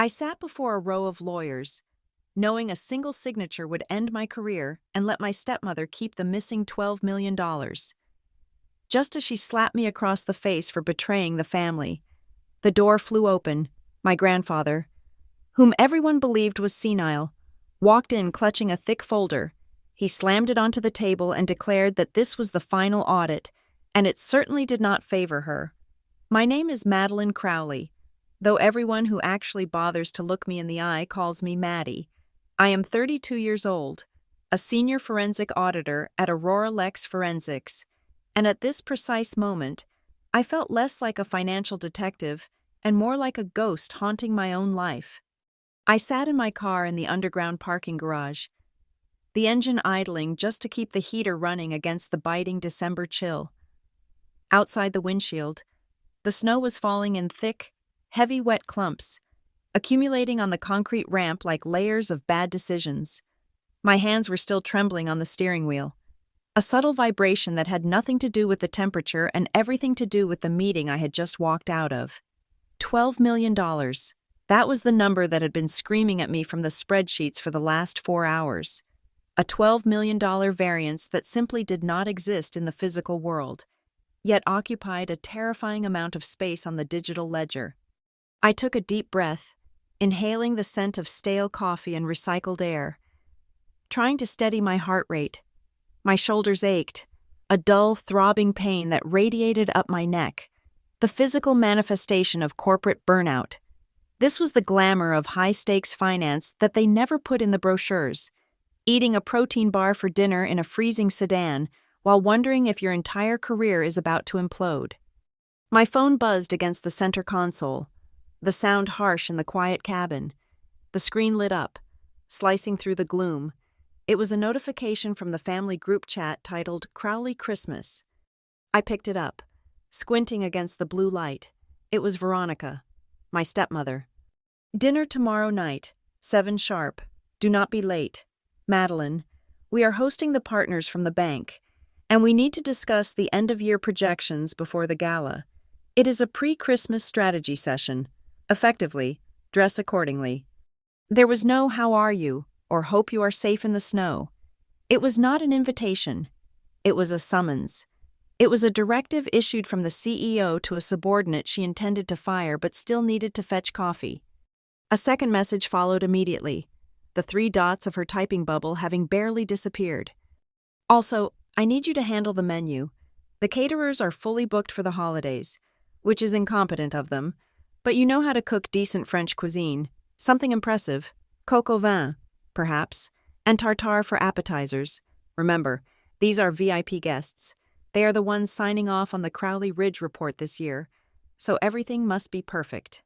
I sat before a row of lawyers, knowing a single signature would end my career and let my stepmother keep the missing $12 million. Just as she slapped me across the face for betraying the family, the door flew open. My grandfather, whom everyone believed was senile, walked in clutching a thick folder. He slammed it onto the table and declared that this was the final audit, and it certainly did not favor her. My name is Madeline Crowley, though everyone who actually bothers to look me in the eye calls me Maddie. I am 32 years old, a senior forensic auditor at Aurora Lex Forensics, and at this precise moment, I felt less like a financial detective and more like a ghost haunting my own life. I sat in my car in the underground parking garage, the engine idling just to keep the heater running against the biting December chill. Outside the windshield, the snow was falling in thick, heavy wet clumps, accumulating on the concrete ramp like layers of bad decisions. My hands were still trembling on the steering wheel, a subtle vibration that had nothing to do with the temperature and everything to do with the meeting I had just walked out of. $12 million. That was the number that had been screaming at me from the spreadsheets for the last 4 hours. A $12 million variance that simply did not exist in the physical world, yet occupied a terrifying amount of space on the digital ledger. I took a deep breath, inhaling the scent of stale coffee and recycled air, trying to steady my heart rate. My shoulders ached, a dull, throbbing pain that radiated up my neck, the physical manifestation of corporate burnout. This was the glamour of high-stakes finance that they never put in the brochures, eating a protein bar for dinner in a freezing sedan while wondering if your entire career is about to implode. My phone buzzed against the center console, the sound harsh in the quiet cabin. The screen lit up, slicing through the gloom. It was a notification from the family group chat titled Crowley Christmas. I picked it up, squinting against the blue light. It was Veronica, my stepmother. Dinner tomorrow night, 7 sharp. Do not be late. Madeline, we are hosting the partners from the bank, and we need to discuss the end-of-year projections before the gala. It is a pre-Christmas strategy session. Effectively, dress accordingly. There was no "how are you" or "hope you are safe in the snow." It was not an invitation. It was a summons. It was a directive issued from the CEO to a subordinate she intended to fire but still needed to fetch coffee. A second message followed immediately, the 3 dots of her typing bubble having barely disappeared. Also, I need you to handle the menu. The caterers are fully booked for the holidays, which is incompetent of them, but you know how to cook decent French cuisine, something impressive, coq au vin, perhaps, and tartare for appetizers. Remember, these are VIP guests. They are the ones signing off on the Crowley Ridge report this year, so everything must be perfect.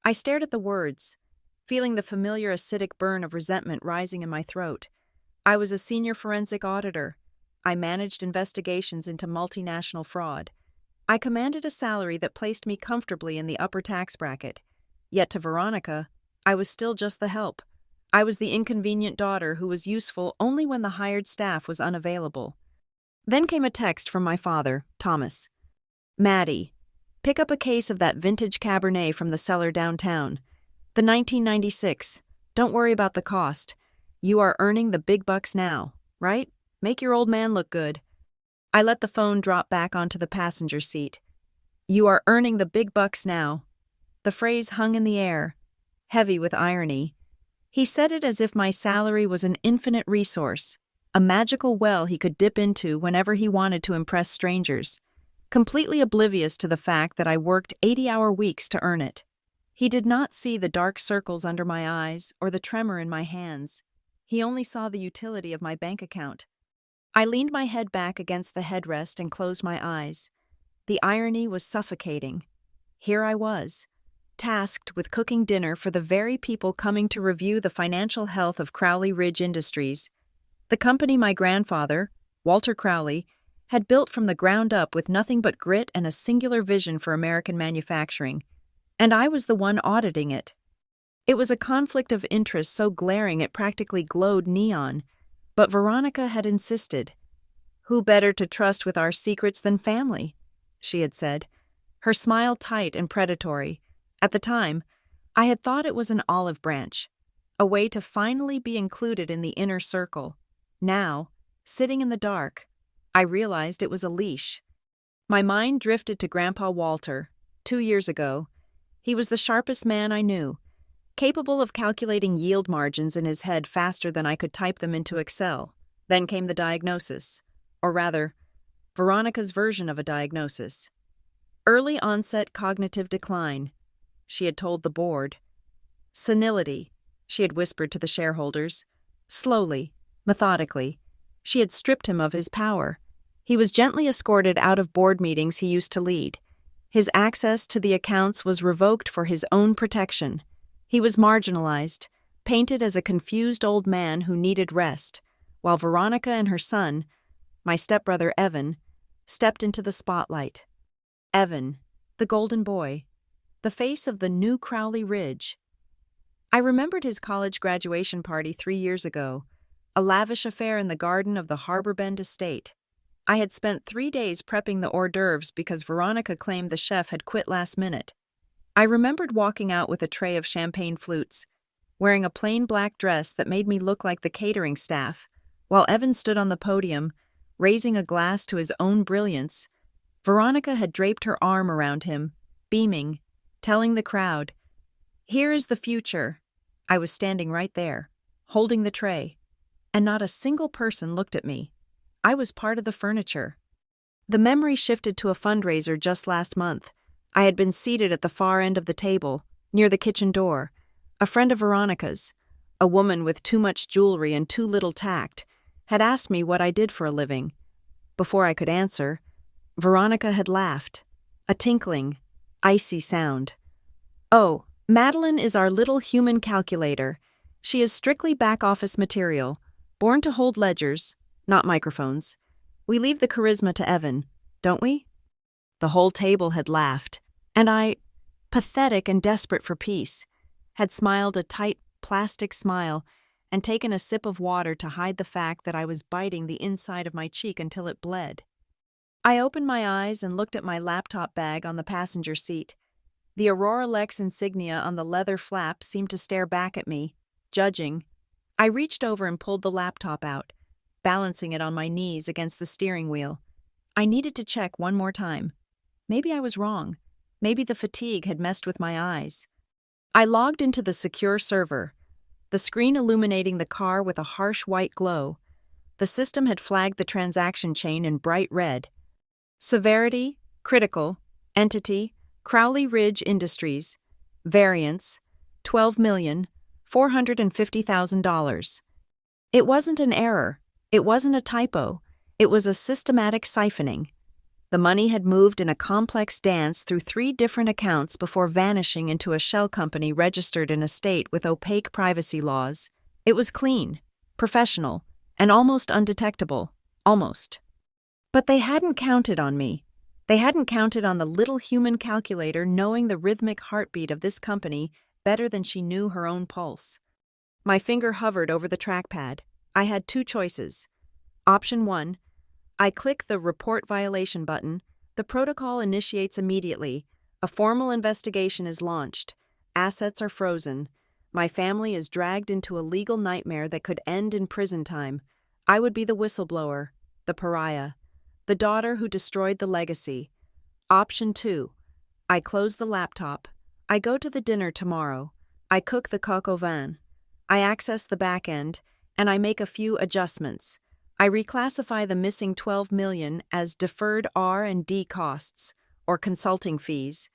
I stared at the words, feeling the familiar acidic burn of resentment rising in my throat. I was a senior forensic auditor. I managed investigations into multinational fraud. I commanded a salary that placed me comfortably in the upper tax bracket. Yet to Veronica, I was still just the help. I was the inconvenient daughter who was useful only when the hired staff was unavailable. Then came a text from my father, Thomas. Maddie, pick up a case of that vintage Cabernet from the cellar downtown. The 1996. Don't worry about the cost. You are earning the big bucks now, right? Make your old man look good. I let the phone drop back onto the passenger seat. You are earning the big bucks now. The phrase hung in the air, heavy with irony. He said it as if my salary was an infinite resource, a magical well he could dip into whenever he wanted to impress strangers, completely oblivious to the fact that I worked 80-hour weeks to earn it. He did not see the dark circles under my eyes or the tremor in my hands. He only saw the utility of my bank account. I leaned my head back against the headrest and closed my eyes. The irony was suffocating. Here I was, tasked with cooking dinner for the very people coming to review the financial health of Crowley Ridge Industries, the company my grandfather, Walter Crowley, had built from the ground up with nothing but grit and a singular vision for American manufacturing, and I was the one auditing it. It was a conflict of interest so glaring it practically glowed neon, but Veronica had insisted. "Who better to trust with our secrets than family?" she had said, her smile tight and predatory. At the time, I had thought it was an olive branch, a way to finally be included in the inner circle. Now, sitting in the dark, I realized it was a leash. My mind drifted to Grandpa Walter, 2 years ago. He was the sharpest man I knew, capable of calculating yield margins in his head faster than I could type them into Excel. Then came the diagnosis, or rather, Veronica's version of a diagnosis. Early onset cognitive decline, she had told the board. Senility, she had whispered to the shareholders. Slowly, methodically, she had stripped him of his power. He was gently escorted out of board meetings he used to lead. His access to the accounts was revoked for his own protection. He was marginalized, painted as a confused old man who needed rest, while Veronica and her son, my stepbrother Evan, stepped into the spotlight. Evan, the golden boy, the face of the new Crowley Ridge. I remembered his college graduation party 3 years ago, a lavish affair in the garden of the Harbor Bend estate. I had spent 3 days prepping the hors d'oeuvres because Veronica claimed the chef had quit last minute. I remembered walking out with a tray of champagne flutes, wearing a plain black dress that made me look like the catering staff, while Evan stood on the podium, raising a glass to his own brilliance. Veronica had draped her arm around him, beaming, telling the crowd, "Here is the future." I was standing right there, holding the tray, and not a single person looked at me. I was part of the furniture. The memory shifted to a fundraiser just last month. I had been seated at the far end of the table, near the kitchen door. A friend of Veronica's, a woman with too much jewelry and too little tact, had asked me what I did for a living. Before I could answer, Veronica had laughed, a tinkling, icy sound. "Oh, Madeline is our little human calculator. She is strictly back-office material, born to hold ledgers, not microphones. We leave the charisma to Evan, don't we?" The whole table had laughed, and I, pathetic and desperate for peace, had smiled a tight plastic smile and taken a sip of water to hide the fact that I was biting the inside of my cheek until it bled. I opened my eyes and looked at my laptop bag on the passenger seat. The Aurora Lex insignia on the leather flap seemed to stare back at me, judging. I reached over and pulled the laptop out, balancing it on my knees against the steering wheel. I needed to check one more time. Maybe I was wrong. Maybe the fatigue had messed with my eyes. I logged into the secure server, the screen illuminating the car with a harsh white glow. The system had flagged the transaction chain in bright red. Severity, critical, entity, Crowley Ridge Industries, variance, $12,450,000. It wasn't an error. It wasn't a typo. It was a systematic siphoning. The money had moved in a complex dance through 3 different accounts before vanishing into a shell company registered in a state with opaque privacy laws. It was clean, professional, and almost undetectable. Almost. But they hadn't counted on me. They hadn't counted on the little human calculator knowing the rhythmic heartbeat of this company better than she knew her own pulse. My finger hovered over the trackpad. I had 2 choices. Option 1. I click the Report Violation button. The protocol initiates immediately. A formal investigation is launched. Assets are frozen. My family is dragged into a legal nightmare that could end in prison time. I would be the whistleblower, the pariah, the daughter who destroyed the legacy. Option 2. I close the laptop. I go to the dinner tomorrow. I cook the coq au vin. I access the back end, and I make a few adjustments. I reclassify the missing $12 million as deferred R&D costs, or consulting fees.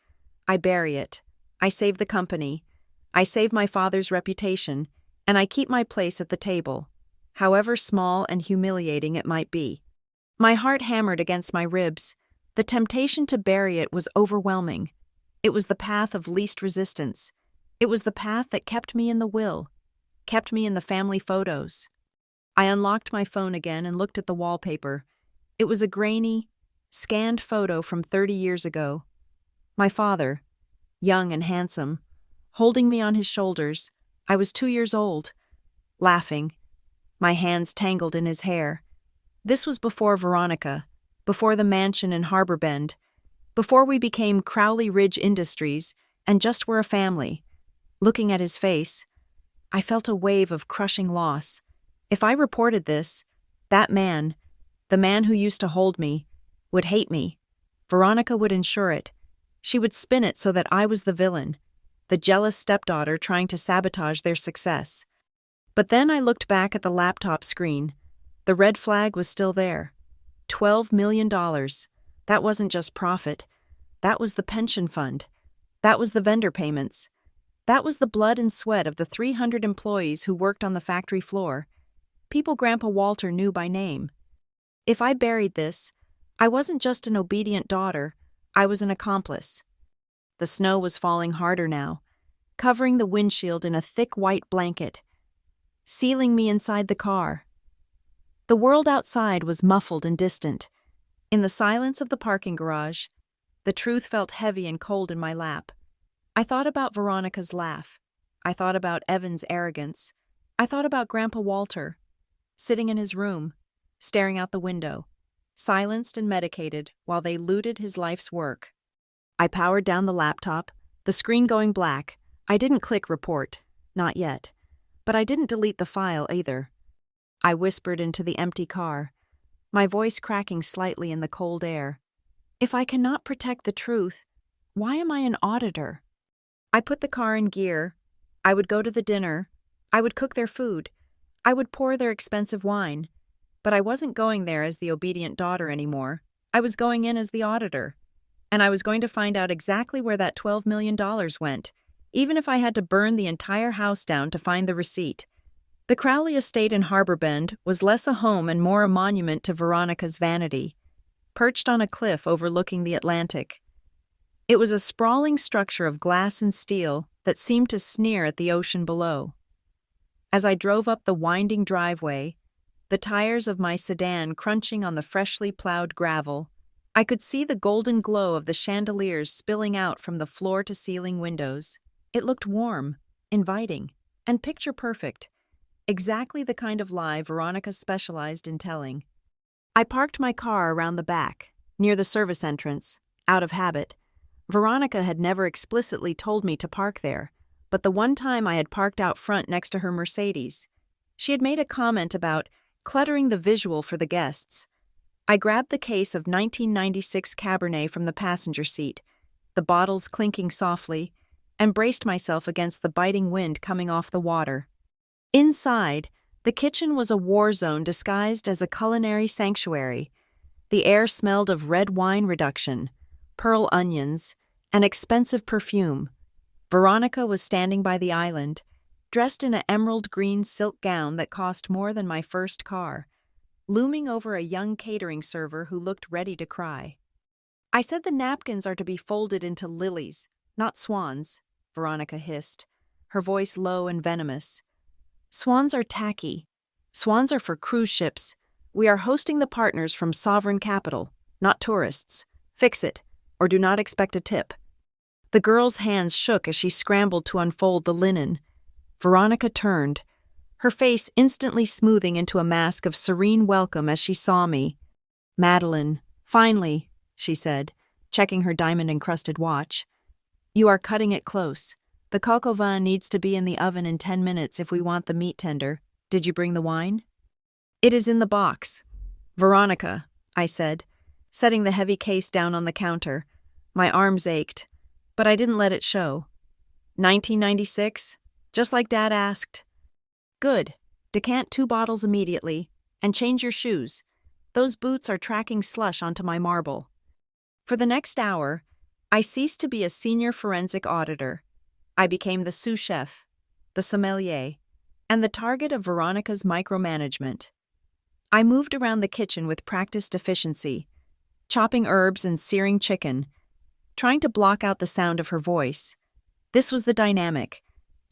I bury it. I save the company. I save my father's reputation, and I keep my place at the table, however small and humiliating it might be. My heart hammered against my ribs. The temptation to bury it was overwhelming. It was the path of least resistance. It was the path that kept me in the will, kept me in the family photos. I unlocked my phone again and looked at the wallpaper. It was a grainy, scanned photo from 30 years ago. My father, young and handsome, holding me on his shoulders. I was 2 years old, laughing, my hands tangled in his hair. This was before Veronica, before the mansion in Harbor Bend, before we became Crowley Ridge Industries and just were a family. Looking at his face, I felt a wave of crushing loss. If I reported this, that man, the man who used to hold me, would hate me. Veronica would ensure it. She would spin it so that I was the villain, the jealous stepdaughter trying to sabotage their success. But then I looked back at the laptop screen. The red flag was still there. $12 million. That wasn't just profit. That was the pension fund. That was the vendor payments. That was the blood and sweat of the 300 employees who worked on the factory floor. People Grandpa Walter knew by name. If I buried this, I wasn't just an obedient daughter, I was an accomplice. The snow was falling harder now, covering the windshield in a thick white blanket, sealing me inside the car. The world outside was muffled and distant. In the silence of the parking garage, the truth felt heavy and cold in my lap. I thought about Veronica's laugh. I thought about Evan's arrogance. I thought about Grandpa Walter, sitting in his room, staring out the window, silenced and medicated while they looted his life's work. I powered down the laptop, the screen going black. I didn't click report, not yet. But I didn't delete the file either. I whispered into the empty car, my voice cracking slightly in the cold air. If I cannot protect the truth, why am I an auditor? I put the car in gear. I would go to the dinner. I would cook their food. I would pour their expensive wine. But I wasn't going there as the obedient daughter anymore. I was going in as the auditor. And I was going to find out exactly where that $12 million went, even if I had to burn the entire house down to find the receipt. The Crowley estate in Harbor Bend was less a home and more a monument to Veronica's vanity, perched on a cliff overlooking the Atlantic. It was a sprawling structure of glass and steel that seemed to sneer at the ocean below. As I drove up the winding driveway, the tires of my sedan crunching on the freshly plowed gravel, I could see the golden glow of the chandeliers spilling out from the floor-to-ceiling windows. It looked warm, inviting, and picture-perfect, exactly the kind of lie Veronica specialized in telling. I parked my car around the back, near the service entrance, out of habit. Veronica had never explicitly told me to park there, but the one time I had parked out front next to her Mercedes, she had made a comment about cluttering the visual for the guests. I grabbed the case of 1996 Cabernet from the passenger seat, the bottles clinking softly, and braced myself against the biting wind coming off the water. Inside, the kitchen was a war zone disguised as a culinary sanctuary. The air smelled of red wine reduction, pearl onions, and expensive perfume. Veronica was standing by the island, dressed in an emerald green silk gown that cost more than my first car, looming over a young catering server who looked ready to cry. I said the napkins are to be folded into lilies, not swans, Veronica hissed, her voice low and venomous. Swans are tacky. Swans are for cruise ships. We are hosting the partners from sovereign capital, not tourists. Fix it, or do not expect a tip. The girl's hands shook as she scrambled to unfold the linen. Veronica turned, her face instantly smoothing into a mask of serene welcome as she saw me. Madeline, finally, she said, checking her diamond-encrusted watch. You are cutting it close. The coq au vin needs to be in the oven in 10 minutes if we want the meat tender. Did you bring the wine? It is in the box. Veronica, I said, setting the heavy case down on the counter. My arms ached, but I didn't let it show. 1996? Just like Dad asked. Good. Decant 2 bottles immediately, and change your shoes. Those boots are tracking slush onto my marble. For the next hour, I ceased to be a senior forensic auditor. I became the sous chef, the sommelier, and the target of Veronica's micromanagement. I moved around the kitchen with practiced efficiency, chopping herbs and searing chicken, trying to block out the sound of her voice. This was the dynamic,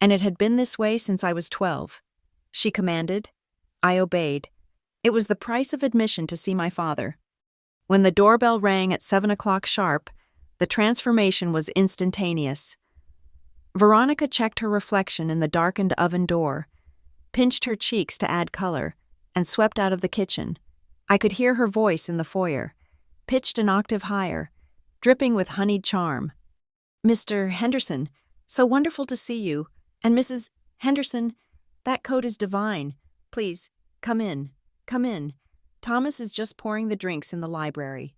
and it had been this way since I was 12. She commanded. I obeyed. It was the price of admission to see my father. When the doorbell rang at 7 o'clock sharp, the transformation was instantaneous. Veronica checked her reflection in the darkened oven door, pinched her cheeks to add color, and swept out of the kitchen. I could hear her voice in the foyer, pitched an octave higher, dripping with honeyed charm. Mr. Henderson, so wonderful to see you. And Mrs. Henderson, that coat is divine. Please, come in. Come in. Thomas is just pouring the drinks in the library.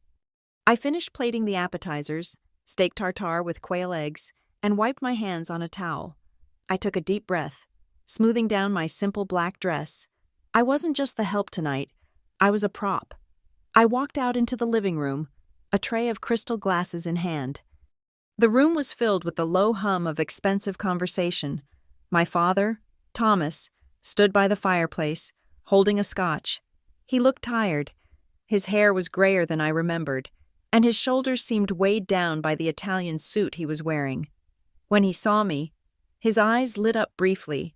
I finished plating the appetizers, steak tartare with quail eggs, and wiped my hands on a towel. I took a deep breath, smoothing down my simple black dress. I wasn't just the help tonight, I was a prop. I walked out into the living room, a tray of crystal glasses in hand. The room was filled with the low hum of expensive conversation. My father, Thomas, stood by the fireplace, holding a scotch. He looked tired. His hair was grayer than I remembered, and his shoulders seemed weighed down by the Italian suit he was wearing. When he saw me, his eyes lit up briefly,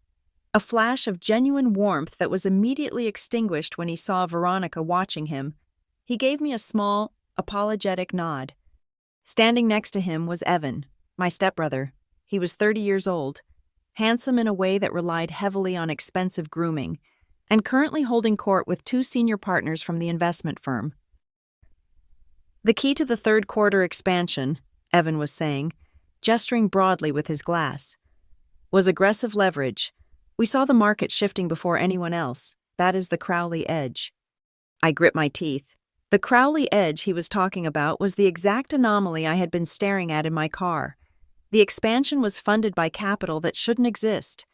a flash of genuine warmth that was immediately extinguished when he saw Veronica watching him. He gave me a small, apologetic nod. Standing next to him was Evan, my stepbrother. He was 30 years old, handsome in a way that relied heavily on expensive grooming, and currently holding court with 2 senior partners from the investment firm. The key to the third quarter expansion, Evan was saying, gesturing broadly with his glass, was aggressive leverage. We saw the market shifting before anyone else. That is the Crowley edge. I grit my teeth. The Crowley edge he was talking about was the exact anomaly I had been staring at in my car. The expansion was funded by capital that shouldn't exist.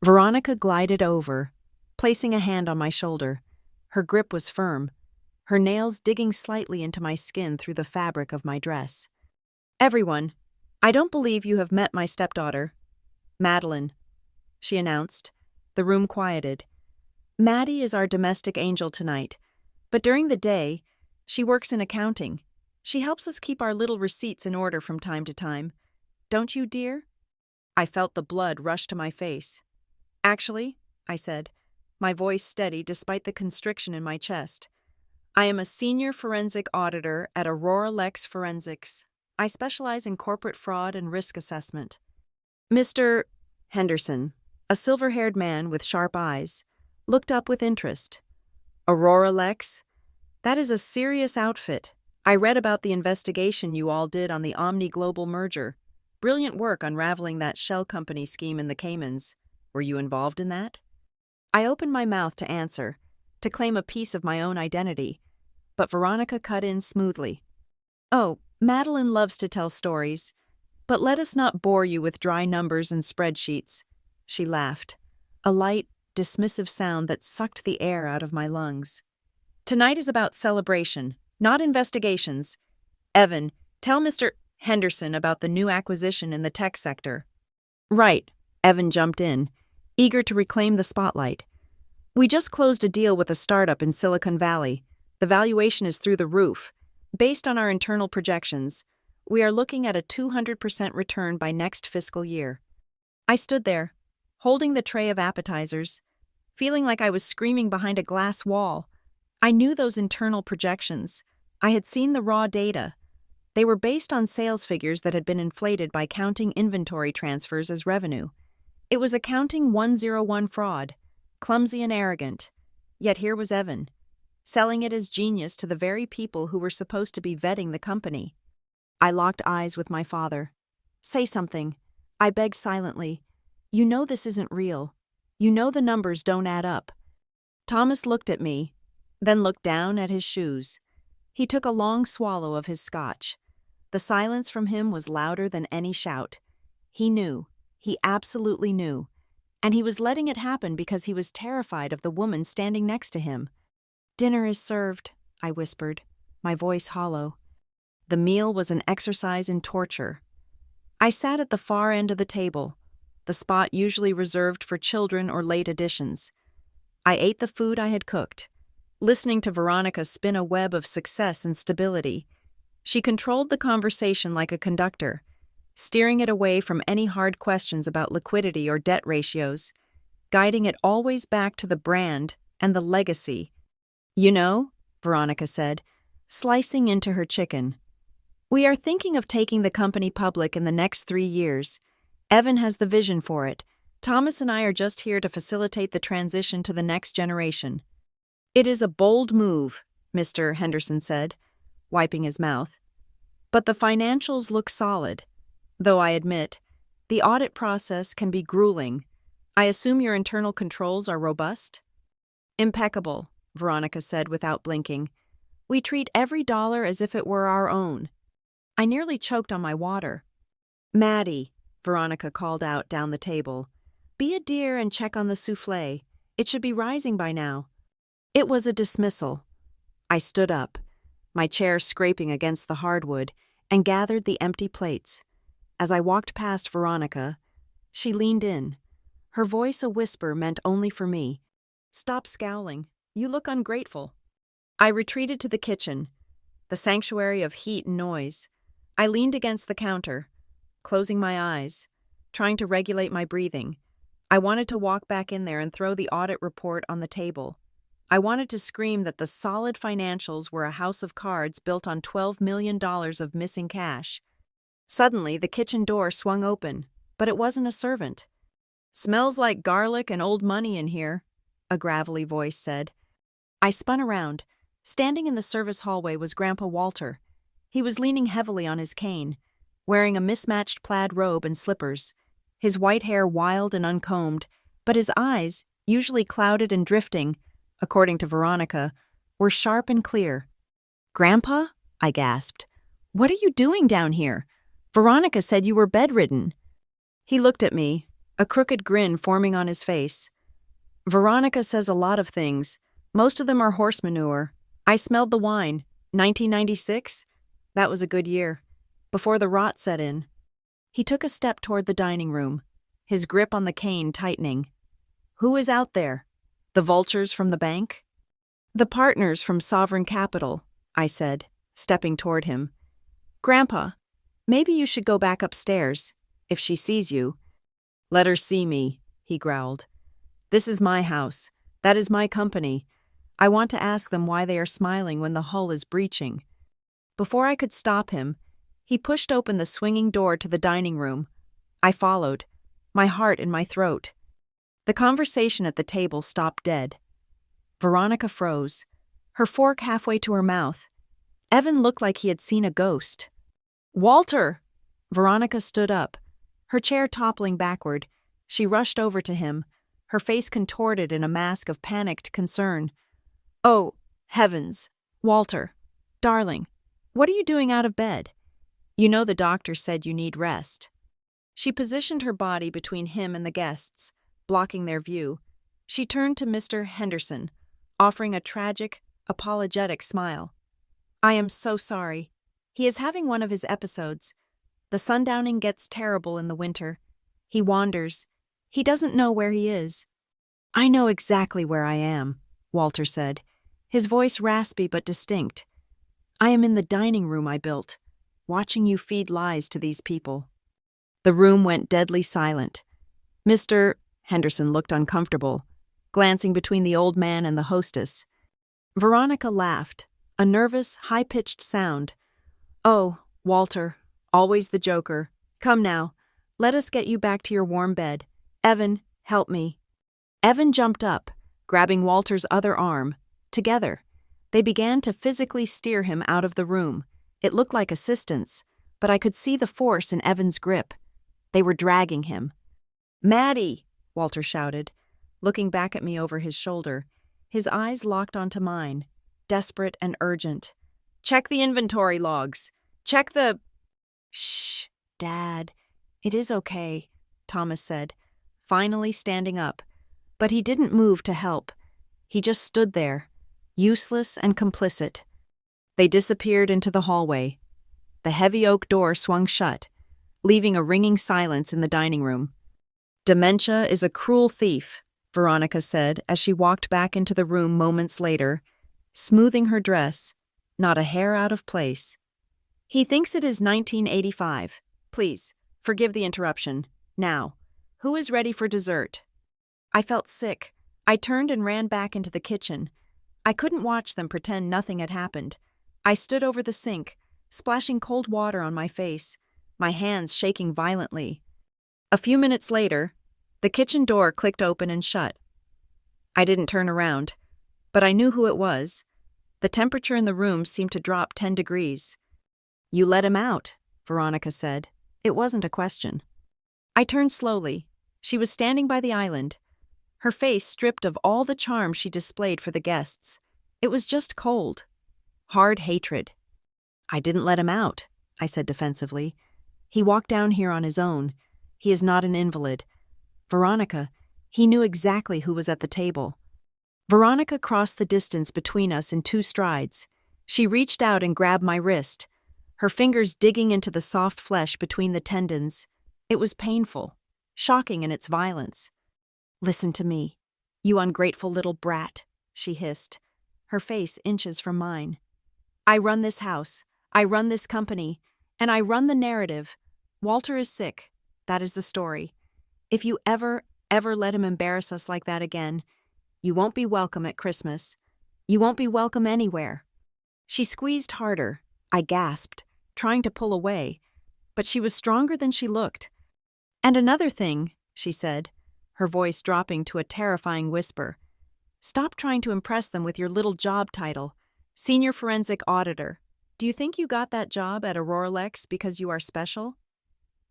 Veronica glided over, placing a hand on my shoulder. Her grip was firm, her nails digging slightly into my skin through the fabric of my dress. Everyone, I don't believe you have met my stepdaughter. Madeline, she announced. The room quieted. Maddie is our domestic angel tonight, but during the day, she works in accounting. She helps us keep our little receipts in order from time to time. Don't you, dear? I felt the blood rush to my face. Actually, I said, my voice steady despite the constriction in my chest, I am a senior forensic auditor at Aurora Lex Forensics. I specialize in corporate fraud and risk assessment. Mr. Henderson, a silver-haired man with sharp eyes, looked up with interest. Aurora Lex? That is a serious outfit. I read about the investigation you all did on the Omni Global merger. Brilliant work unraveling that shell company scheme in the Caymans. Were you involved in that? I opened my mouth to answer, to claim a piece of my own identity, but Veronica cut in smoothly. Oh, Madeline loves to tell stories, but let us not bore you with dry numbers and spreadsheets. She laughed, a light, dismissive sound that sucked the air out of my lungs. Tonight is about celebration, not investigations. Evan, tell Mr. Henderson about the new acquisition in the tech sector. Right, Evan jumped in, eager to reclaim the spotlight. We just closed a deal with a startup in Silicon Valley. The valuation is through the roof. Based on our internal projections, we are looking at a 200% return by next fiscal year. I stood there, holding the tray of appetizers, feeling like I was screaming behind a glass wall. I knew those internal projections. I had seen the raw data. They were based on sales figures that had been inflated by counting inventory transfers as revenue. It was accounting 101 fraud, clumsy and arrogant. Yet here was Evan, selling it as genius to the very people who were supposed to be vetting the company. I locked eyes with my father. Say something, I begged silently. You know this isn't real. You know the numbers don't add up. Thomas looked at me, then looked down at his shoes. He took a long swallow of his scotch. The silence from him was louder than any shout. He knew. He absolutely knew. And he was letting it happen because he was terrified of the woman standing next to him. Dinner is served, I whispered, my voice hollow. The meal was an exercise in torture. I sat at the far end of the table, the spot usually reserved for children or late additions. I ate the food I had cooked, listening to Veronica spin a web of success and stability. She controlled the conversation like a conductor, steering it away from any hard questions about liquidity or debt ratios, guiding it always back to the brand and the legacy. You know, Veronica said, slicing into her chicken, we are thinking of taking the company public in the next 3 years. Evan has the vision for it. Thomas and I are just here to facilitate the transition to the next generation. It is a bold move, Mr. Henderson said, wiping his mouth. But the financials look solid, though I admit, The audit process can be grueling. I assume your internal controls are robust? Impeccable, Veronica said without blinking. We treat every dollar as if it were our own. I nearly choked on my water. Maddie, Veronica called out down the table. Be a dear and check on the souffle. It should be rising by now. It was a dismissal. I stood up, my chair scraping against the hardwood, and gathered the empty plates. As I walked past Veronica, she leaned in. Her voice a whisper meant only for me. Stop scowling. You look ungrateful. I retreated to the kitchen, the sanctuary of heat and noise. I leaned against the counter, closing my eyes, trying to regulate my breathing. I wanted to walk back in there and throw the audit report on the table. I wanted to scream that the solid financials were a house of cards built on $12 million of missing cash. Suddenly, the kitchen door swung open, but it wasn't a servant. Smells like garlic and old money in here, a gravelly voice said. I spun around. Standing in the service hallway was Grandpa Walter. He was leaning heavily on his cane, wearing a mismatched plaid robe and slippers, his white hair wild and uncombed, but his eyes, usually clouded and drifting, according to Veronica, were sharp and clear. Grandpa? I gasped. What are you doing down here? Veronica said you were bedridden. He looked at me, a crooked grin forming on his face. Veronica says a lot of things. Most of them are horse manure. I smelled the wine. 1996? That was a good year. Before the rot set in. He took a step toward the dining room, his grip on the cane tightening. Who is out there? The vultures from the bank? The partners from Sovereign Capital, I said, stepping toward him. Grandpa, maybe you should go back upstairs, if she sees you. Let her see me, he growled. This is my house. That is my company. I want to ask them why they are smiling when the hull is breaching. Before I could stop him, he pushed open the swinging door to the dining room. I followed, my heart in my throat. The conversation at the table stopped dead. Veronica froze, her fork halfway to her mouth. Evan looked like he had seen a ghost. Walter! Veronica stood up, her chair toppling backward. She rushed over to him, her face contorted in a mask of panicked concern. Oh, heavens! Walter, darling, what are you doing out of bed? You know the doctor said you need rest. She positioned her body between him and the guests, blocking their view. She turned to Mr. Henderson, offering a tragic, apologetic smile. I am so sorry. He is having one of his episodes. The sundowning gets terrible in the winter. He wanders. He doesn't know where he is. I know exactly where I am, Walter said, his voice raspy but distinct. I am in the dining room I built, watching you feed lies to these people. The room went deadly silent. Mr. Henderson looked uncomfortable, glancing between the old man and the hostess. Veronica laughed, a nervous, high-pitched sound. Oh, Walter, always the joker. Come now, let us get you back to your warm bed. Evan, help me. Evan jumped up, grabbing Walter's other arm. Together, they began to physically steer him out of the room. It looked like assistance, but I could see the force in Evan's grip. They were dragging him. Maddie, Walter shouted, looking back at me over his shoulder. His eyes locked onto mine, desperate and urgent. Check the inventory logs. Check the... Shh, Dad. It is okay, Thomas said, finally standing up. But he didn't move to help. He just stood there, useless and complicit. They disappeared into the hallway. The heavy oak door swung shut, leaving a ringing silence in the dining room. Dementia is a cruel thief, Veronica said as she walked back into the room moments later, smoothing her dress, not a hair out of place. He thinks it is 1985. Please, forgive the interruption. Now, who is ready for dessert? I felt sick. I turned and ran back into the kitchen. I couldn't watch them pretend nothing had happened. I stood over the sink, splashing cold water on my face, my hands shaking violently. A few minutes later, the kitchen door clicked open and shut. I didn't turn around, but I knew who it was. The temperature in the room seemed to drop 10 degrees. You let him out, Veronica said. It wasn't a question. I turned slowly. She was standing by the island, her face stripped of all the charm she displayed for the guests. It was just cold. Hard hatred. I didn't let him out, I said defensively. He walked down here on his own. He is not an invalid. Veronica, he knew exactly who was at the table. Veronica crossed the distance between us in 2 strides. She reached out and grabbed my wrist, her fingers digging into the soft flesh between the tendons. It was painful, shocking in its violence. Listen to me, you ungrateful little brat, she hissed, her face inches from mine. I run this house, I run this company, and I run the narrative. Walter is sick. That is the story. If you ever let him embarrass us like that again, you won't be welcome at Christmas. You won't be welcome anywhere. She squeezed harder. I gasped, trying to pull away, but she was stronger than she looked. And another thing, she said, her voice dropping to a terrifying whisper. Stop trying to impress them with your little job title, Senior Forensic Auditor. Do you think you got that job at Auroralex because you are special?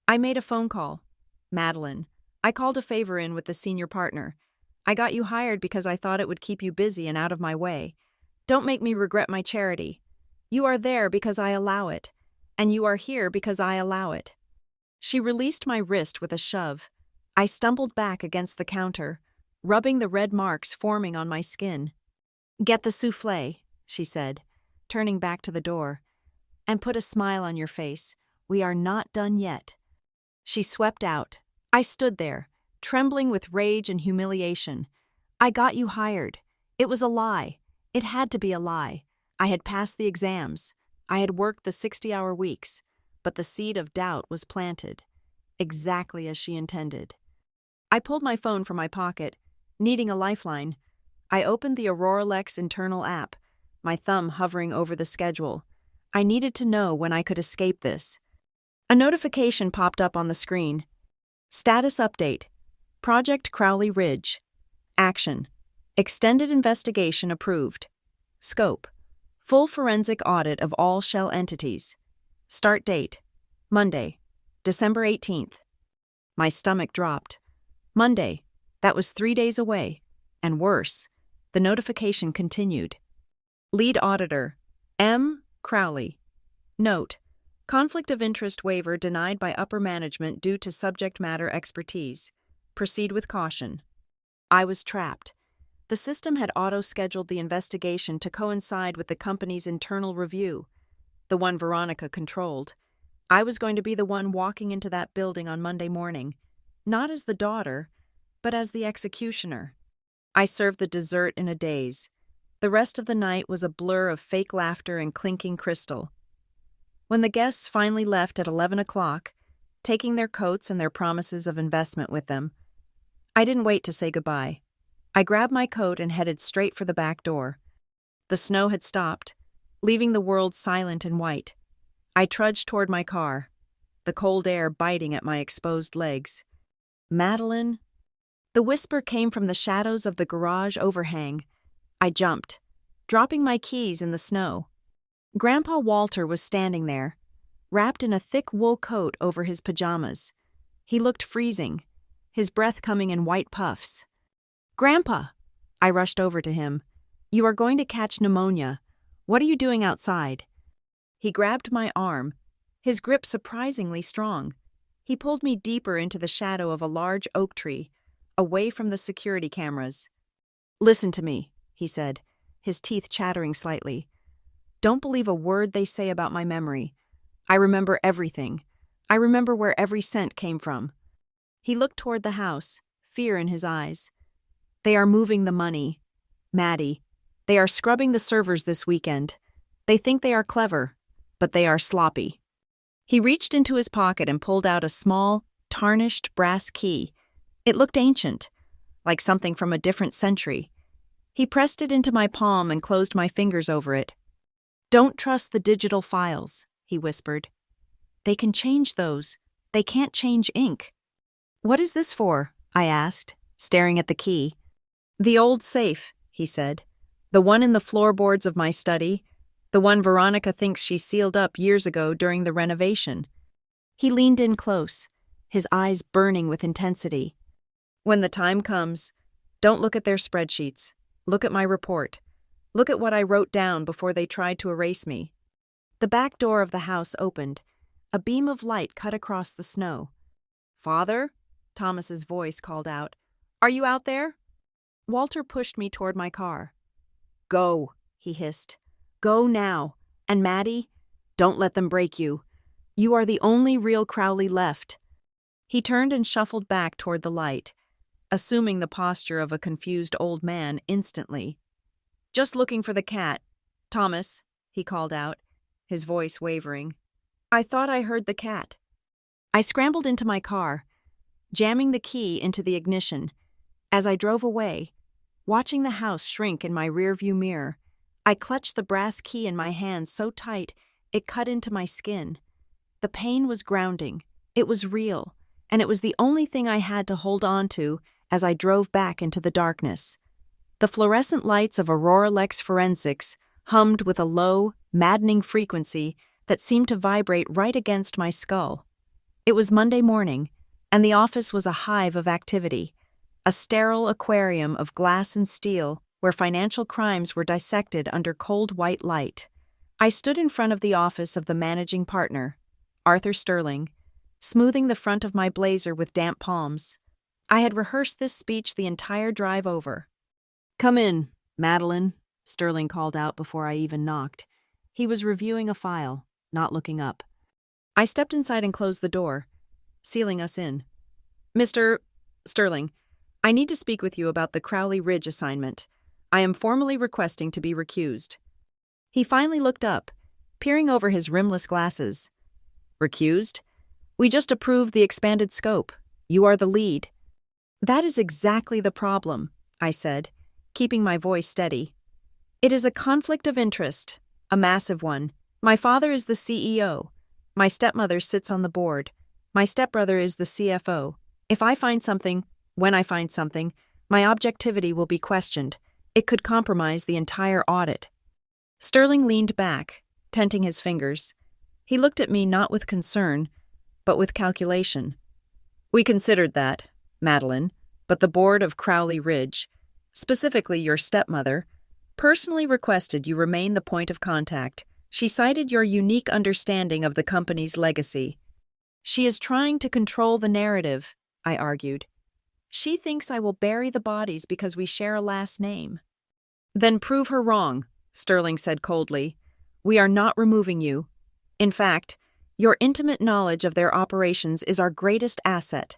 I made a phone call. Madeline, I called a favor in with the senior partner. I got you hired because I thought it would keep you busy and out of my way. Don't make me regret my charity. You are there because I allow it, and you are here because I allow it. She released my wrist with a shove. I stumbled back against the counter, rubbing the red marks forming on my skin. Get the soufflé, she said, turning back to the door. And put a smile on your face. We are not done yet. She swept out. I stood there, trembling with rage and humiliation. I got you hired. It was a lie. It had to be a lie. I had passed the exams. I had worked the 60-hour weeks, but the seed of doubt was planted, exactly as she intended. I pulled my phone from my pocket, needing a lifeline. I opened the Auroralex internal app, my thumb hovering over the schedule. I needed to know when I could escape this. A notification popped up on the screen. Status update. Project Crowley Ridge. Action. Extended investigation approved. Scope. Full forensic audit of all shell entities. Start date. Monday, December 18th. My stomach dropped. Monday. That was 3 days away. And worse, the notification continued. Lead Auditor. M. Crowley. Note. Conflict of interest waiver denied by upper management due to subject matter expertise. Proceed with caution. I was trapped. The system had auto-scheduled the investigation to coincide with the company's internal review, the one Veronica controlled. I was going to be the one walking into that building on Monday morning, not as the daughter, but as the executioner. I served the dessert in a daze. The rest of the night was a blur of fake laughter and clinking crystal. When the guests finally left at 11 o'clock, taking their coats and their promises of investment with them, I didn't wait to say goodbye. I grabbed my coat and headed straight for the back door. The snow had stopped, leaving the world silent and white. I trudged toward my car, the cold air biting at my exposed legs. Madeline? The whisper came from the shadows of the garage overhang. I jumped, dropping my keys in the snow. Grandpa Walter was standing there, wrapped in a thick wool coat over his pajamas. He looked freezing, his breath coming in white puffs. Grandpa! I rushed over to him. You are going to catch pneumonia. What are you doing outside? He grabbed my arm, his grip surprisingly strong. He pulled me deeper into the shadow of a large oak tree, away from the security cameras. Listen to me, he said, his teeth chattering slightly. Don't believe a word they say about my memory. I remember everything. I remember where every cent came from. He looked toward the house, fear in his eyes. They are moving the money. Maddie, they are scrubbing the servers this weekend. They think they are clever, but they are sloppy. He reached into his pocket and pulled out a small, tarnished brass key. It looked ancient, like something from a different century. He pressed it into my palm and closed my fingers over it. Don't trust the digital files, he whispered. They can change those. They can't change ink. What is this for? I asked, staring at the key. The old safe, he said. The one in the floorboards of my study. The one Veronica thinks she sealed up years ago during the renovation. He leaned in close, his eyes burning with intensity. "When the time comes, don't look at their spreadsheets. Look at my report. Look at what I wrote down before they tried to erase me." The back door of the house opened. A beam of light cut across the snow. "Father?" Thomas's voice called out. "Are you out there?" Walter pushed me toward my car. "Go," he hissed. "Go now. And Maddie, don't let them break you. You are the only real Crowley left." He turned and shuffled back toward the light, assuming the posture of a confused old man instantly. "Just looking for the cat. Thomas," he called out, his voice wavering. "I thought I heard the cat." I scrambled into my car, jamming the key into the ignition. As I drove away, watching the house shrink in my rearview mirror, I clutched the brass key in my hand so tight it cut into my skin. The pain was grounding, it was real, and it was the only thing I had to hold on to as I drove back into the darkness. The fluorescent lights of Aurora Lex Forensics hummed with a low, maddening frequency that seemed to vibrate right against my skull. It was Monday morning, and the office was a hive of activity, a sterile aquarium of glass and steel where financial crimes were dissected under cold white light. I stood in front of the office of the managing partner, Arthur Sterling, smoothing the front of my blazer with damp palms. I had rehearsed this speech the entire drive over. "Come in, Madeline," Sterling called out before I even knocked. He was reviewing a file, not looking up. I stepped inside and closed the door, sealing us in. "Mr. Sterling, I need to speak with you about the Crowley Ridge assignment. I am formally requesting to be recused." He finally looked up, peering over his rimless glasses. "Recused? We just approved the expanded scope. You are the lead." "That is exactly the problem," I said, keeping my voice steady. "It is a conflict of interest, a massive one. My father is the CEO. My stepmother sits on the board. My stepbrother is the CFO. If I find something, when I find something, my objectivity will be questioned. It could compromise the entire audit." Sterling leaned back, tenting his fingers. He looked at me not with concern, but with calculation. "We considered that, Madeline, but the board of Crowley Ridge, specifically your stepmother, personally requested you remain the point of contact. She cited your unique understanding of the company's legacy." "She is trying to control the narrative," I argued. "She thinks I will bury the bodies because we share a last name." "Then prove her wrong," Sterling said coldly. "We are not removing you. In fact, your intimate knowledge of their operations is our greatest asset.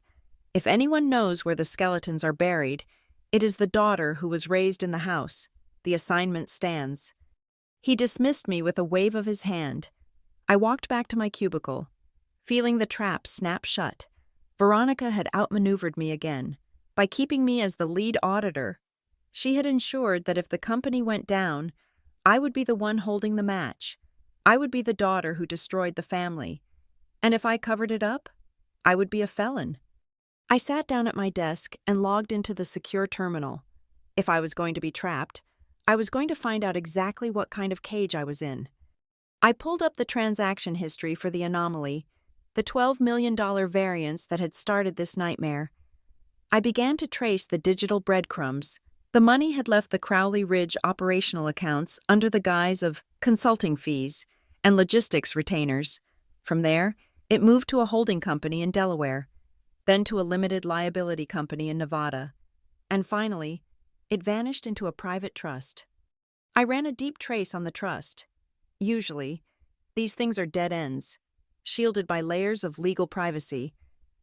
If anyone knows where the skeletons are buried, it is the daughter who was raised in the house. The assignment stands." He dismissed me with a wave of his hand. I walked back to my cubicle, feeling the trap snap shut. Veronica had outmaneuvered me again. By keeping me as the lead auditor, she had ensured that if the company went down, I would be the one holding the match. I would be the daughter who destroyed the family. And if I covered it up, I would be a felon. I sat down at my desk and logged into the secure terminal. If I was going to be trapped, I was going to find out exactly what kind of cage I was in. I pulled up the transaction history for the anomaly, the $12 million variance that had started this nightmare. I began to trace the digital breadcrumbs. The money had left the Crowley Ridge operational accounts under the guise of consulting fees and logistics retainers. From there, it moved to a holding company in Delaware, then to a limited liability company in Nevada, and finally, it vanished into a private trust. I ran a deep trace on the trust. Usually, these things are dead ends, shielded by layers of legal privacy.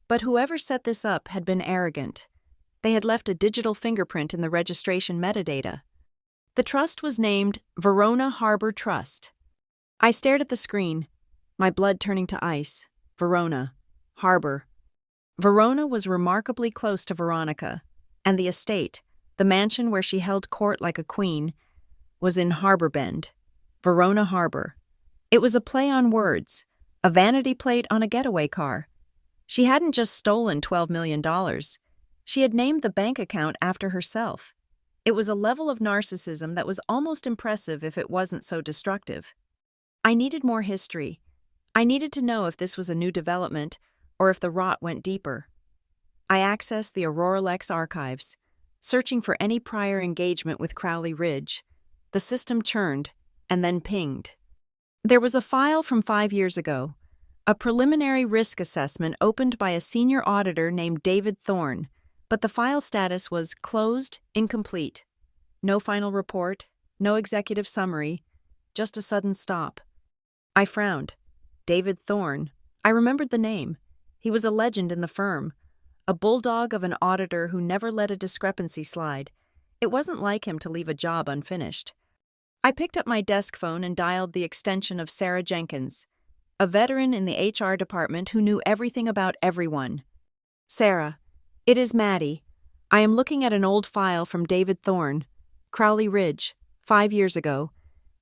But whoever set this up had been arrogant. They had left a digital fingerprint in the registration metadata. The trust was named Verona Harbor Trust. I stared at the screen, my blood turning to ice. Verona. Harbor. Verona was remarkably close to Veronica, and the estate, the mansion where she held court like a queen, was in Harbor Bend, Verona Harbor. It was a play on words, a vanity plate on a getaway car. She hadn't just stolen $12 million. She had named the bank account after herself. It was a level of narcissism that was almost impressive if it wasn't so destructive. I needed more history. I needed to know if this was a new development or if the rot went deeper. I accessed the Aurora Lex archives, searching for any prior engagement with Crowley Ridge. The system churned, and then pinged. There was a file from 5 years ago, a preliminary risk assessment opened by a senior auditor named David Thorne, but the file status was closed, incomplete. No final report, no executive summary, just a sudden stop. I frowned. David Thorne. I remembered the name. He was a legend in the firm, a bulldog of an auditor who never let a discrepancy slide. It wasn't like him to leave a job unfinished. I picked up my desk phone and dialed the extension of Sarah Jenkins, a veteran in the HR department who knew everything about everyone. Sarah, it is Maddie. I am looking at an old file from David Thorne, Crowley Ridge, 5 years ago.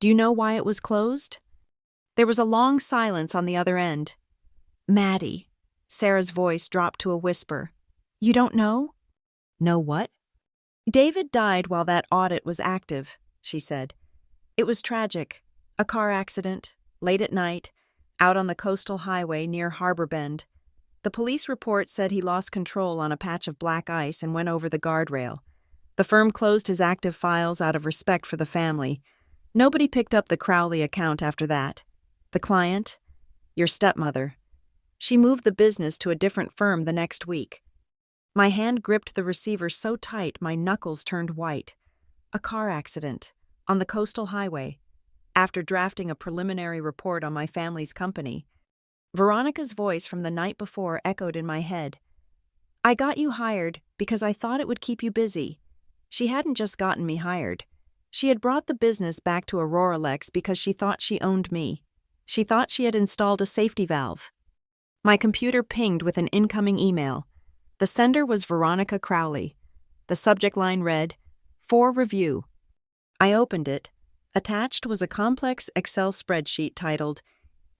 Do you know why it was closed? There was a long silence on the other end. Maddie. Sarah's voice dropped to a whisper. You don't know? Know what? David died while that audit was active, she said. It was tragic. A car accident, late at night, out on the coastal highway near Harbor Bend. The police report said he lost control on a patch of black ice and went over the guardrail. The firm closed his active files out of respect for the family. Nobody picked up the Crowley account after that. The client? Your stepmother. She moved the business to a different firm the next week. My hand gripped the receiver so tight my knuckles turned white. A car accident, on the coastal highway, after drafting a preliminary report on my family's company. Veronica's voice from the night before echoed in my head. I got you hired because I thought it would keep you busy. She hadn't just gotten me hired. She had brought the business back to Aurora Lex because she thought she owned me. She thought she had installed a safety valve. My computer pinged with an incoming email. The sender was Veronica Crowley. The subject line read, For Review. I opened it. Attached was a complex Excel spreadsheet titled,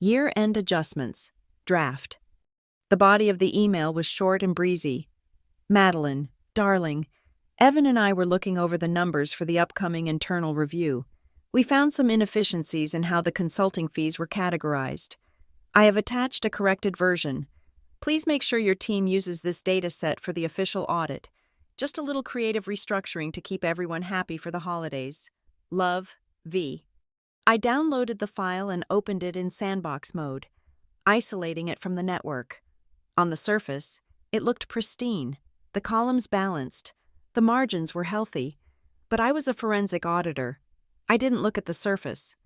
Year-End Adjustments, Draft. The body of the email was short and breezy. Madeline, darling, Evan and I were looking over the numbers for the upcoming internal review. We found some inefficiencies in how the consulting fees were categorized. I have attached a corrected version. Please make sure your team uses this data set for the official audit. Just a little creative restructuring to keep everyone happy for the holidays. Love, V. I downloaded the file and opened it in sandbox mode, isolating it from the network. On the surface, it looked pristine, the columns balanced, the margins were healthy, but I was a forensic auditor. I didn't look at the surface.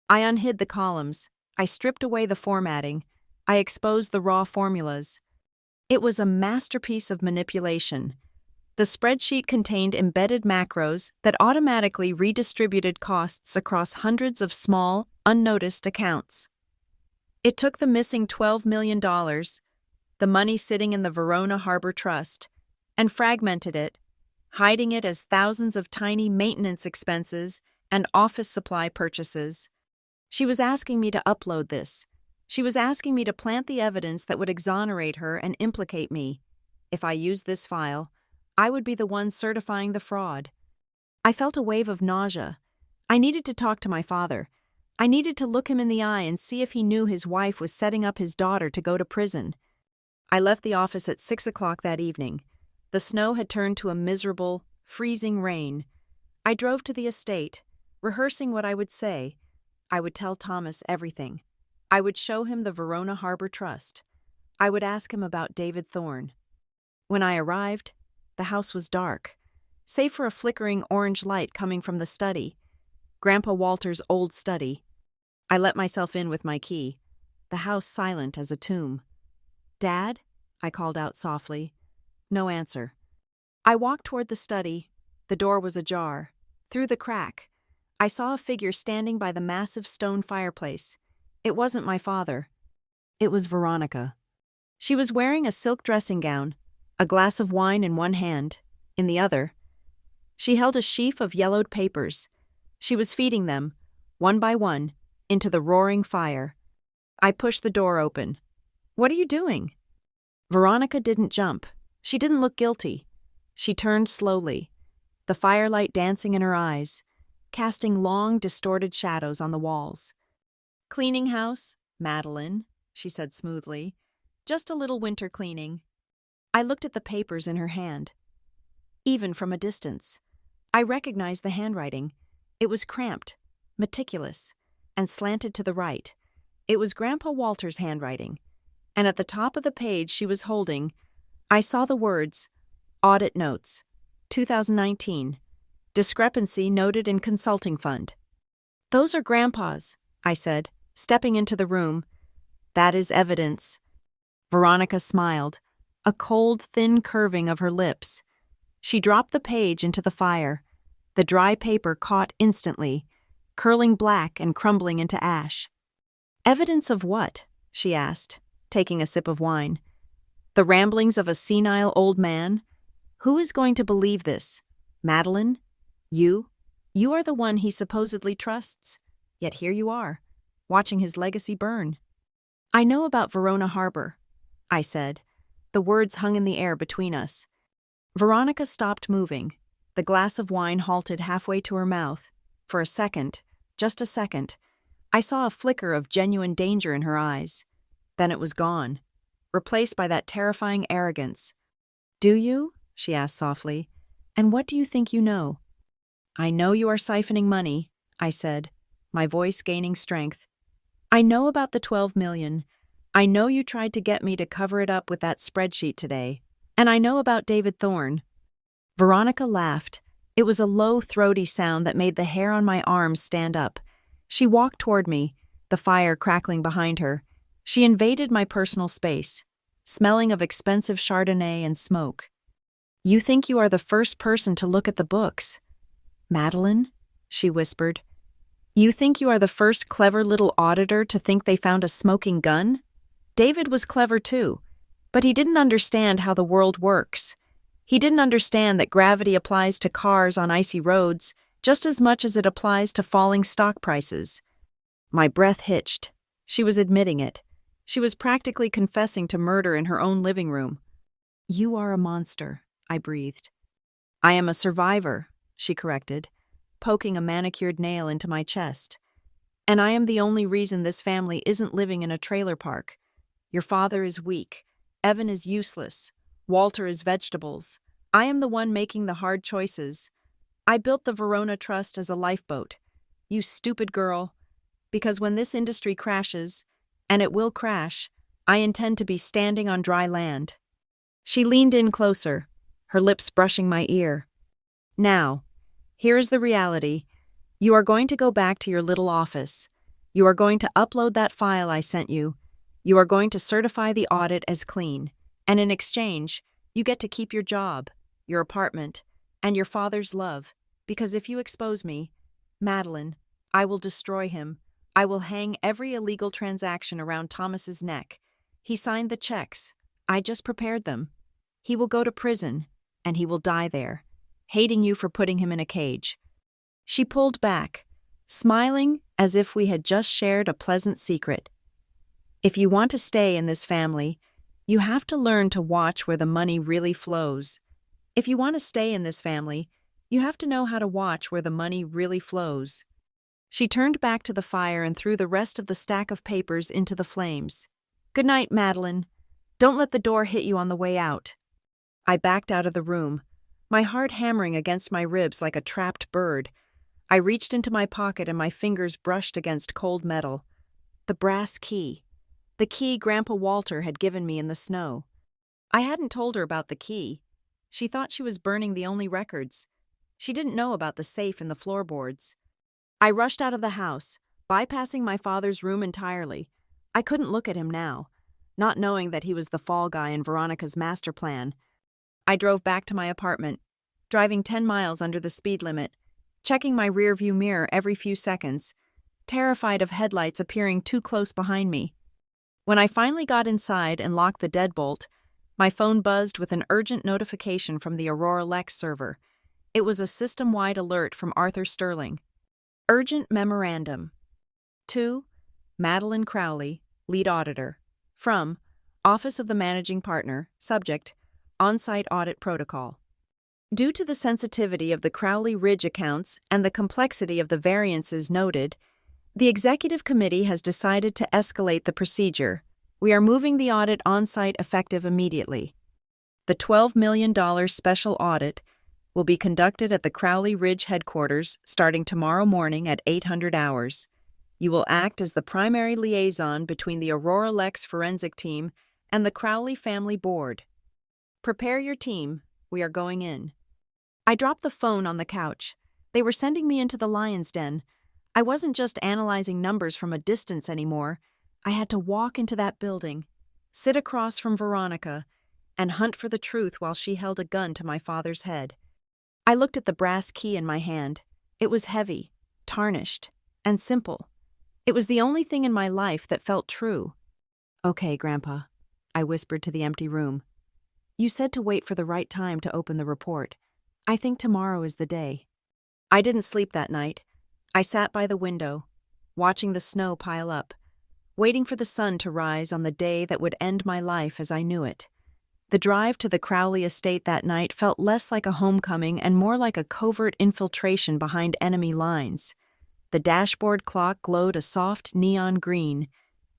I unhid the columns, I stripped away the formatting, I exposed the raw formulas. It was a masterpiece of manipulation. The spreadsheet contained embedded macros that automatically redistributed costs across hundreds of small, unnoticed accounts. It took the missing $12 million, the money sitting in the Verona Harbor Trust, and fragmented it, hiding it as thousands of tiny maintenance expenses and office supply purchases. She was asking me to upload this. She was asking me to plant the evidence that would exonerate her and implicate me. If I used this file, I would be the one certifying the fraud. I felt a wave of nausea. I needed to talk to my father. I needed to look him in the eye and see if he knew his wife was setting up his daughter to go to prison. I left the office at 6 o'clock that evening. The snow had turned to a miserable, freezing rain. I drove to the estate, rehearsing what I would say. I would tell Thomas everything. I would show him the Verona Harbor Trust. I would ask him about David Thorne. When I arrived, the house was dark, save for a flickering orange light coming from the study, Grandpa Walter's old study. I let myself in with my key, the house silent as a tomb. Dad? I called out softly. No answer. I walked toward the study. The door was ajar. Through the crack, I saw a figure standing by the massive stone fireplace. It wasn't my father. It was Veronica. She was wearing a silk dressing gown, a glass of wine in one hand, in the other. She held a sheaf of yellowed papers. She was feeding them, one by one, into the roaring fire. I pushed the door open. What are you doing? Veronica didn't jump. She didn't look guilty. She turned slowly, the firelight dancing in her eyes, casting long, distorted shadows on the walls. Cleaning house, Madeline, she said smoothly. Just a little winter cleaning. I looked at the papers in her hand. Even from a distance, I recognized the handwriting. It was cramped, meticulous, and slanted to the right. It was Grandpa Walter's handwriting, and at the top of the page she was holding, I saw the words, Audit Notes, 2019, Discrepancy Noted in Consulting Fund. Those are Grandpa's, I said, stepping into the room. That is evidence. Veronica smiled, a cold, thin curving of her lips. She dropped the page into the fire. The dry paper caught instantly, curling black and crumbling into ash. Evidence of what? She asked, taking a sip of wine. The ramblings of a senile old man? Who is going to believe this? Madeline? You? You are the one he supposedly trusts. Yet here you are, watching his legacy burn. I know about Verona Harbor, I said. The words hung in the air between us. Veronica stopped moving. The glass of wine halted halfway to her mouth. For a second, just a second, I saw a flicker of genuine danger in her eyes. Then it was gone, replaced by that terrifying arrogance. Do you? She asked softly. And what do you think you know? I know you are siphoning money, I said, my voice gaining strength. I know about the 12 million. I know you tried to get me to cover it up with that spreadsheet today. And I know about David Thorne. Veronica laughed. It was a low, throaty sound that made the hair on my arms stand up. She walked toward me, the fire crackling behind her. She invaded my personal space, smelling of expensive Chardonnay and smoke. You think you are the first person to look at the books. Madeline, she whispered. You think you are the first clever little auditor to think they found a smoking gun? David was clever too, but he didn't understand how the world works. He didn't understand that gravity applies to cars on icy roads just as much as it applies to falling stock prices. My breath hitched. She was admitting it. She was practically confessing to murder in her own living room. You are a monster, I breathed. I am a survivor, she corrected, poking a manicured nail into my chest. And I am the only reason this family isn't living in a trailer park. Your father is weak. Evan is useless. Walter is vegetables. I am the one making the hard choices. I built the Verona Trust as a lifeboat. You stupid girl. Because when this industry crashes, and it will crash, I intend to be standing on dry land. She leaned in closer, her lips brushing my ear. Now, here is the reality. You are going to go back to your little office. You are going to upload that file I sent you. You are going to certify the audit as clean. And in exchange, you get to keep your job, your apartment, and your father's love. Because if you expose me, Madeline, I will destroy him. I will hang every illegal transaction around Thomas's neck. He signed the checks. I just prepared them. He will go to prison, and he will die there, hating you for putting him in a cage. She pulled back, smiling as if we had just shared a pleasant secret. If you want to stay in this family, you have to learn to watch where the money really flows. If you want to stay in this family, you have to know how to watch where the money really flows. She turned back to the fire and threw the rest of the stack of papers into the flames. Good night, Madeline. Don't let the door hit you on the way out. I backed out of the room, my heart hammering against my ribs like a trapped bird. I reached into my pocket and my fingers brushed against cold metal. The brass key. The key Grandpa Walter had given me in the snow. I hadn't told her about the key. She thought she was burning the only records. She didn't know about the safe and the floorboards. I rushed out of the house, bypassing my father's room entirely. I couldn't look at him now, not knowing that he was the fall guy in Veronica's master plan. I drove back to my apartment, driving 10 miles under the speed limit, checking my rearview mirror every few seconds, terrified of headlights appearing too close behind me. When I finally got inside and locked the deadbolt, my phone buzzed with an urgent notification from the Aurora Lex server. It was a system-wide alert from Arthur Sterling. Urgent memorandum. To Madeline Crowley, lead auditor. From Office of the Managing Partner. Subject, on-site audit protocol. Due to the sensitivity of the Crowley Ridge accounts and the complexity of the variances noted, the Executive Committee has decided to escalate the procedure, We are moving the audit on-site effective immediately. The $12 million special audit will be conducted at the Crowley Ridge headquarters starting tomorrow morning at 800 hours. You will act as the primary liaison between the Aurora Lex forensic team and the Crowley family board. Prepare your team. We are going in. I dropped the phone on the couch. They were sending me into the lion's den. I wasn't just analyzing numbers from a distance anymore. I had to walk into that building, sit across from Veronica, and hunt for the truth while she held a gun to my father's head. I looked at the brass key in my hand. It was heavy, tarnished, and simple. It was the only thing in my life that felt true. "Okay, Grandpa," I whispered to the empty room. "You said to wait for the right time to open the report. I think tomorrow is the day." I didn't sleep that night. I sat by the window, watching the snow pile up, waiting for the sun to rise on the day that would end my life as I knew it. The drive to the Crowley estate that night felt less like a homecoming and more like a covert infiltration behind enemy lines. The dashboard clock glowed a soft neon green,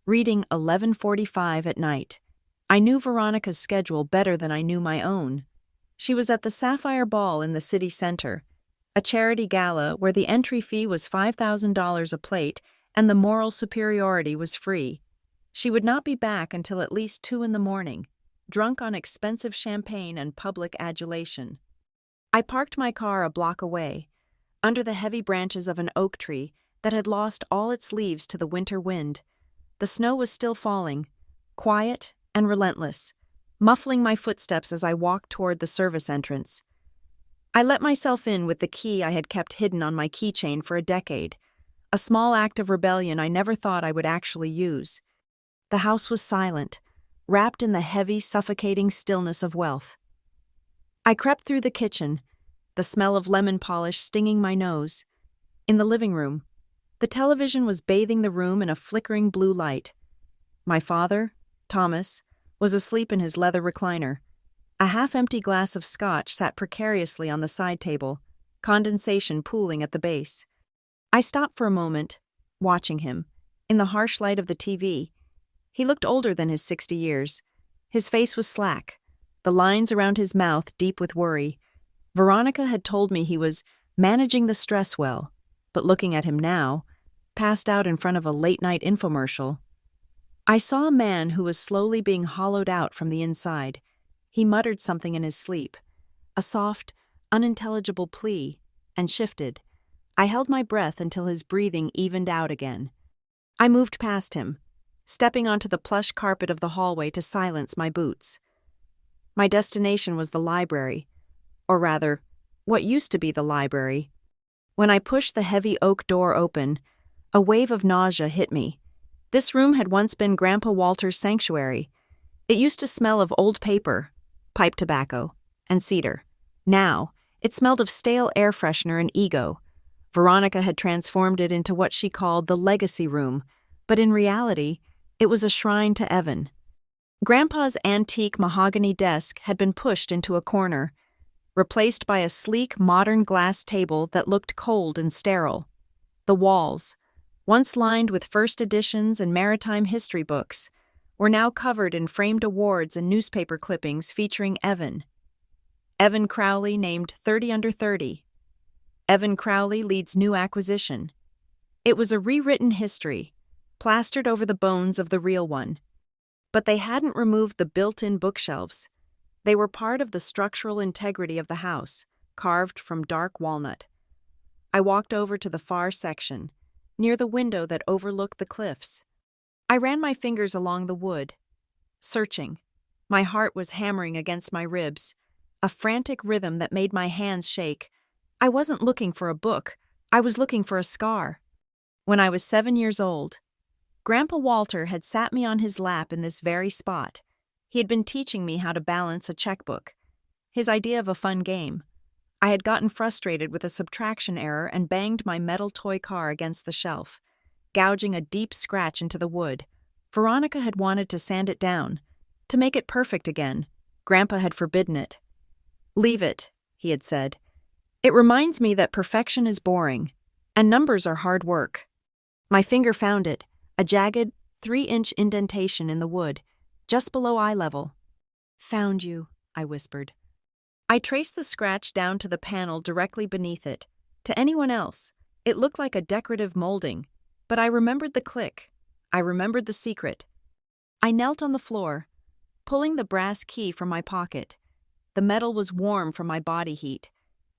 reading 11:45 at night. I knew Veronica's schedule better than I knew my own. She was at the Sapphire Ball in the city center, a charity gala where the entry fee was $5,000 a plate and the moral superiority was free. She would not be back until at least 2 a.m, drunk on expensive champagne and public adulation. I parked my car a block away, under the heavy branches of an oak tree that had lost all its leaves to the winter wind. The snow was still falling, quiet and relentless, muffling my footsteps as I walked toward the service entrance. I let myself in with the key I had kept hidden on my keychain for a decade, a small act of rebellion I never thought I would actually use. The house was silent, wrapped in the heavy, suffocating stillness of wealth. I crept through the kitchen, the smell of lemon polish stinging my nose. In the living room, the television was bathing the room in a flickering blue light. My father, Thomas, was asleep in his leather recliner. A half-empty glass of scotch sat precariously on the side table, condensation pooling at the base. I stopped for a moment, watching him, in the harsh light of the TV. He looked older than his 60 years. His face was slack, the lines around his mouth deep with worry. Veronica had told me he was managing the stress well, but looking at him now, passed out in front of a late-night infomercial. I saw a man who was slowly being hollowed out from the inside. He muttered something in his sleep, a soft, unintelligible plea, and shifted. I held my breath until his breathing evened out again. I moved past him, stepping onto the plush carpet of the hallway to silence my boots. My destination was the library, or rather, what used to be the library. When I pushed the heavy oak door open, a wave of nausea hit me. This room had once been Grandpa Walter's sanctuary. It used to smell of old paper, pipe tobacco, and cedar. Now, it smelled of stale air freshener and ego. Veronica had transformed it into what she called the legacy room, but in reality, it was a shrine to Evan. Grandpa's antique mahogany desk had been pushed into a corner, replaced by a sleek modern glass table that looked cold and sterile. The walls, once lined with first editions and maritime history books, were now covered in framed awards and newspaper clippings featuring Evan. Evan Crowley named 30 under 30. Evan Crowley leads new acquisition. It was a rewritten history, plastered over the bones of the real one. But they hadn't removed the built-in bookshelves. They were part of the structural integrity of the house, carved from dark walnut. I walked over to the far section, near the window that overlooked the cliffs. I ran my fingers along the wood, searching. My heart was hammering against my ribs, a frantic rhythm that made my hands shake. I wasn't looking for a book. I was looking for a scar. When I was 7 years old, Grandpa Walter had sat me on his lap in this very spot. He had been teaching me how to balance a checkbook, his idea of a fun game. I had gotten frustrated with a subtraction error and banged my metal toy car against the shelf, gouging a deep scratch into the wood. Veronica had wanted to sand it down, to make it perfect again. Grandpa had forbidden it. "Leave it," he had said. "It reminds me that perfection is boring, and numbers are hard work." My finger found it, a jagged, 3-inch indentation in the wood, just below eye level. "Found you," I whispered. I traced the scratch down to the panel directly beneath it. To anyone else, it looked like a decorative molding, but I remembered the click. I remembered the secret. I knelt on the floor, pulling the brass key from my pocket. The metal was warm from my body heat.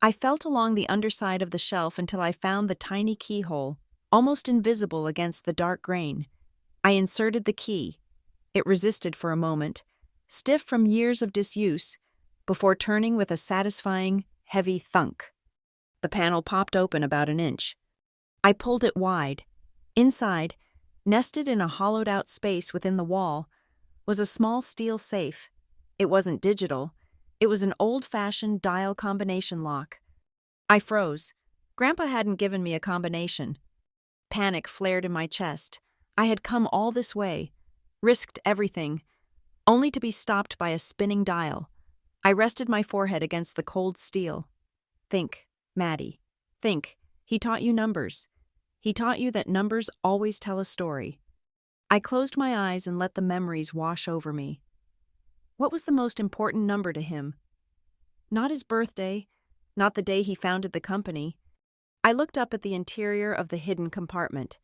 I felt along the underside of the shelf until I found the tiny keyhole, almost invisible against the dark grain. I inserted the key. It resisted for a moment, stiff from years of disuse, before turning with a satisfying, heavy thunk. The panel popped open about an inch. I pulled it wide. Inside, nested in a hollowed-out space within the wall, was a small steel safe. It wasn't digital. It was an old-fashioned dial combination lock. I froze. Grandpa hadn't given me a combination. Panic flared in my chest. I had come all this way, risked everything, only to be stopped by a spinning dial. I rested my forehead against the cold steel. "Think, Maddie. Think. He taught you numbers. He taught you that numbers always tell a story." I closed my eyes and let the memories wash over me. What was the most important number to him? Not his birthday, not the day he founded the company. I looked up at the interior of the hidden compartment.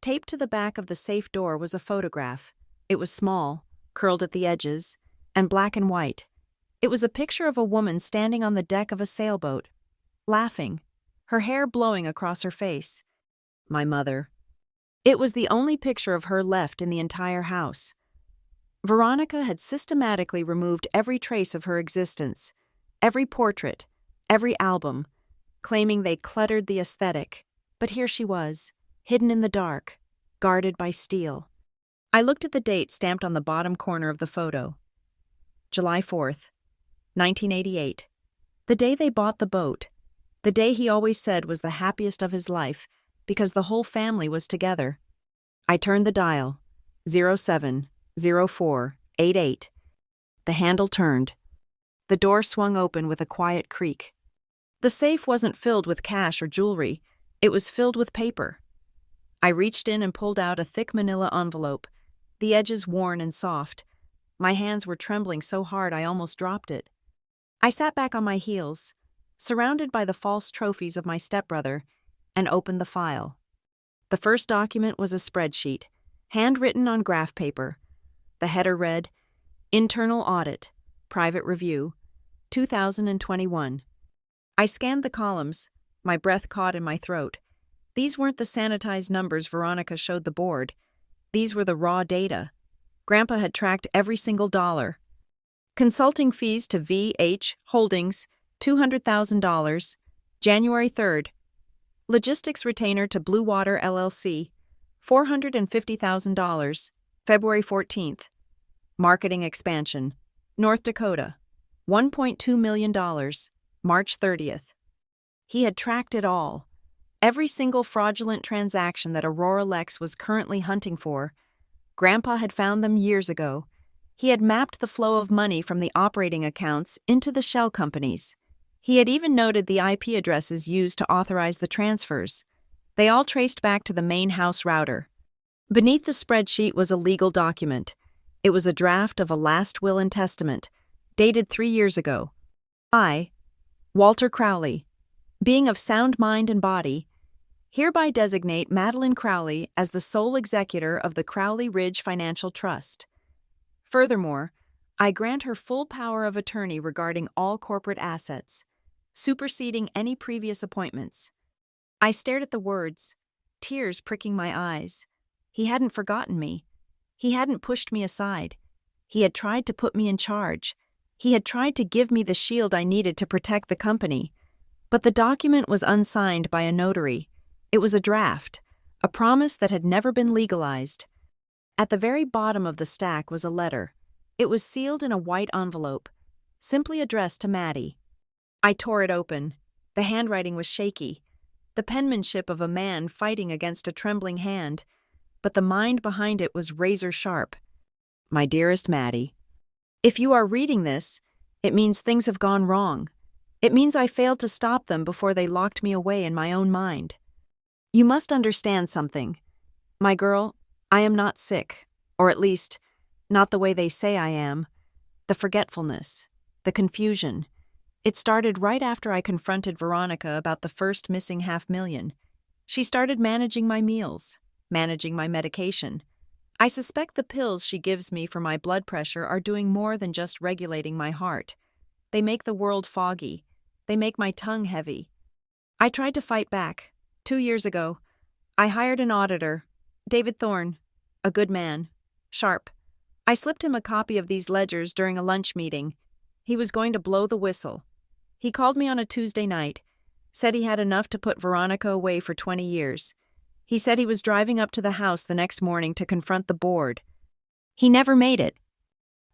Taped to the back of the safe door was a photograph. It was small, curled at the edges, and black and white. It was a picture of a woman standing on the deck of a sailboat, laughing, her hair blowing across her face. My mother. It was the only picture of her left in the entire house. Veronica had systematically removed every trace of her existence, every portrait, every album, claiming they cluttered the aesthetic. But here she was, hidden in the dark, guarded by steel. I looked at the date stamped on the bottom corner of the photo. July 4th, 1988. The day they bought the boat. The day he always said was the happiest of his life, because the whole family was together. I turned the dial. 070488. The handle turned. The door swung open with a quiet creak. The safe wasn't filled with cash or jewelry. It was filled with paper. I reached in and pulled out a thick manila envelope, the edges worn and soft. My hands were trembling so hard I almost dropped it. I sat back on my heels, surrounded by the false trophies of my stepbrother, and opened the file. The first document was a spreadsheet, handwritten on graph paper. The header read, "Internal Audit, Private Review, 2021. I scanned the columns, my breath caught in my throat. These weren't the sanitized numbers Veronica showed the board. These were the raw data. Grandpa had tracked every single dollar. Consulting fees to VH Holdings, $200,000, January 3rd. Logistics retainer to Blue Water LLC, $450,000, February 14th. Marketing expansion, North Dakota, $1.2 million, March 30th. He had tracked it all. Every single fraudulent transaction that Aurora Lex was currently hunting for. Grandpa had found them years ago. He had mapped the flow of money from the operating accounts into the shell companies. He had even noted the IP addresses used to authorize the transfers. They all traced back to the main house router. Beneath the spreadsheet was a legal document. It was a draft of a last will and testament, dated 3 years ago. I, Walter Crowley, being of sound mind and body, hereby designate Madeline Crowley as the sole executor of the Crowley Ridge Financial Trust. Furthermore, I grant her full power of attorney regarding all corporate assets, superseding any previous appointments. I stared at the words, tears pricking my eyes. He hadn't forgotten me. He hadn't pushed me aside. He had tried to put me in charge. He had tried to give me the shield I needed to protect the company. But the document was unsigned by a notary. It was a draft, a promise that had never been legalized. At the very bottom of the stack was a letter. It was sealed in a white envelope, simply addressed to Maddie. I tore it open. The handwriting was shaky, the penmanship of a man fighting against a trembling hand, but the mind behind it was razor sharp. My dearest Maddie, if you are reading this, it means things have gone wrong. It means I failed to stop them before they locked me away in my own mind. You must understand something. My girl, I am not sick, or at least, not the way they say I am. The forgetfulness, the confusion. It started right after I confronted Veronica about the first missing $500,000. She started managing my meals, managing my medication. I suspect the pills she gives me for my blood pressure are doing more than just regulating my heart. They make the world foggy. They make my tongue heavy. I tried to fight back. 2 years ago, I hired an auditor, David Thorne, a good man, sharp. I slipped him a copy of these ledgers during a lunch meeting. He was going to blow the whistle. He called me on a Tuesday night, said he had enough to put Veronica away for 20 years. He said he was driving up to the house the next morning to confront the board. He never made it.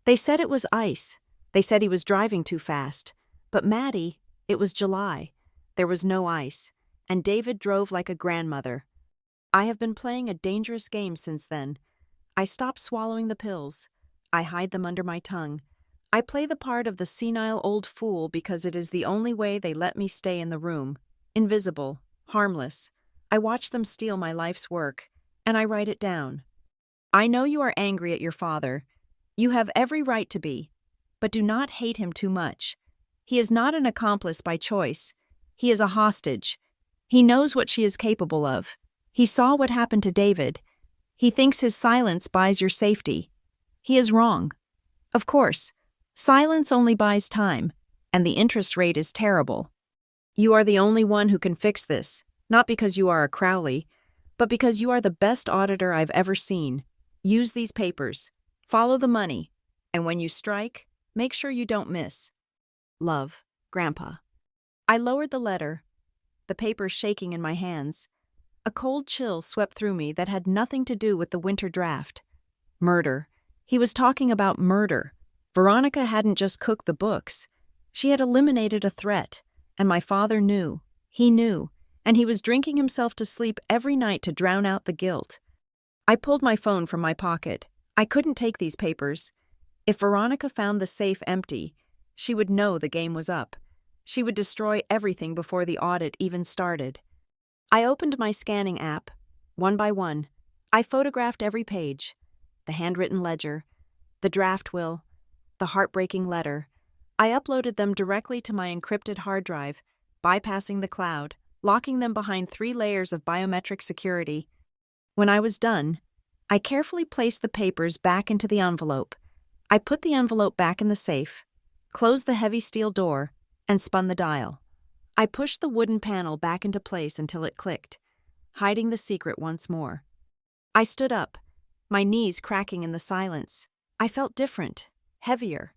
They said it was ice. They said he was driving too fast. But Maddie, it was July. There was no ice, and David drove like a grandmother. I have been playing a dangerous game since then. I stop swallowing the pills. I hide them under my tongue. I play the part of the senile old fool because it is the only way they let me stay in the room. Invisible, harmless. I watch them steal my life's work, and I write it down. I know you are angry at your father. You have every right to be, but do not hate him too much. He is not an accomplice by choice. He is a hostage. He knows what she is capable of. He saw what happened to David. He thinks his silence buys your safety. He is wrong. Of course, silence only buys time, and the interest rate is terrible. You are the only one who can fix this, not because you are a Crowley, but because you are the best auditor I've ever seen. Use these papers, follow the money, and when you strike, make sure you don't miss. Love, Grandpa. I lowered the letter, the papers shaking in my hands. A cold chill swept through me that had nothing to do with the winter draft. Murder. He was talking about murder. Veronica hadn't just cooked the books. She had eliminated a threat, and my father knew. He knew, and he was drinking himself to sleep every night to drown out the guilt. I pulled my phone from my pocket. I couldn't take these papers. If Veronica found the safe empty, she would know the game was up. She would destroy everything before the audit even started. I opened my scanning app, one by one. I photographed every page. The handwritten ledger, the draft will, the heartbreaking letter. I uploaded them directly to my encrypted hard drive, bypassing the cloud, locking them behind 3 layers of biometric security. When I was done, I carefully placed the papers back into the envelope. I put the envelope back in the safe, closed the heavy steel door, and spun the dial. I pushed the wooden panel back into place until it clicked, hiding the secret once more. I stood up, my knees cracking in the silence. I felt different, heavier.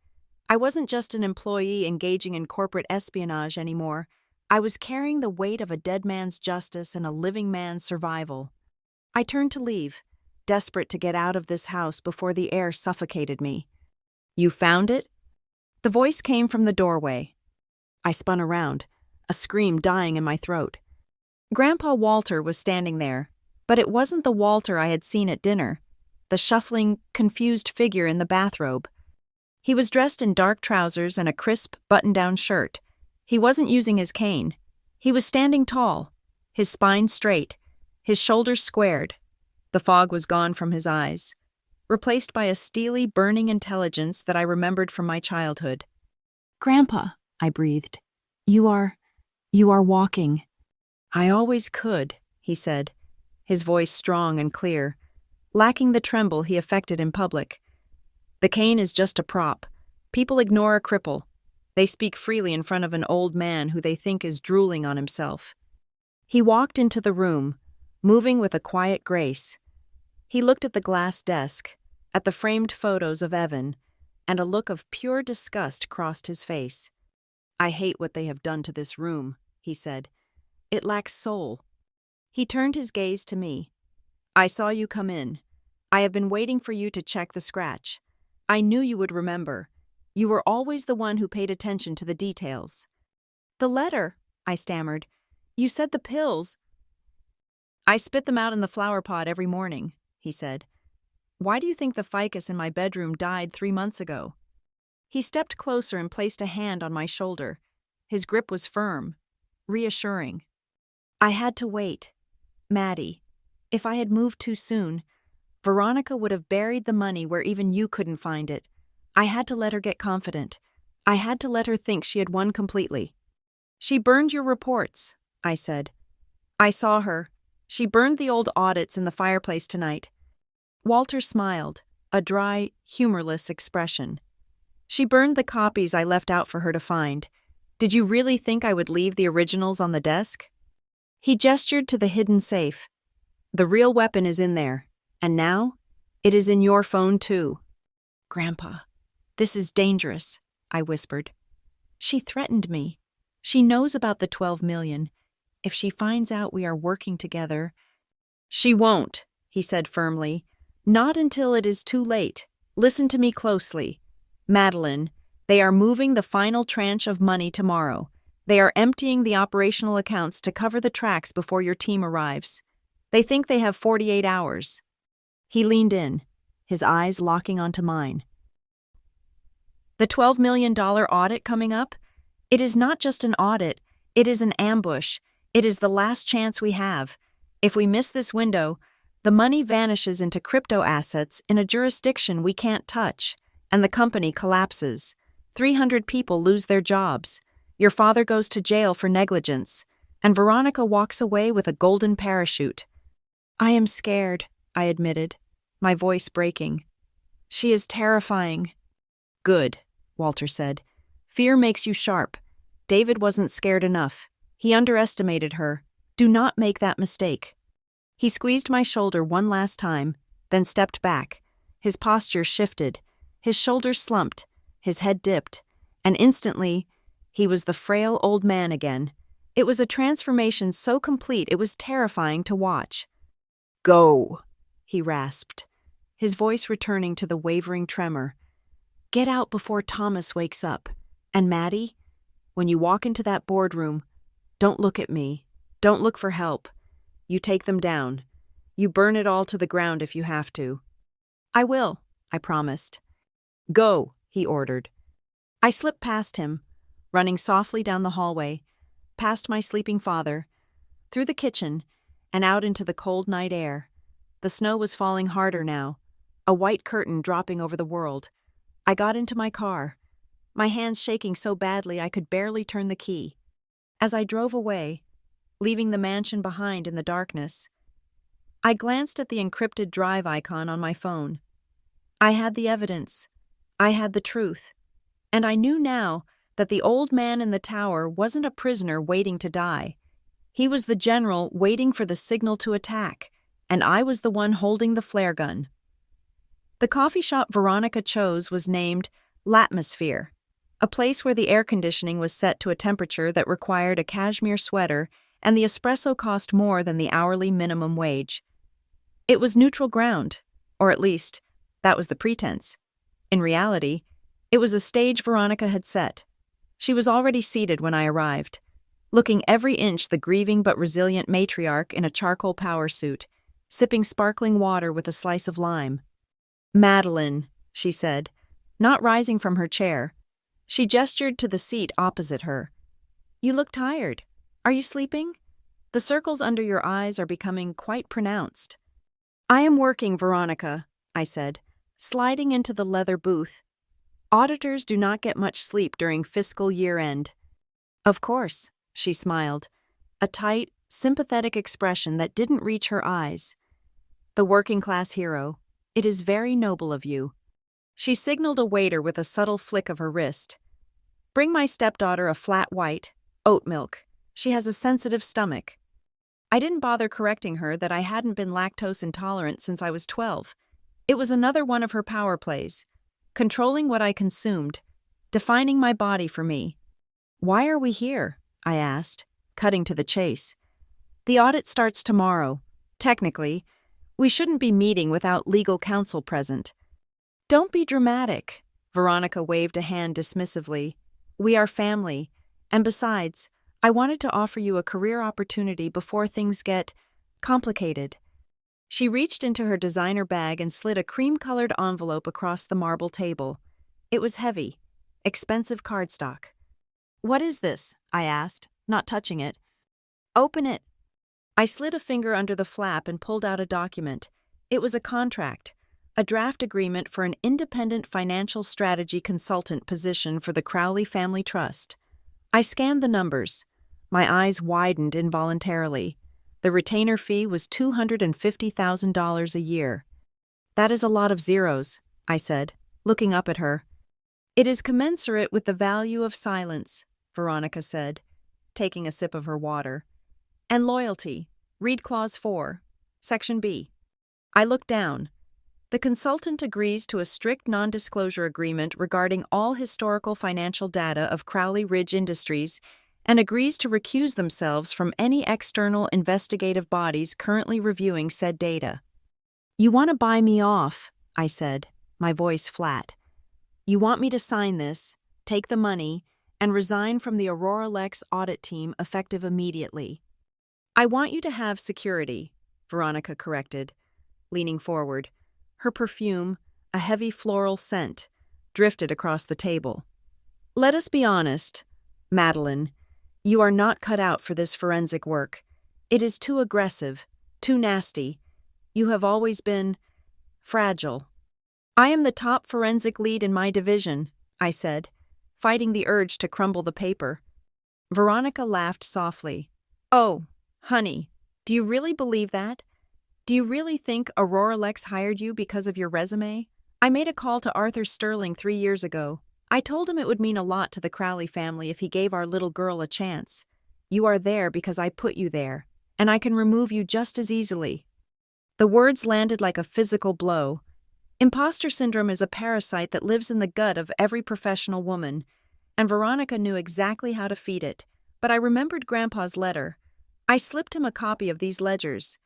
I wasn't just an employee engaging in corporate espionage anymore. I was carrying the weight of a dead man's justice and a living man's survival. I turned to leave, desperate to get out of this house before the air suffocated me. You found it? The voice came from the doorway. I spun around, a scream dying in my throat. Grandpa Walter was standing there, but it wasn't the Walter I had seen at dinner, the shuffling, confused figure in the bathrobe. He was dressed in dark trousers and a crisp, button-down shirt. He wasn't using his cane. He was standing tall, his spine straight, his shoulders squared. The fog was gone from his eyes, replaced by a steely, burning intelligence that I remembered from my childhood. "Grandpa," I breathed, You are walking." "I always could," he said, his voice strong and clear, lacking the tremble he affected in public. "The cane is just a prop. People ignore a cripple. They speak freely in front of an old man who they think is drooling on himself." He walked into the room, moving with a quiet grace. He looked at the glass desk, at the framed photos of Evan, and a look of pure disgust crossed his face. "I hate what they have done to this room," he said. "It lacks soul." He turned his gaze to me. "I saw you come in. I have been waiting for you to check the scratch. I knew you would remember. You were always the one who paid attention to the details." "The letter," I stammered. "You said the pills." "I spit them out in the flower pot every morning," he said. "Why do you think the ficus in my bedroom died 3 months ago?" He stepped closer and placed a hand on my shoulder. His grip was firm, reassuring. "I had to wait. Maddie, if I had moved too soon, Veronica would have buried the money where even you couldn't find it. I had to let her get confident. I had to let her think she had won completely. She burned your reports, I said. I saw her. She burned the old audits in the fireplace tonight. Walter smiled, a dry, humorless expression. She burned the copies I left out for her to find. Did you really think I would leave the originals on the desk? He gestured to the hidden safe. The real weapon is in there, and now it is in your phone too. Grandpa, this is dangerous, I whispered. She threatened me. She knows about the 12 million. If she finds out we are working together... She won't, he said firmly. Not until it is too late. Listen to me closely. Madeline, they are moving the final tranche of money tomorrow. They are emptying the operational accounts to cover the tracks before your team arrives. They think they have 48 hours. He leaned in, his eyes locking onto mine. The $12 million audit coming up? It is not just an audit, it is an ambush. It is the last chance we have. If we miss this window, the money vanishes into crypto assets in a jurisdiction we can't touch, and the company collapses. 300 people lose their jobs. Your father goes to jail for negligence, and Veronica walks away with a golden parachute. I am scared, I admitted, my voice breaking. She is terrifying. Good, Walter said. Fear makes you sharp. David wasn't scared enough. He underestimated her. Do not make that mistake. He squeezed my shoulder one last time, then stepped back. His posture shifted. His shoulders slumped. His head dipped. And instantly, he was the frail old man again. It was a transformation so complete it was terrifying to watch. Go, he rasped, his voice returning to the wavering tremor. Get out before Thomas wakes up. And Maddie, when you walk into that boardroom, don't look at me. Don't look for help. You take them down. You burn it all to the ground if you have to. I will, I promised. Go, he ordered. I slipped past him, running softly down the hallway, past my sleeping father, through the kitchen, and out into the cold night air. The snow was falling harder now, a white curtain dropping over the world. I got into my car, my hands shaking so badly I could barely turn the key. As I drove away, leaving the mansion behind in the darkness, I glanced at the encrypted drive icon on my phone. I had the evidence. I had the truth. And I knew now that the old man in the tower wasn't a prisoner waiting to die. He was the general waiting for the signal to attack, and I was the one holding the flare gun. The coffee shop Veronica chose was named L'Atmosphere, a place where the air conditioning was set to a temperature that required a cashmere sweater and the espresso cost more than the hourly minimum wage. It was neutral ground, or at least, that was the pretense. In reality, it was a stage Veronica had set. She was already seated when I arrived, looking every inch the grieving but resilient matriarch in a charcoal power suit, sipping sparkling water with a slice of lime. Madeline, she said, not rising from her chair. She gestured to the seat opposite her. You look tired. Are you sleeping? The circles under your eyes are becoming quite pronounced. I am working, Veronica, I said, sliding into the leather booth. Auditors do not get much sleep during fiscal year-end. Of course, she smiled, a tight, sympathetic expression that didn't reach her eyes. The working-class hero, it is very noble of you. She signaled a waiter with a subtle flick of her wrist. Bring my stepdaughter a flat white, oat milk. She has a sensitive stomach. I didn't bother correcting her that I hadn't been lactose intolerant since I was 12. It was another one of her power plays, controlling what I consumed, defining my body for me. Why are we here? I asked, cutting to the chase. The audit starts tomorrow. Technically, we shouldn't be meeting without legal counsel present. Don't be dramatic, Veronica waved a hand dismissively. We are family, and besides, I wanted to offer you a career opportunity before things get complicated. She reached into her designer bag and slid a cream-colored envelope across the marble table. It was heavy, expensive cardstock. What is this? I asked, not touching it. Open it. I slid a finger under the flap and pulled out a document. It was a contract, a draft agreement for an independent financial strategy consultant position for the Crowley Family Trust. I scanned the numbers. My eyes widened involuntarily. The retainer fee was $250,000 a year. That is a lot of zeros, I said, looking up at her. It is commensurate with the value of silence, Veronica said, taking a sip of her water. And loyalty. Read Clause 4, Section B. I looked down. The consultant agrees to a strict non-disclosure agreement regarding all historical financial data of Crowley Ridge Industries and agrees to recuse themselves from any external investigative bodies currently reviewing said data. You want to buy me off, I said, my voice flat. You want me to sign this, take the money, and resign from the Aurora Lex audit team effective immediately. I want you to have security, Veronica corrected, leaning forward. Her perfume, a heavy floral scent, drifted across the table. Let us be honest, Madeline. You are not cut out for this forensic work. It is too aggressive, too nasty. You have always been fragile. I am the top forensic lead in my division, I said, fighting the urge to crumble the paper. Veronica laughed softly. Oh, honey, do you really believe that? Do you really think Aurora Lex hired you because of your resume? I made a call to Arthur Sterling 3 years ago. I told him it would mean a lot to the Crowley family if he gave our little girl a chance. You are there because I put you there, and I can remove you just as easily. The words landed like a physical blow. Imposter syndrome is a parasite that lives in the gut of every professional woman, and Veronica knew exactly how to feed it. But I remembered Grandpa's letter. I slipped him a copy of these ledgers.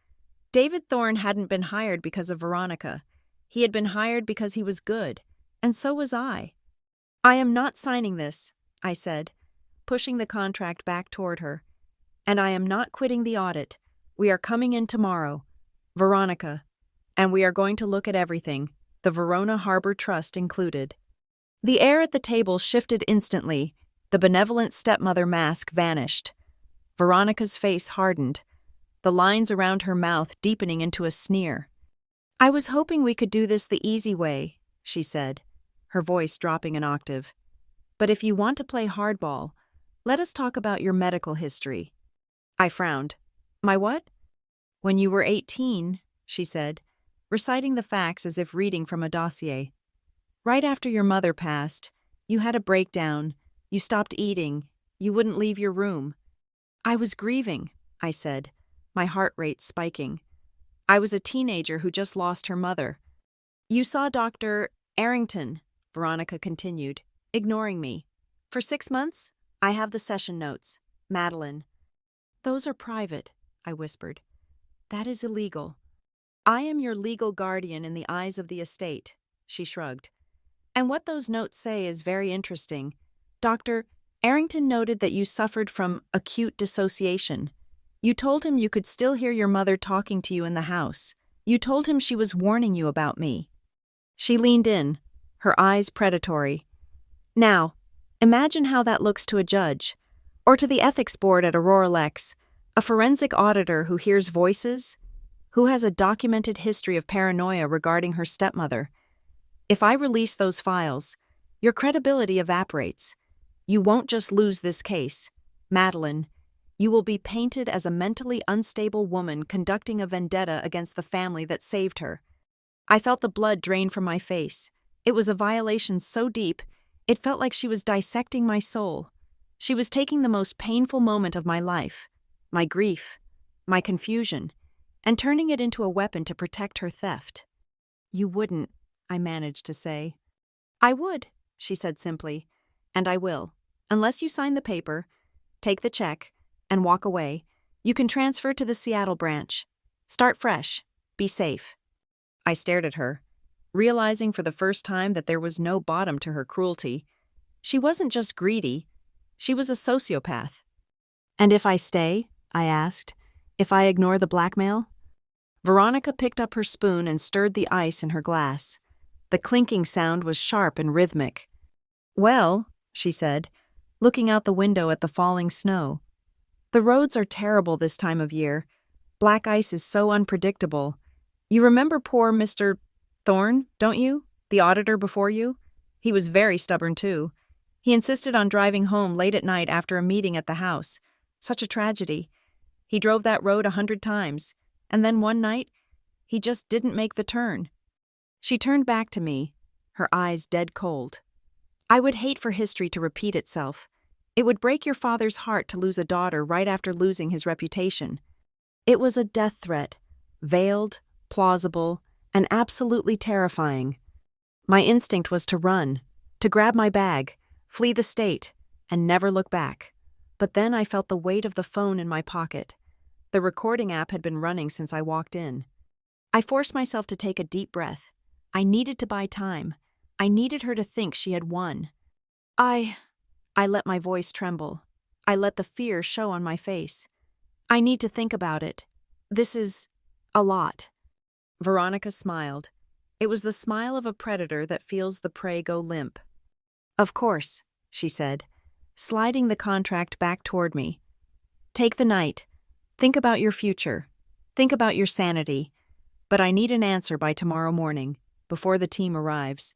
David Thorne hadn't been hired because of Veronica. He had been hired because he was good, and so was I. I am not signing this, I said, pushing the contract back toward her. And I am not quitting the audit. We are coming in tomorrow, Veronica, and we are going to look at everything, the Verona Harbor Trust included. The air at the table shifted instantly. The benevolent stepmother mask vanished. Veronica's face hardened, the lines around her mouth deepening into a sneer. I was hoping we could do this the easy way, she said, her voice dropping an octave. But if you want to play hardball, let us talk about your medical history. I frowned. My what? When you were 18, she said, reciting the facts as if reading from a dossier. Right after your mother passed, you had a breakdown, you stopped eating, you wouldn't leave your room. I was grieving, I said, my heart rate spiking. I was a teenager who just lost her mother. You saw Dr. Arrington, Veronica continued, ignoring me. For 6 months? I have the session notes. Madeline. Those are private, I whispered. That is illegal. I am your legal guardian in the eyes of the estate, she shrugged. And what those notes say is very interesting. Dr. Arrington noted that you suffered from acute dissociation. You told him you could still hear your mother talking to you in the house. You told him she was warning you about me. She leaned in, her eyes predatory. Now, imagine how that looks to a judge, or to the ethics board at Aurora Lex, a forensic auditor who hears voices, who has a documented history of paranoia regarding her stepmother. If I release those files, your credibility evaporates. You won't just lose this case, Madeline. You will be painted as a mentally unstable woman conducting a vendetta against the family that saved her. I felt the blood drain from my face. It was a violation so deep, it felt like she was dissecting my soul. She was taking the most painful moment of my life, my grief, my confusion, and turning it into a weapon to protect her theft. You wouldn't, I managed to say. I would, she said simply, and I will. Unless you sign the paper, take the check, and walk away, you can transfer to the Seattle branch. Start fresh. Be safe. I stared at her, realizing for the first time that there was no bottom to her cruelty. She wasn't just greedy, she was a sociopath. And if I stay? I asked. If I ignore the blackmail? Veronica picked up her spoon and stirred the ice in her glass. The clinking sound was sharp and rhythmic. Well, she said, looking out the window at the falling snow. The roads are terrible this time of year. Black ice is so unpredictable. You remember poor Mr. Thorne, don't you? The auditor before you? He was very stubborn, too. He insisted on driving home late at night after a meeting at the house. Such a tragedy. He drove that road 100 times, and then one night, he just didn't make the turn. She turned back to me, her eyes dead cold. I would hate for history to repeat itself. It would break your father's heart to lose a daughter right after losing his reputation. It was a death threat, veiled, plausible, and absolutely terrifying. My instinct was to run, to grab my bag, flee the state, and never look back. But then I felt the weight of the phone in my pocket. The recording app had been running since I walked in. I forced myself to take a deep breath. I needed to buy time. I needed her to think she had won. I let my voice tremble. I let the fear show on my face. I need to think about it. This is a lot. Veronica smiled. It was the smile of a predator that feels the prey go limp. Of course, she said, sliding the contract back toward me. Take the night. Think about your future. Think about your sanity. But I need an answer by tomorrow morning, before the team arrives.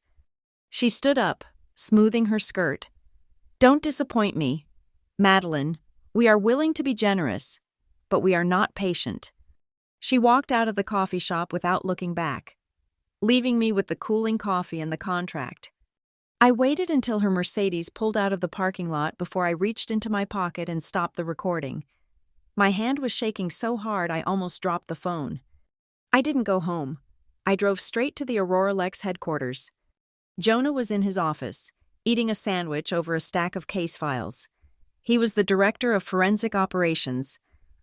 She stood up, smoothing her skirt. Don't disappoint me. Madeline, we are willing to be generous, but we are not patient. She walked out of the coffee shop without looking back, leaving me with the cooling coffee and the contract. I waited until her Mercedes pulled out of the parking lot before I reached into my pocket and stopped the recording. My hand was shaking so hard I almost dropped the phone. I didn't go home. I drove straight to the Aurora Lex headquarters. Jonah was in his office, eating a sandwich over a stack of case files. He was the director of forensic operations,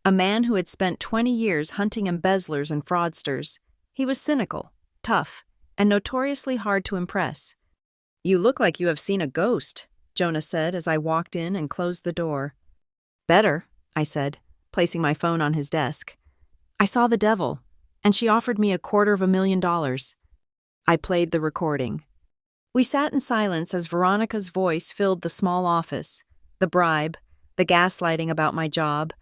a man who had spent 20 years hunting embezzlers and fraudsters. He was cynical, tough, and notoriously hard to impress. You look like you have seen a ghost, Jonah said as I walked in and closed the door. Better, I said, placing my phone on his desk. I saw the devil, and she offered me $250,000. I played the recording. We sat in silence as Veronica's voice filled the small office, the bribe, the gaslighting about my job,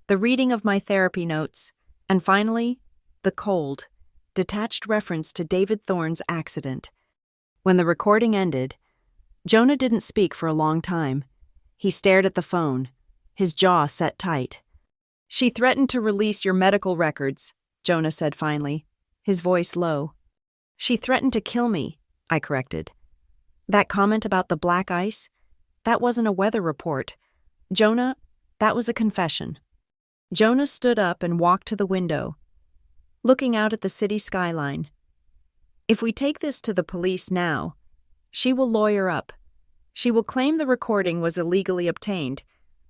the reading of my therapy notes, and finally, the cold, detached reference to David Thorne's accident. When the recording ended, Jonah didn't speak for a long time. He stared at the phone, his jaw set tight. She threatened to release your medical records, Jonah said finally, his voice low. She threatened to kill me, I corrected. That comment about the black ice, that wasn't a weather report. Jonah, that was a confession. Jonah stood up and walked to the window, looking out at the city skyline. If we take this to the police now, she will lawyer up. She will claim the recording was illegally obtained,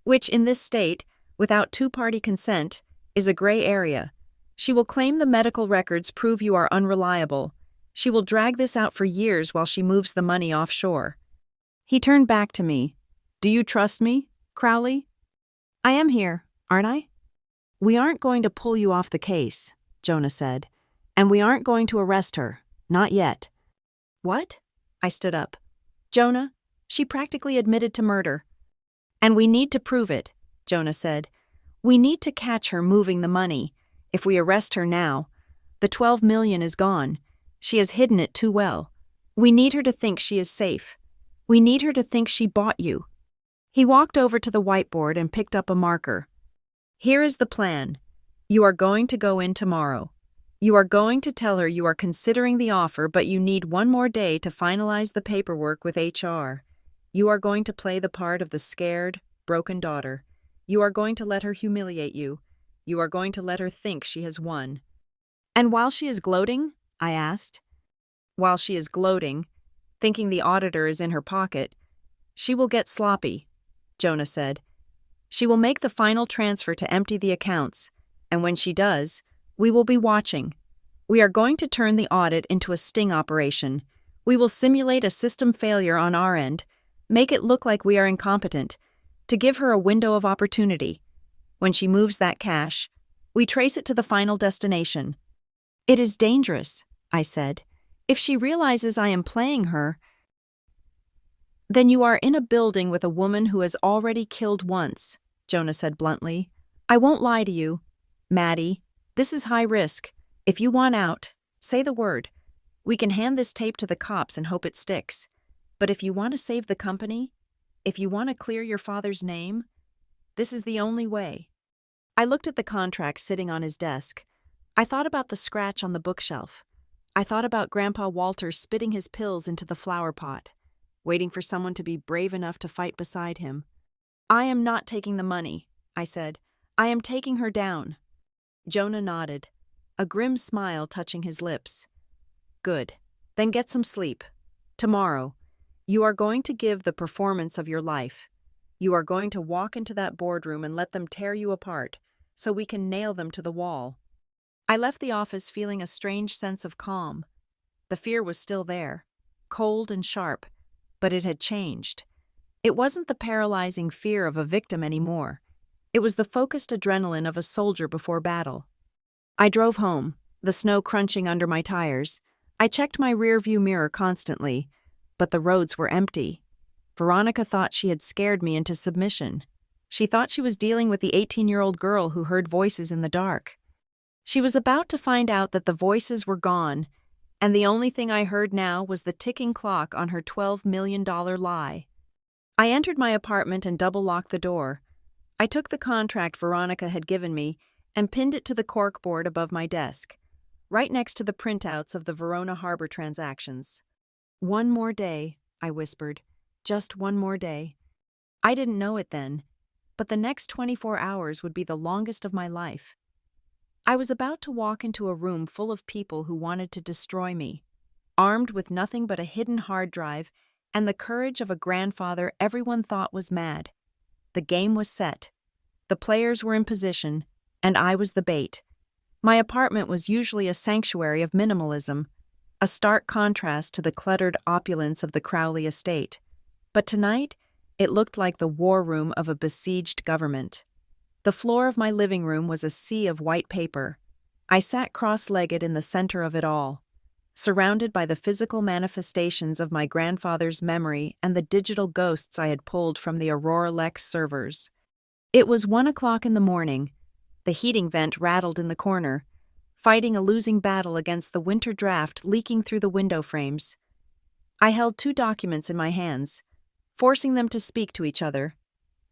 which in this state, without two-party consent, is a gray area. She will claim the medical records prove you are unreliable. She will drag this out for years while she moves the money offshore. He turned back to me. Do you trust me, Crowley? I am here, aren't I? We aren't going to pull you off the case, Jonah said, and we aren't going to arrest her, not yet. What? I stood up. Jonah, she practically admitted to murder. And we need to prove it, Jonah said. We need to catch her moving the money. If we arrest her now, the $12 million is gone. She has hidden it too well. We need her to think she is safe. We need her to think she bought you. He walked over to the whiteboard and picked up a marker. Here is the plan. You are going to go in tomorrow. You are going to tell her you are considering the offer, but you need one more day to finalize the paperwork with HR. You are going to play the part of the scared, broken daughter. You are going to let her humiliate you. You are going to let her think she has won. And while she is gloating, I asked. While she is gloating, thinking the auditor is in her pocket, she will get sloppy, Jonah said. She will make the final transfer to empty the accounts, and when she does, we will be watching. We are going to turn the audit into a sting operation. We will simulate a system failure on our end, make it look like we are incompetent, to give her a window of opportunity. When she moves that cash, we trace it to the final destination. It is dangerous, I said. If she realizes I am playing her, then you are in a building with a woman who has already killed once, Jonah said bluntly. I won't lie to you, Maddie. This is high risk, If you want out, say the word. We can hand this tape to the cops and hope it sticks. But if you want to save the company, if you want to clear your father's name, this is the only way." I looked at the contract sitting on his desk. I thought about the scratch on the bookshelf. I thought about Grandpa Walter spitting his pills into the flower pot, waiting for someone to be brave enough to fight beside him. "I am not taking the money," I said. "I am taking her down." Jonah nodded, a grim smile touching his lips. "Good. Then get some sleep. Tomorrow, you are going to give the performance of your life. You are going to walk into that boardroom and let them tear you apart, so we can nail them to the wall." I left the office feeling a strange sense of calm. The fear was still there, cold and sharp, but it had changed. It wasn't the paralyzing fear of a victim anymore. It was the focused adrenaline of a soldier before battle. I drove home, the snow crunching under my tires. I checked my rearview mirror constantly, but the roads were empty. Veronica thought she had scared me into submission. She thought she was dealing with the 18-year-old girl who heard voices in the dark. She was about to find out that the voices were gone, and the only thing I heard now was the ticking clock on her $12 million lie. I entered my apartment and double-locked the door. I took the contract Veronica had given me and pinned it to the corkboard above my desk, right next to the printouts of the Verona Harbor transactions. "One more day," I whispered. "Just one more day." I didn't know it then, but the next 24 hours would be the longest of my life. I was about to walk into a room full of people who wanted to destroy me, armed with nothing but a hidden hard drive and the courage of a grandfather everyone thought was mad. The game was set. The players were in position, and I was the bait. My apartment was usually a sanctuary of minimalism, a stark contrast to the cluttered opulence of the Crowley estate. But tonight, it looked like the war room of a besieged government. The floor of my living room was a sea of white paper. I sat cross-legged in the center of it all, surrounded by the physical manifestations of my grandfather's memory and the digital ghosts I had pulled from the Aurora Lex servers. It was 1 o'clock in the morning. The heating vent rattled in the corner, fighting a losing battle against the winter draft leaking through the window frames. I held 2 documents in my hands, forcing them to speak to each other.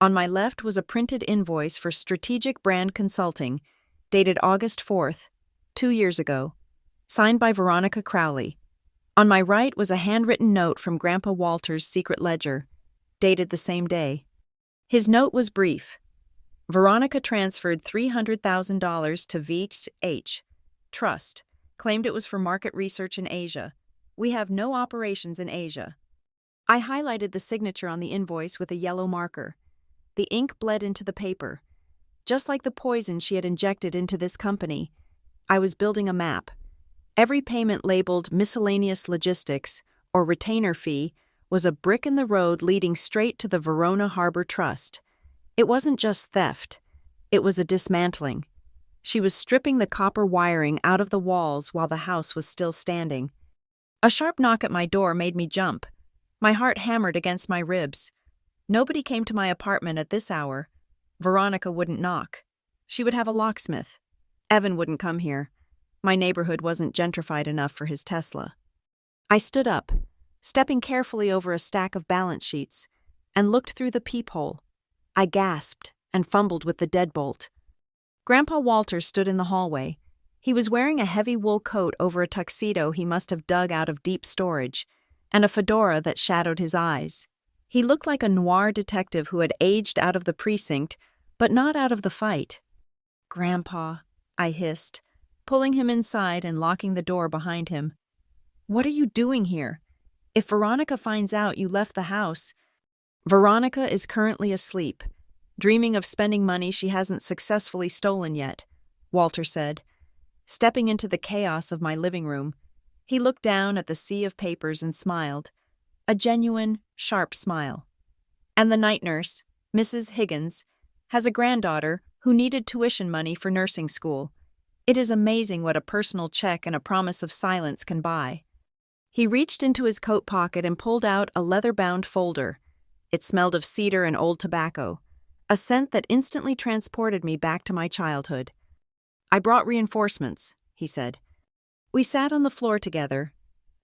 On my left was a printed invoice for Strategic Brand Consulting, dated August 4th, 2 years ago, signed by Veronica Crowley. On my right was a handwritten note from Grandpa Walter's secret ledger, dated the same day. His note was brief. Veronica transferred $300,000 to VH Trust, claimed it was for market research in Asia. We have no operations in Asia. I highlighted the signature on the invoice with a yellow marker. The ink bled into the paper. Just like the poison she had injected into this company, I was building a map. Every payment labeled miscellaneous logistics or retainer fee was a brick in the road leading straight to the Verona Harbor Trust. It wasn't just theft. It was a dismantling. She was stripping the copper wiring out of the walls while the house was still standing. A sharp knock at my door made me jump. My heart hammered against my ribs. Nobody came to my apartment at this hour. Veronica wouldn't knock. She would have a locksmith. Evan wouldn't come here. My neighborhood wasn't gentrified enough for his Tesla. I stood up, stepping carefully over a stack of balance sheets, and looked through the peephole. I gasped and fumbled with the deadbolt. Grandpa Walter stood in the hallway. He was wearing a heavy wool coat over a tuxedo he must have dug out of deep storage, and a fedora that shadowed his eyes. He looked like a noir detective who had aged out of the precinct, but not out of the fight. "Grandpa," I hissed, pulling him inside and locking the door behind him. "What are you doing here? If Veronica finds out you left the house..." "Veronica is currently asleep, dreaming of spending money she hasn't successfully stolen yet," Walter said. Stepping into the chaos of my living room, he looked down at the sea of papers and smiled. A genuine, sharp smile. "And the night nurse, Mrs. Higgins, has a granddaughter who needed tuition money for nursing school. It is amazing what a personal check and a promise of silence can buy." He reached into his coat pocket and pulled out a leather-bound folder. It smelled of cedar and old tobacco, a scent that instantly transported me back to my childhood. "I brought reinforcements," he said. We sat on the floor together,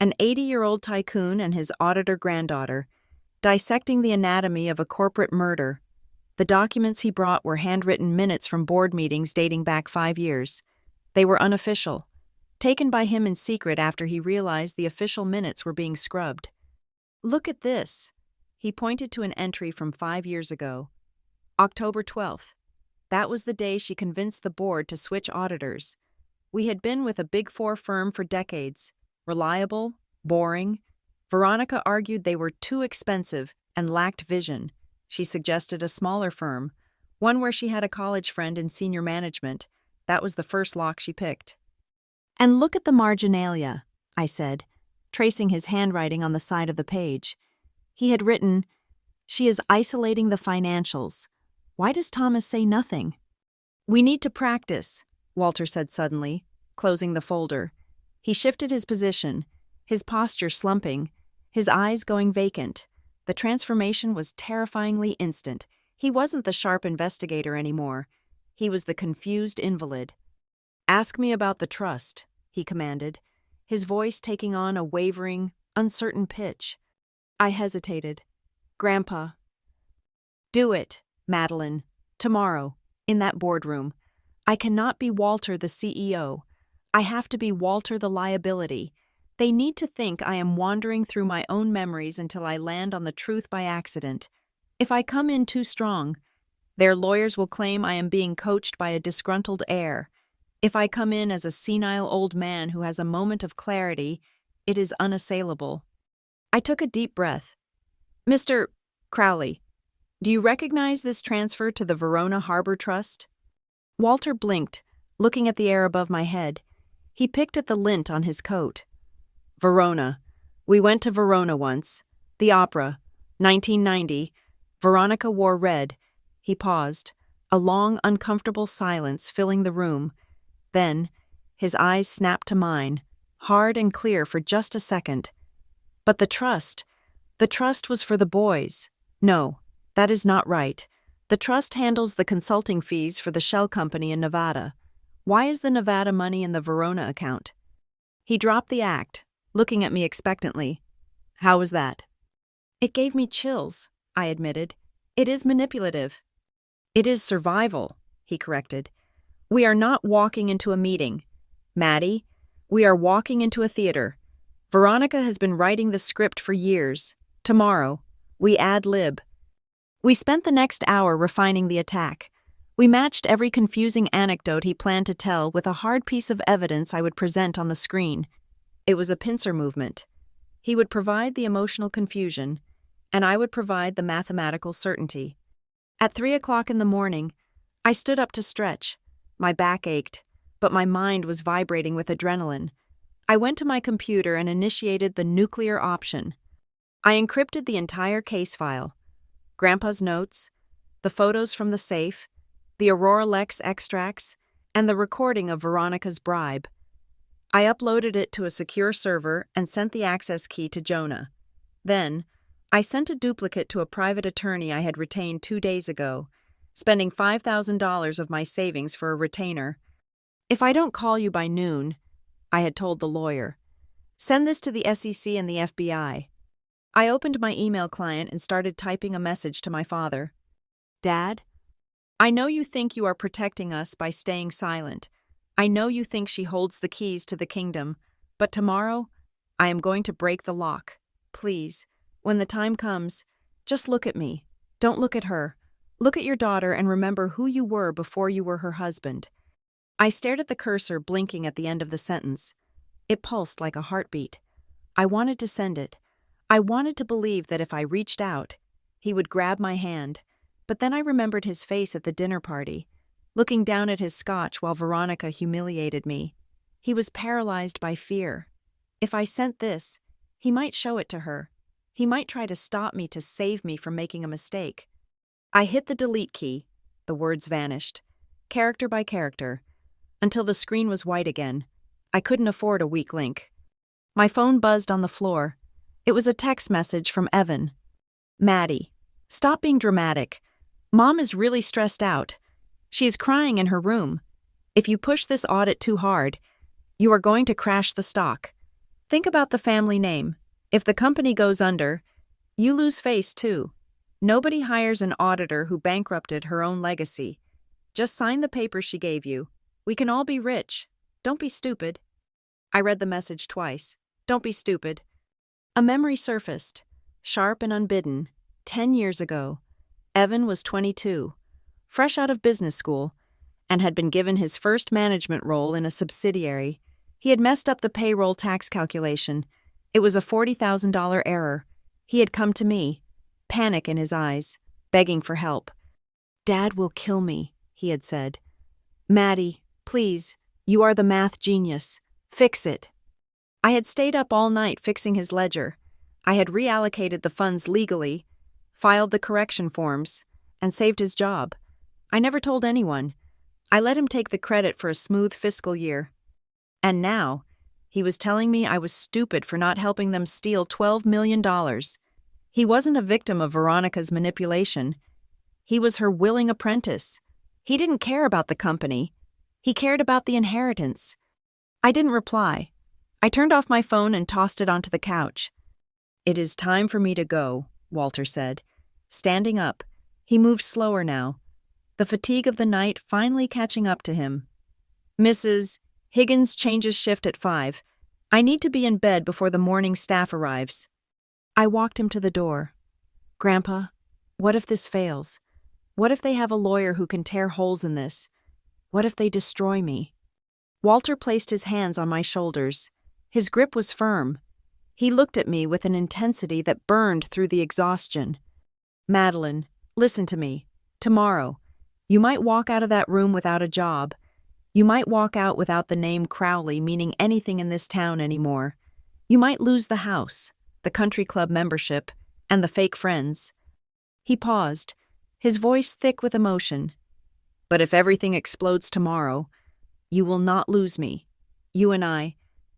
an 80-year-old tycoon and his auditor granddaughter, dissecting the anatomy of a corporate murder. The documents he brought were handwritten minutes from board meetings dating back 5 years. They were unofficial, taken by him in secret after he realized the official minutes were being scrubbed. "Look at this." He pointed to an entry from 5 years ago. October 12th. That was the day she convinced the board to switch auditors. We had been with a Big Four firm for decades. Reliable, boring. Veronica argued they were too expensive and lacked vision. She suggested a smaller firm, one where she had a college friend in senior management. That was the first lock she picked. "And look at the marginalia," I said, tracing his handwriting on the side of the page. He had written, "She is isolating the financials. Why does Thomas say nothing?" "We need to practice," Walter said suddenly, closing the folder. He shifted his position, his posture slumping, his eyes going vacant. The transformation was terrifyingly instant. He wasn't the sharp investigator anymore. He was the confused invalid. "Ask me about the trust," he commanded, his voice taking on a wavering, uncertain pitch. I hesitated. "Grandpa." "Do it, Madeline. Tomorrow, in that boardroom. I cannot be Walter the CEO. I have to be Walter the liability. They need to think I am wandering through my own memories until I land on the truth by accident. If I come in too strong, their lawyers will claim I am being coached by a disgruntled heir. If I come in as a senile old man who has a moment of clarity, it is unassailable." I took a deep breath. "Mr. Crowley, do you recognize this transfer to the Verona Harbor Trust?" Walter blinked, looking at the air above my head. He picked at the lint on his coat. "Verona. We went to Verona once. The opera. 1990. Veronica wore red." He paused, a long, uncomfortable silence filling the room. Then, his eyes snapped to mine, hard and clear for just a second. "But the trust was for the boys. No, that is not right. The trust handles the consulting fees for the shell company in Nevada. Why is the Nevada money in the Verona account?" He dropped the act, looking at me expectantly. "How was that?" "It gave me chills," I admitted. "It is manipulative." "It is survival," he corrected. "We are not walking into a meeting. Maddie, we are walking into a theater. Veronica has been writing the script for years. Tomorrow, we ad lib." We spent the next hour refining the attack. We matched every confusing anecdote he planned to tell with a hard piece of evidence I would present on the screen. It was a pincer movement. He would provide the emotional confusion, and I would provide the mathematical certainty. At 3 o'clock in the morning, I stood up to stretch. My back ached, but my mind was vibrating with adrenaline. I went to my computer and initiated the nuclear option. I encrypted the entire case file. Grandpa's notes, the photos from the safe, the Aurora Lex extracts, and the recording of Veronica's bribe. I uploaded it to a secure server and sent the access key to Jonah. Then, I sent a duplicate to a private attorney I had retained 2 days ago, spending $5,000 of my savings for a retainer. "If I don't call you by noon," I had told the lawyer, "send this to the SEC and the FBI." I opened my email client and started typing a message to my father. "Dad, I know you think you are protecting us by staying silent. I know you think she holds the keys to the kingdom, but tomorrow, I am going to break the lock. Please, when the time comes, just look at me. Don't look at her. Look at your daughter and remember who you were before you were her husband." I stared at the cursor blinking at the end of the sentence. It pulsed like a heartbeat. I wanted to send it. I wanted to believe that if I reached out, he would grab my hand, but then I remembered his face at the dinner party, looking down at his scotch while Veronica humiliated me. He was paralyzed by fear. If I sent this, he might show it to her. He might try to stop me to save me from making a mistake. I hit the delete key. The words vanished, character by character, until the screen was white again. I couldn't afford a weak link. My phone buzzed on the floor. It was a text message from Evan. "Maddie, stop being dramatic. Mom is really stressed out. She is crying in her room. If you push this audit too hard, You are going to crash the stock. Think about the family name. If the company goes under, you lose face too. Nobody hires an auditor who bankrupted her own legacy. Just sign the papers she gave you. We can all be rich. Don't be stupid. I read the message twice. Don't be stupid. A memory surfaced, sharp and unbidden. 10 years ago, Evan was 22, fresh out of business school, and had been given his first management role in a subsidiary. He had messed up the payroll tax calculation. It was a $40,000 error. He had come to me, panic in his eyes, begging for help. "Dad will kill me," he had said. "Maddie, please, you are the math genius. Fix it." I had stayed up all night fixing his ledger. I had reallocated the funds legally, filed the correction forms, and saved his job. I never told anyone. I let him take the credit for a smooth fiscal year. And now, he was telling me I was stupid for not helping them steal $12 million. He wasn't a victim of Veronica's manipulation. He was her willing apprentice. He didn't care about the company. He cared about the inheritance. I didn't reply. I turned off my phone and tossed it onto the couch. "It is time for me to go," Walter said. Standing up, he moved slower now, the fatigue of the night finally catching up to him. "Mrs. Higgins changes shift at 5. I need to be in bed before the morning staff arrives." I walked him to the door. "Grandpa, what if this fails? What if they have a lawyer who can tear holes in this? What if they destroy me?" Walter placed his hands on my shoulders. His grip was firm. He looked at me with an intensity that burned through the exhaustion. "Madeline, listen to me. Tomorrow, you might walk out of that room without a job. You might walk out without the name Crowley meaning anything in this town anymore. You might lose the house, the country club membership, and the fake friends." He paused, his voice thick with emotion. "But if everything explodes tomorrow, you will not lose me. You and I,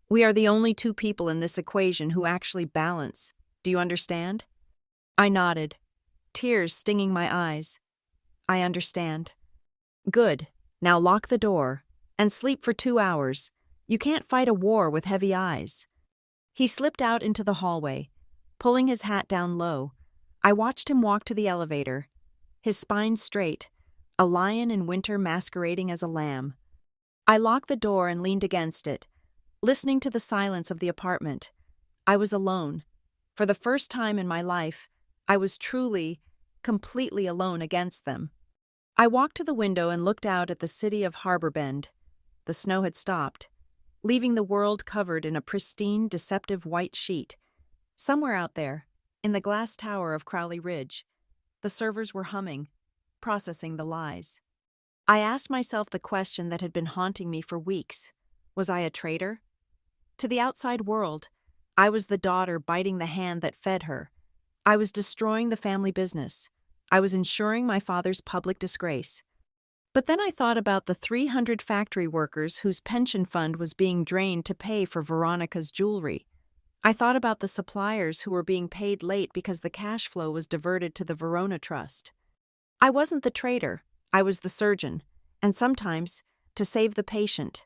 we are the only two people in this equation who actually balance. Do you understand?" I nodded, tears stinging my eyes. "I understand." "Good. Now lock the door and sleep for 2 hours. You can't fight a war with heavy eyes." He slipped out into the hallway, pulling his hat down low. I watched him walk to the elevator, his spine straight, a lion in winter masquerading as a lamb. I locked the door and leaned against it, listening to the silence of the apartment. I was alone. For the first time in my life, I was truly, completely alone against them. I walked to the window and looked out at the city of Harbor Bend. The snow had stopped, leaving the world covered in a pristine, deceptive white sheet. Somewhere out there, in the glass tower of Crowley Ridge, the servers were humming, processing the lies. I asked myself the question that had been haunting me for weeks. Was I a traitor? To the outside world, I was the daughter biting the hand that fed her. I was destroying the family business. I was ensuring my father's public disgrace. But then I thought about the 300 factory workers whose pension fund was being drained to pay for Veronica's jewelry. I thought about the suppliers who were being paid late because the cash flow was diverted to the Verona Trust. I wasn't the traitor, I was the surgeon, and sometimes, to save the patient,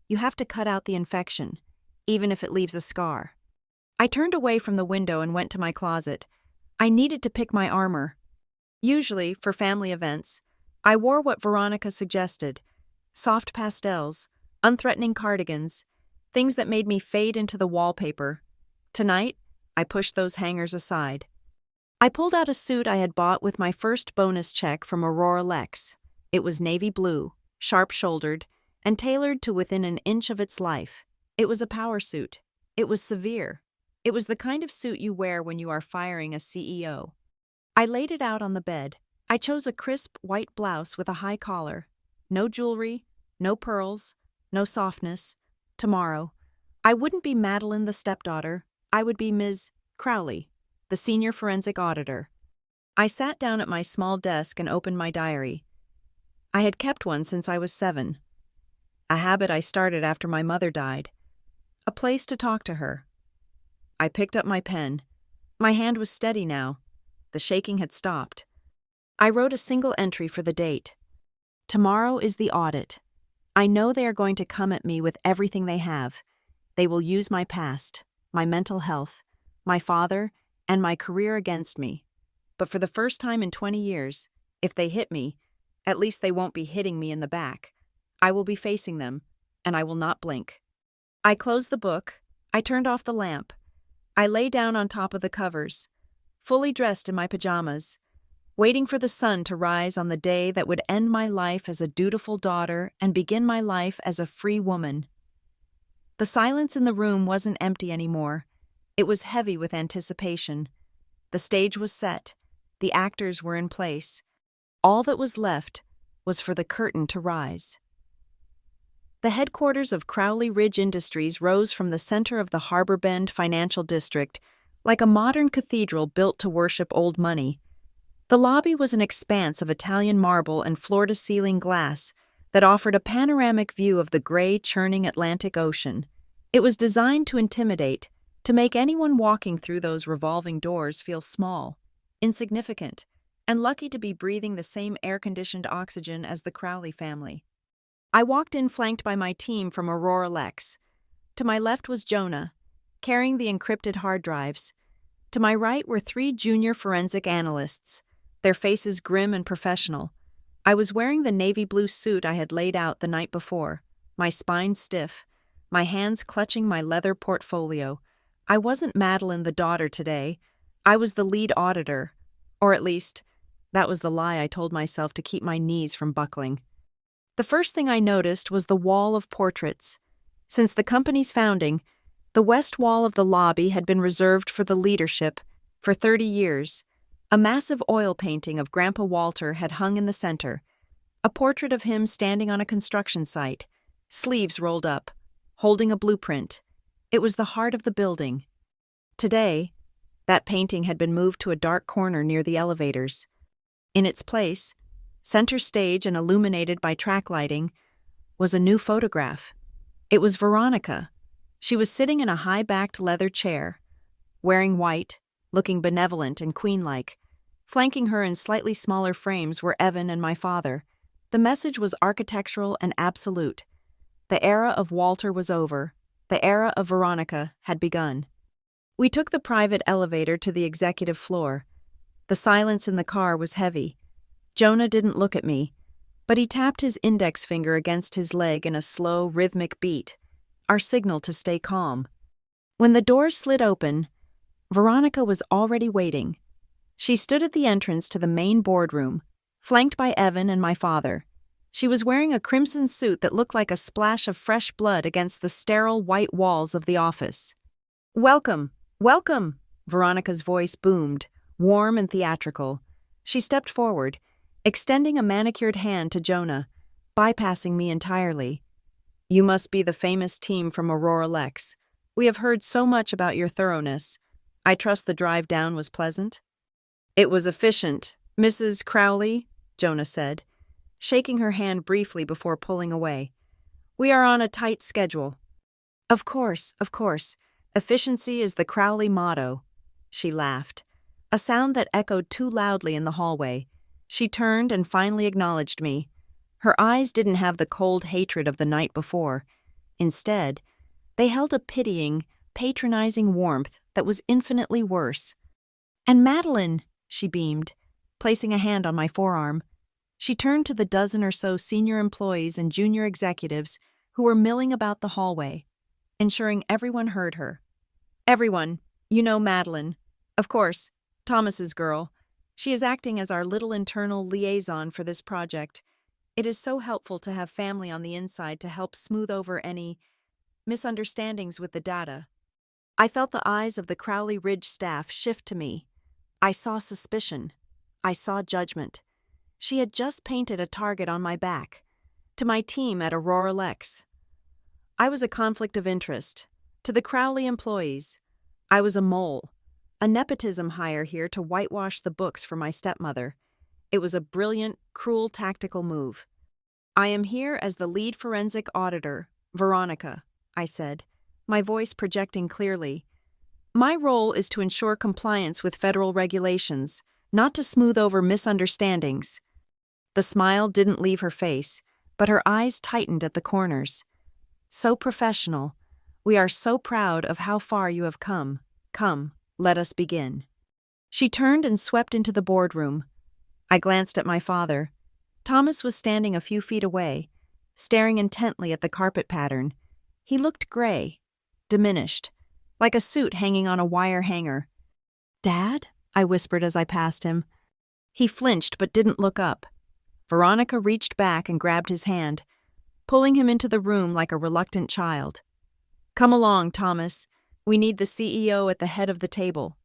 you have to cut out the infection, even if it leaves a scar. I turned away from the window and went to my closet. I needed to pick my armor. Usually, for family events, I wore what Veronica suggested: soft pastels, unthreatening cardigans, things that made me fade into the wallpaper. Tonight, I pushed those hangers aside. I pulled out a suit I had bought with my first bonus check from Aurora Lex. It was navy blue, sharp-shouldered, and tailored to within an inch of its life. It was a power suit. It was severe. It was the kind of suit you wear when you are firing a CEO. I laid it out on the bed. I chose a crisp white blouse with a high collar. No jewelry, no pearls, no softness. Tomorrow, I wouldn't be Madeline the stepdaughter. I would be Ms. Crowley, the senior forensic auditor. I sat down at my small desk and opened my diary. I had kept one since I was 7. A habit I started after my mother died. A place to talk to her. I picked up my pen. My hand was steady now. The shaking had stopped. I wrote a single entry for the date. Tomorrow is the audit. I know they are going to come at me with everything they have. They will use my past, my mental health, my father, and my career against me. But for the first time in 20 years, if they hit me, at least they won't be hitting me in the back. I will be facing them, and I will not blink. I closed the book. I turned off the lamp. I lay down on top of the covers, fully dressed in my pajamas, waiting for the sun to rise on the day that would end my life as a dutiful daughter and begin my life as a free woman. The silence in the room wasn't empty anymore. It was heavy with anticipation. The stage was set. The actors were in place. All that was left was for the curtain to rise. The headquarters of Crowley Ridge Industries rose from the center of the Harbor Bend financial district, like a modern cathedral built to worship old money. The lobby was an expanse of Italian marble and floor-to-ceiling glass that offered a panoramic view of the gray, churning Atlantic Ocean. It was designed to intimidate, to make anyone walking through those revolving doors feel small, insignificant, and lucky to be breathing the same air-conditioned oxygen as the Crowley family. I walked in flanked by my team from Aurora Lex. To my left was Jonah, carrying the encrypted hard drives. To my right were 3 junior forensic analysts, their faces grim and professional. I was wearing the navy blue suit I had laid out the night before, my spine stiff, my hands clutching my leather portfolio. I wasn't Madeline the daughter today. I was the lead auditor. Or at least, that was the lie I told myself to keep my knees from buckling. The first thing I noticed was the wall of portraits. Since the company's founding, the west wall of the lobby had been reserved for the leadership for 30 years. A massive oil painting of Grandpa Walter had hung in the center, a portrait of him standing on a construction site, sleeves rolled up, holding a blueprint. It was the heart of the building. Today, that painting had been moved to a dark corner near the elevators. In its place, center stage and illuminated by track lighting, was a new photograph. It was Veronica. She was sitting in a high-backed leather chair, wearing white, looking benevolent and queen-like. Flanking her in slightly smaller frames were Evan and my father. The message was architectural and absolute. The era of Walter was over. The era of Veronica had begun. We took the private elevator to the executive floor. The silence in the car was heavy. Jonah didn't look at me, but he tapped his index finger against his leg in a slow, rhythmic beat, our signal to stay calm. When the doors slid open, Veronica was already waiting. She stood at the entrance to the main boardroom, flanked by Evan and my father. She was wearing a crimson suit that looked like a splash of fresh blood against the sterile white walls of the office. "Welcome, welcome," Veronica's voice boomed, warm and theatrical. She stepped forward, extending a manicured hand to Jonah, bypassing me entirely. "You must be the famous team from Aurora Lex. We have heard so much about your thoroughness. I trust the drive down was pleasant?" "It was efficient, Mrs. Crowley," Jonah said, shaking her hand briefly before pulling away. "We are on a tight schedule." Of course. Efficiency is the Crowley motto." She laughed, a sound that echoed too loudly in the hallway. She turned and finally acknowledged me. Her eyes didn't have the cold hatred of the night before. Instead, they held a pitying, patronizing warmth that was infinitely worse. "And Madeline," she beamed, placing a hand on my forearm. She turned to the dozen or so senior employees and junior executives who were milling about the hallway, ensuring everyone heard her. "Everyone, you know Madeline. Of course, Thomas's girl. She is acting as our little internal liaison for this project. It is so helpful to have family on the inside to help smooth over any misunderstandings with the data." I felt the eyes of the Crowley Ridge staff shift to me. I saw suspicion. I saw judgment. She had just painted a target on my back, to my team at Aurora Lex. I was a conflict of interest. To the Crowley employees, I was a mole, a nepotism hire here to whitewash the books for my stepmother. It was a brilliant, cruel tactical move. "I am here as the lead forensic auditor, Veronica," I said, my voice projecting clearly. "My role is to ensure compliance with federal regulations, not to smooth over misunderstandings." The smile didn't leave her face, but her eyes tightened at the corners. "So professional. We are so proud of how far you have come. Come, let us begin." She turned and swept into the boardroom. I glanced at my father. Thomas was standing a few feet away, staring intently at the carpet pattern. He looked gray, diminished, like a suit hanging on a wire hanger. "Dad?" I whispered as I passed him. He flinched but didn't look up. Veronica reached back and grabbed his hand, pulling him into the room like a reluctant child. "Come along, Thomas. We need the CEO at the head of the table."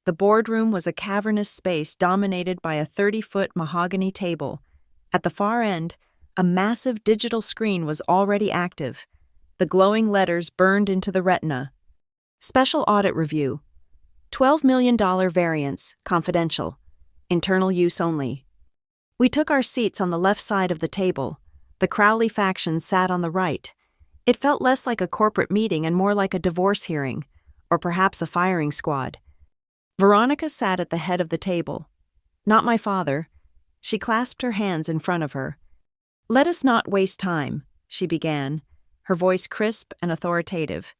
The boardroom was a cavernous space dominated by a 30-foot mahogany table. At the far end, a massive digital screen was already active. The glowing letters burned into the retina. "Special Audit Review. $12 million variance, confidential. Internal use only." We took our seats on the left side of the table. The Crowley faction sat on the right. It felt less like a corporate meeting and more like a divorce hearing, or perhaps a firing squad. Veronica sat at the head of the table. Not my father. She clasped her hands in front of her. "Let us not waste time," she began, her voice crisp and authoritative.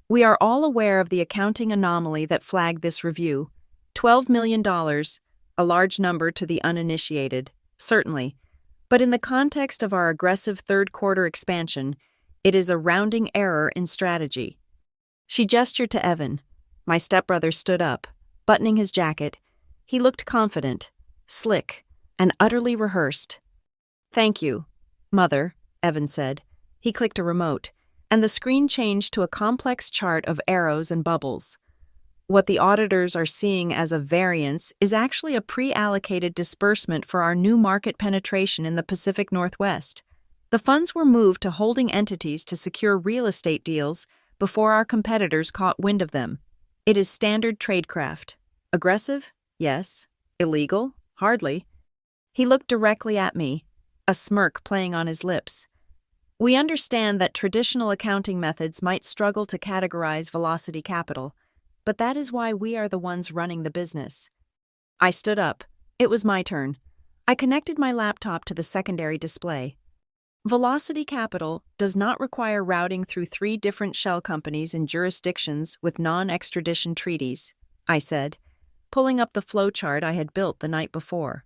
"We are all aware of the accounting anomaly that flagged this review. $12 million, a large number to the uninitiated, certainly. But in the context of our aggressive third-quarter expansion, it is a rounding error in strategy." She gestured to Evan. My stepbrother stood up, buttoning his jacket. He looked confident, slick, and utterly rehearsed. "Thank you, Mother," Evan said. He clicked a remote, and the screen changed to a complex chart of arrows and bubbles. What the auditors are seeing as a variance is actually a pre-allocated disbursement for our new market penetration in the Pacific Northwest. The funds were moved to holding entities to secure real estate deals before our competitors caught wind of them. It is standard tradecraft. Aggressive? Yes. Illegal? Hardly. He looked directly at me, a smirk playing on his lips. "We understand that traditional accounting methods might struggle to categorize velocity capital, but that is why we are the ones running the business." I stood up. It was my turn. I connected my laptop to the secondary display. "Velocity Capital does not require routing through 3 different shell companies in jurisdictions with non-extradition treaties," I said, pulling up the flowchart I had built the night before.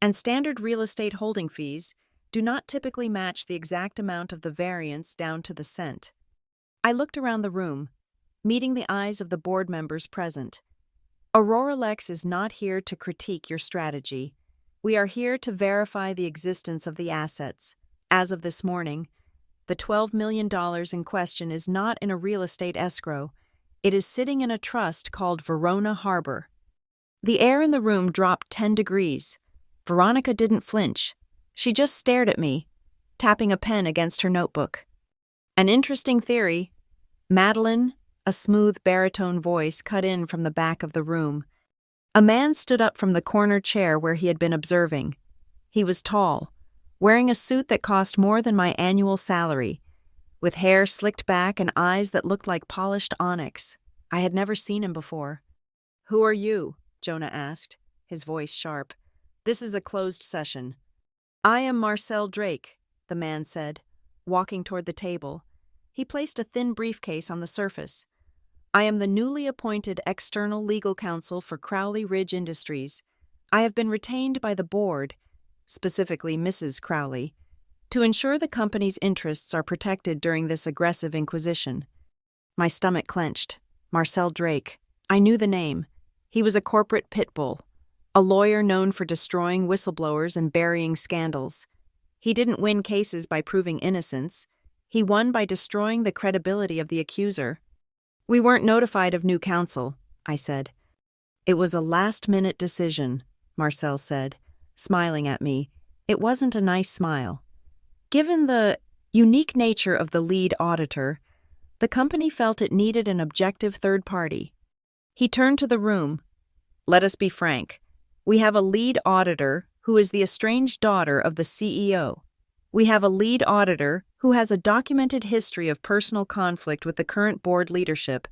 "And standard real estate holding fees do not typically match the exact amount of the variance down to the cent." I looked around the room, meeting the eyes of the board members present. "Aurora Lex is not here to critique your strategy. We are here to verify the existence of the assets. As of this morning, the $12 million in question is not in a real estate escrow. It is sitting in a trust called Verona Harbor." The air in the room dropped 10 degrees. Veronica didn't flinch. She just stared at me, tapping a pen against her notebook. "An interesting theory." Madeline, a smooth baritone voice, cut in from the back of the room. A man stood up from the corner chair where he had been observing. He was tall, wearing a suit that cost more than my annual salary, with hair slicked back and eyes that looked like polished onyx. I had never seen him before. "Who are you?" Jonah asked, his voice sharp. "This is a closed session." "I am Marcel Drake," the man said, walking toward the table. He placed a thin briefcase on the surface. "I am the newly appointed external legal counsel for Crowley Ridge Industries. I have been retained by the board, specifically Mrs. Crowley, to ensure the company's interests are protected during this aggressive inquisition." My stomach clenched. Marcel Drake. I knew the name. He was a corporate pit bull, a lawyer known for destroying whistleblowers and burying scandals. He didn't win cases by proving innocence. He won by destroying the credibility of the accuser. "We weren't notified of new counsel," I said. "It was a last-minute decision," Marcel said, smiling at me. It wasn't a nice smile. Given the unique nature of the lead auditor, the company felt it needed an objective third party. He turned to the room. "Let us be frank. We have a lead auditor who is the estranged daughter of the CEO. We have a lead auditor who has a documented history of personal conflict with the current board leadership,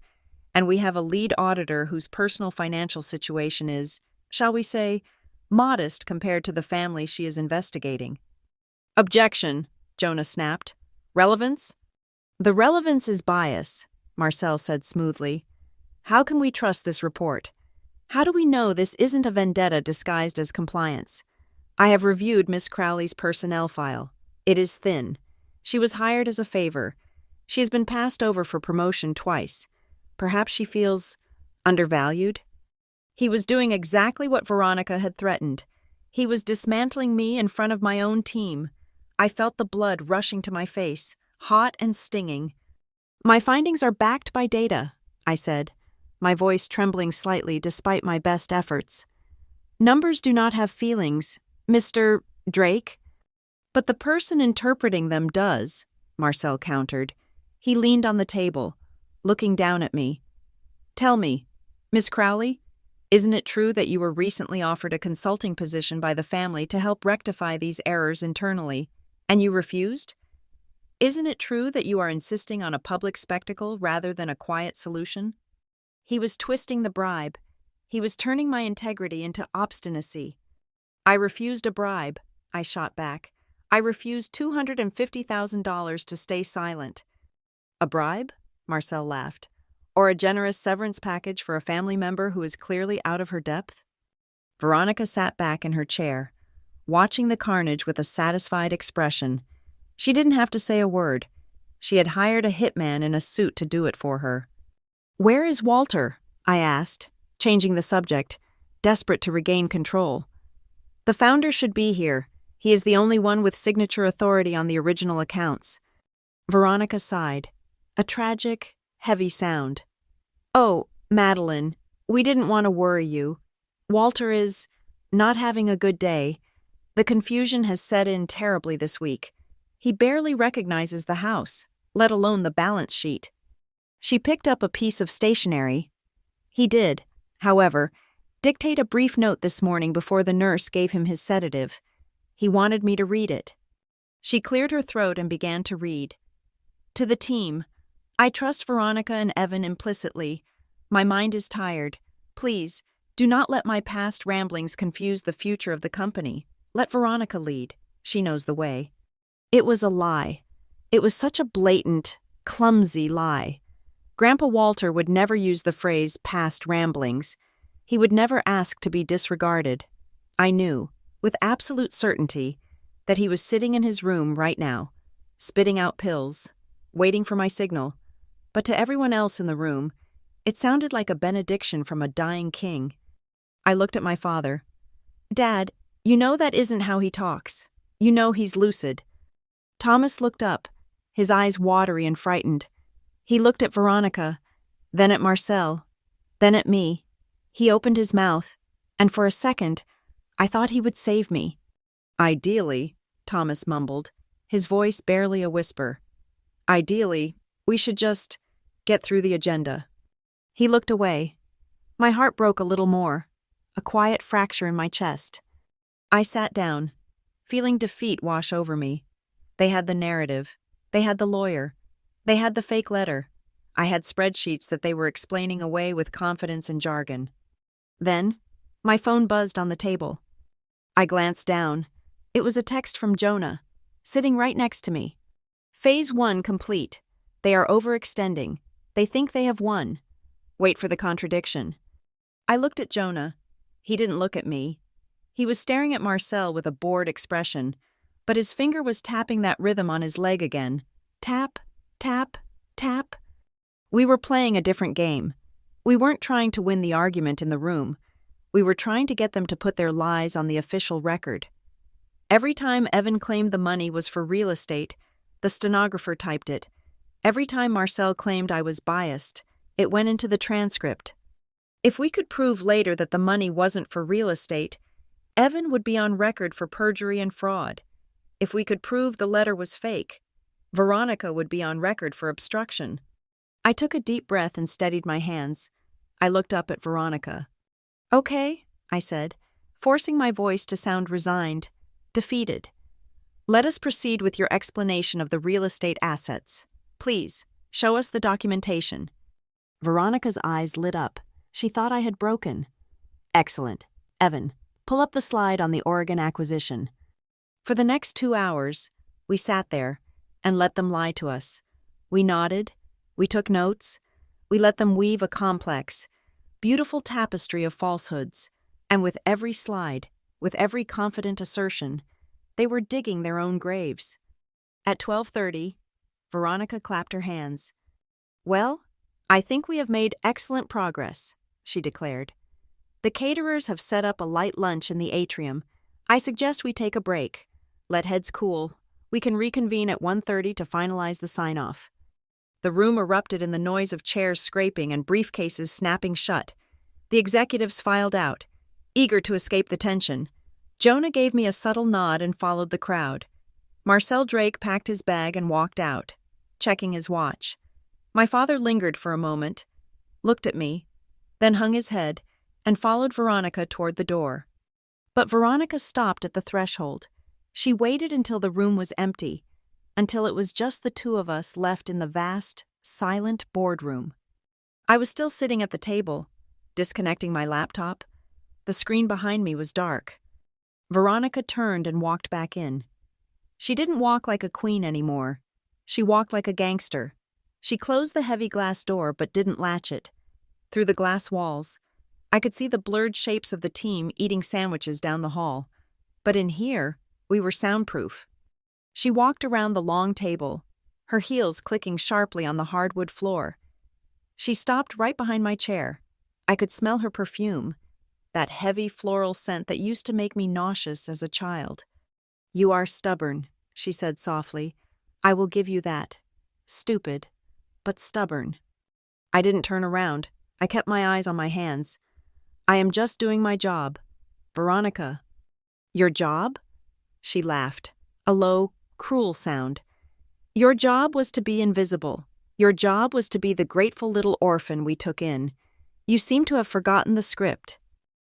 and we have a lead auditor whose personal financial situation is, shall we say, modest compared to the family she is investigating." Objection, Jonah snapped. Relevance? The relevance is bias, Marcel said smoothly. How can we trust this report? How do we know this isn't a vendetta disguised as compliance? I have reviewed Miss Crowley's personnel file. It is thin. She was hired as a favor. She has been passed over for promotion twice. Perhaps she feels undervalued? He was doing exactly what Veronica had threatened. He was dismantling me in front of my own team. I felt the blood rushing to my face, hot and stinging. My findings are backed by data, I said, my voice trembling slightly despite my best efforts. Numbers do not have feelings, Mr. Drake. But the person interpreting them does, Marcel countered. He leaned on the table, looking down at me. Tell me, Miss Crowley, isn't it true that you were recently offered a consulting position by the family to help rectify these errors internally, and you refused? Isn't it true that you are insisting on a public spectacle rather than a quiet solution? He was twisting the bribe. He was turning my integrity into obstinacy. I refused a bribe, I shot back. I refused $250,000 to stay silent. A bribe? Marcel laughed. Or a generous severance package for a family member who is clearly out of her depth? Veronica sat back in her chair, watching the carnage with a satisfied expression. She didn't have to say a word. She had hired a hitman in a suit to do it for her. Where is Walter? I asked, changing the subject, desperate to regain control. The founder should be here. He is the only one with signature authority on the original accounts. Veronica sighed, a tragic, heavy sound. Oh, Madeline, we didn't want to worry you. Walter is not having a good day. The confusion has set in terribly this week. He barely recognizes the house, let alone the balance sheet. She picked up a piece of stationery. He did, however, dictate a brief note this morning before the nurse gave him his sedative. He wanted me to read it. She cleared her throat and began to read. To the team, I trust Veronica and Evan implicitly. My mind is tired. Please, do not let my past ramblings confuse the future of the company. Let Veronica lead. She knows the way. It was a lie. It was such a blatant, clumsy lie. Grandpa Walter would never use the phrase past ramblings. He would never ask to be disregarded. I knew, with absolute certainty, that he was sitting in his room right now, spitting out pills, waiting for my signal. But to everyone else in the room, it sounded like a benediction from a dying king. I looked at my father. Dad, you know that isn't how he talks. You know he's lucid. Thomas looked up, his eyes watery and frightened. He looked at Veronica, then at Marcel, then at me. He opened his mouth, and for a second, I thought he would save me. Ideally, Thomas mumbled, his voice barely a whisper. Ideally, we should just get through the agenda. He looked away. My heart broke a little more, a quiet fracture in my chest. I sat down, feeling defeat wash over me. They had the narrative. They had the lawyer. They had the fake letter. I had spreadsheets that they were explaining away with confidence and jargon. Then, my phone buzzed on the table. I glanced down. It was a text from Jonah, sitting right next to me. Phase 1 complete. They are overextending. They think they have won. Wait for the contradiction. I looked at Jonah. He didn't look at me. He was staring at Marcel with a bored expression, but his finger was tapping that rhythm on his leg again. Tap, tap, tap. We were playing a different game. We weren't trying to win the argument in the room. We were trying to get them to put their lies on the official record. Every time Evan claimed the money was for real estate, the stenographer typed it. Every time Marcel claimed I was biased, it went into the transcript. If we could prove later that the money wasn't for real estate, Evan would be on record for perjury and fraud. If we could prove the letter was fake, Veronica would be on record for obstruction. I took a deep breath and steadied my hands. I looked up at Veronica. Okay, I said, forcing my voice to sound resigned, defeated. Let us proceed with your explanation of the real estate assets. Please, show us the documentation. Veronica's eyes lit up. She thought I had broken. Excellent. Evan, pull up the slide on the Oregon acquisition. For the next 2 hours, we sat there and let them lie to us. We nodded, we took notes, we let them weave a complex, beautiful tapestry of falsehoods, and with every slide, with every confident assertion, they were digging their own graves. At 12:30, Veronica clapped her hands. "Well, I think we have made excellent progress," she declared. "The caterers have set up a light lunch in the atrium. I suggest we take a break. Let heads cool. We can reconvene at 1:30 to finalize the sign-off." The room erupted in the noise of chairs scraping and briefcases snapping shut. The executives filed out, eager to escape the tension. Jonah gave me a subtle nod and followed the crowd. Marcel Drake packed his bag and walked out, checking his watch. My father lingered for a moment, looked at me, then hung his head, and followed Veronica toward the door. But Veronica stopped at the threshold. She waited until the room was empty, until it was just the two of us left in the vast, silent boardroom. I was still sitting at the table, disconnecting my laptop. The screen behind me was dark. Veronica turned and walked back in. She didn't walk like a queen anymore. She walked like a gangster. She closed the heavy glass door but didn't latch it. Through the glass walls, I could see the blurred shapes of the team eating sandwiches down the hall. But in here, we were soundproof. She walked around the long table, her heels clicking sharply on the hardwood floor. She stopped right behind my chair. I could smell her perfume, that heavy floral scent that used to make me nauseous as a child. "You are stubborn," she said softly. "I will give you that. Stupid, but stubborn." I didn't turn around. I kept my eyes on my hands. "I am just doing my job. Veronica." "Your job?" She laughed, a low, cruel sound. "Your job was to be invisible. Your job was to be the grateful little orphan we took in. You seem to have forgotten the script."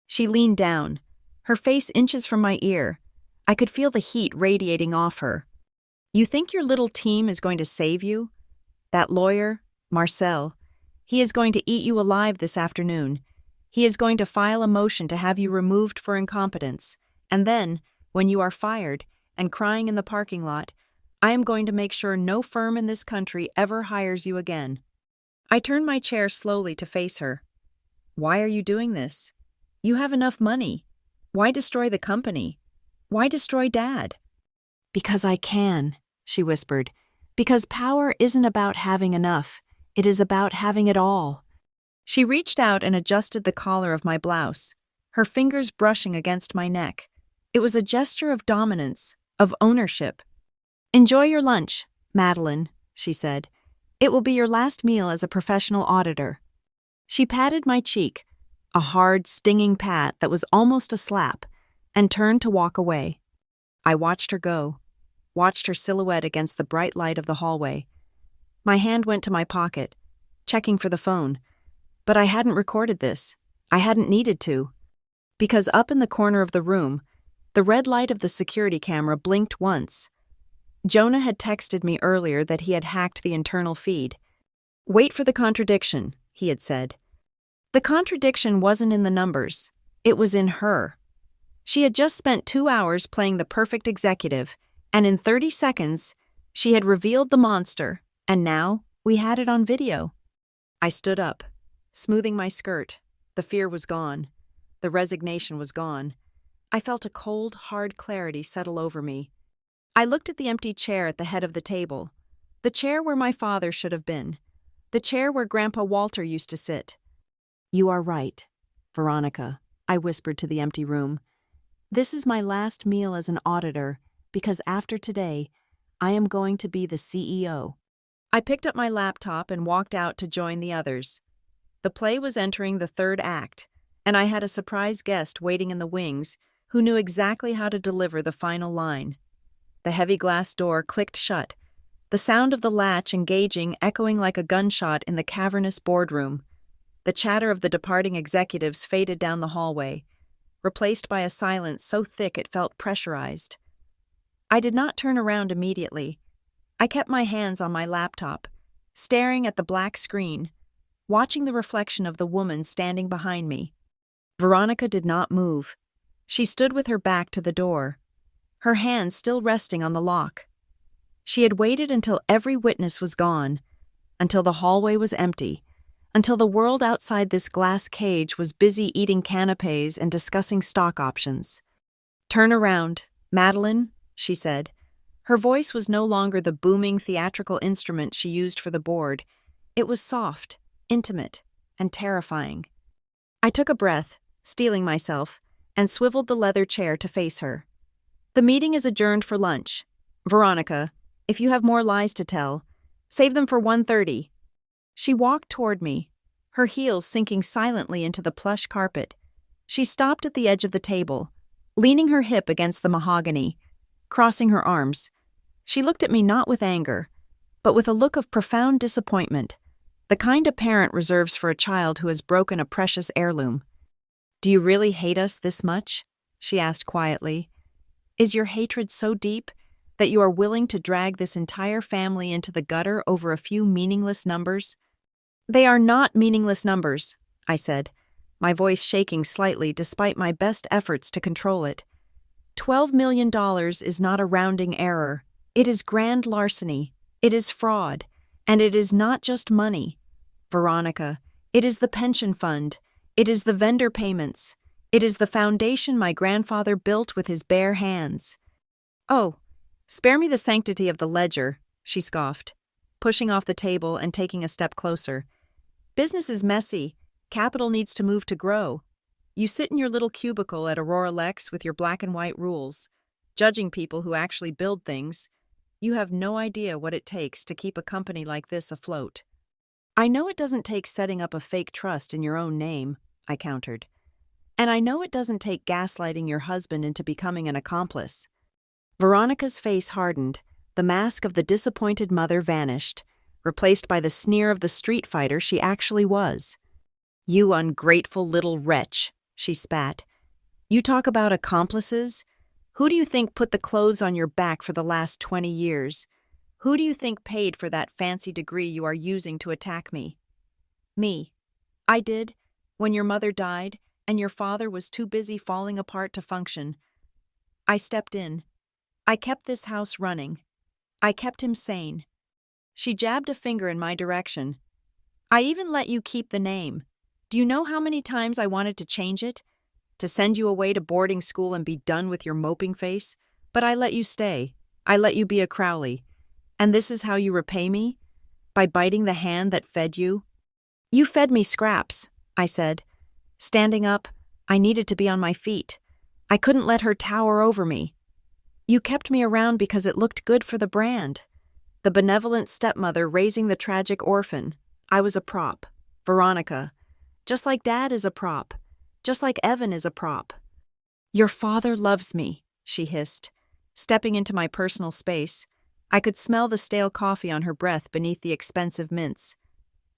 She leaned down, her face inches from my ear. I could feel the heat radiating off her. "You think your little team is going to save you? That lawyer, Marcel, he is going to eat you alive this afternoon. He is going to file a motion to have you removed for incompetence. And then, when you are fired and crying in the parking lot, I am going to make sure no firm in this country ever hires you again." I turned my chair slowly to face her. "Why are you doing this? You have enough money. Why destroy the company? Why destroy Dad?" "Because I can," she whispered. "Because power isn't about having enough. It is about having it all." She reached out and adjusted the collar of my blouse, her fingers brushing against my neck. It was a gesture of dominance, of ownership. "Enjoy your lunch, Madeline," she said. "It will be your last meal as a professional auditor." She patted my cheek, a hard, stinging pat that was almost a slap, and turned to walk away. I watched her go, watched her silhouette against the bright light of the hallway. My hand went to my pocket, checking for the phone. But I hadn't recorded this. I hadn't needed to. Because up in the corner of the room, the red light of the security camera blinked once. Jonah had texted me earlier that he had hacked the internal feed. "Wait for the contradiction," he had said. The contradiction wasn't in the numbers. It was in her. She had just spent 2 hours playing the perfect executive, and in 30 seconds, she had revealed the monster, and now we had it on video. I stood up, smoothing my skirt. The fear was gone. The resignation was gone. I felt a cold, hard clarity settle over me. I looked at the empty chair at the head of the table, the chair where my father should have been, the chair where Grandpa Walter used to sit. "You are right, Veronica," I whispered to the empty room. "This is my last meal as an auditor, because after today, I am going to be the CEO." I picked up my laptop and walked out to join the others. The play was entering the third act, and I had a surprise guest waiting in the wings who knew exactly how to deliver the final line. The heavy glass door clicked shut, the sound of the latch engaging echoing like a gunshot in the cavernous boardroom. The chatter of the departing executives faded down the hallway, replaced by a silence so thick it felt pressurized. I did not turn around immediately. I kept my hands on my laptop, staring at the black screen, watching the reflection of the woman standing behind me. Veronica did not move. She stood with her back to the door. her hand still resting on the lock. She had waited until every witness was gone, until the hallway was empty, until the world outside this glass cage was busy eating canapés and discussing stock options. "Turn around, Madeline," she said. Her voice was no longer the booming theatrical instrument she used for the board. It was soft, intimate, and terrifying. I took a breath, steeling myself, and swiveled the leather chair to face her. "The meeting is adjourned for lunch. Veronica, if you have more lies to tell, save them for 1:30. She walked toward me, her heels sinking silently into the plush carpet. She stopped at the edge of the table, leaning her hip against the mahogany, crossing her arms. She looked at me not with anger, but with a look of profound disappointment, the kind a parent reserves for a child who has broken a precious heirloom. "Do you really hate us this much?" she asked quietly. "Is your hatred so deep that you are willing to drag this entire family into the gutter over a few meaningless numbers?" "They are not meaningless numbers," I said, my voice shaking slightly despite my best efforts to control it. $12 million is not a rounding error. It is grand larceny. It is fraud. And it is not just money. Veronica, it is the pension fund. It is the vendor payments. It is the foundation my grandfather built with his bare hands." "Oh, spare me the sanctity of the ledger," she scoffed, pushing off the table and taking a step closer. "Business is messy. Capital needs to move to grow. You sit in your little cubicle at Aurora Lex with your black and white rules, judging people who actually build things. You have no idea what it takes to keep a company like this afloat." "I know it doesn't take setting up a fake trust in your own name," I countered. "And I know it doesn't take gaslighting your husband into becoming an accomplice." Veronica's face hardened. The mask of the disappointed mother vanished, replaced by the sneer of the street fighter she actually was. "You ungrateful little wretch," she spat. "You talk about accomplices? Who do you think put the clothes on your back for the last 20 years? Who do you think paid for that fancy degree you are using to attack me?" "Me. I did, when your mother died and your father was too busy falling apart to function. I stepped in. I kept this house running. I kept him sane." She jabbed a finger in my direction. "I even let you keep the name. Do you know how many times I wanted to change it? To send you away to boarding school and be done with your moping face? But I let you stay. I let you be a Crowley. And this is how you repay me? By biting the hand that fed you?" "You fed me scraps," I said. Standing up, I needed to be on my feet. I couldn't let her tower over me. "You kept me around because it looked good for the brand. The benevolent stepmother raising the tragic orphan. I was a prop. Veronica. Just like Dad is a prop. Just like Evan is a prop." "Your father loves me," she hissed, stepping into my personal space. I could smell the stale coffee on her breath beneath the expensive mints.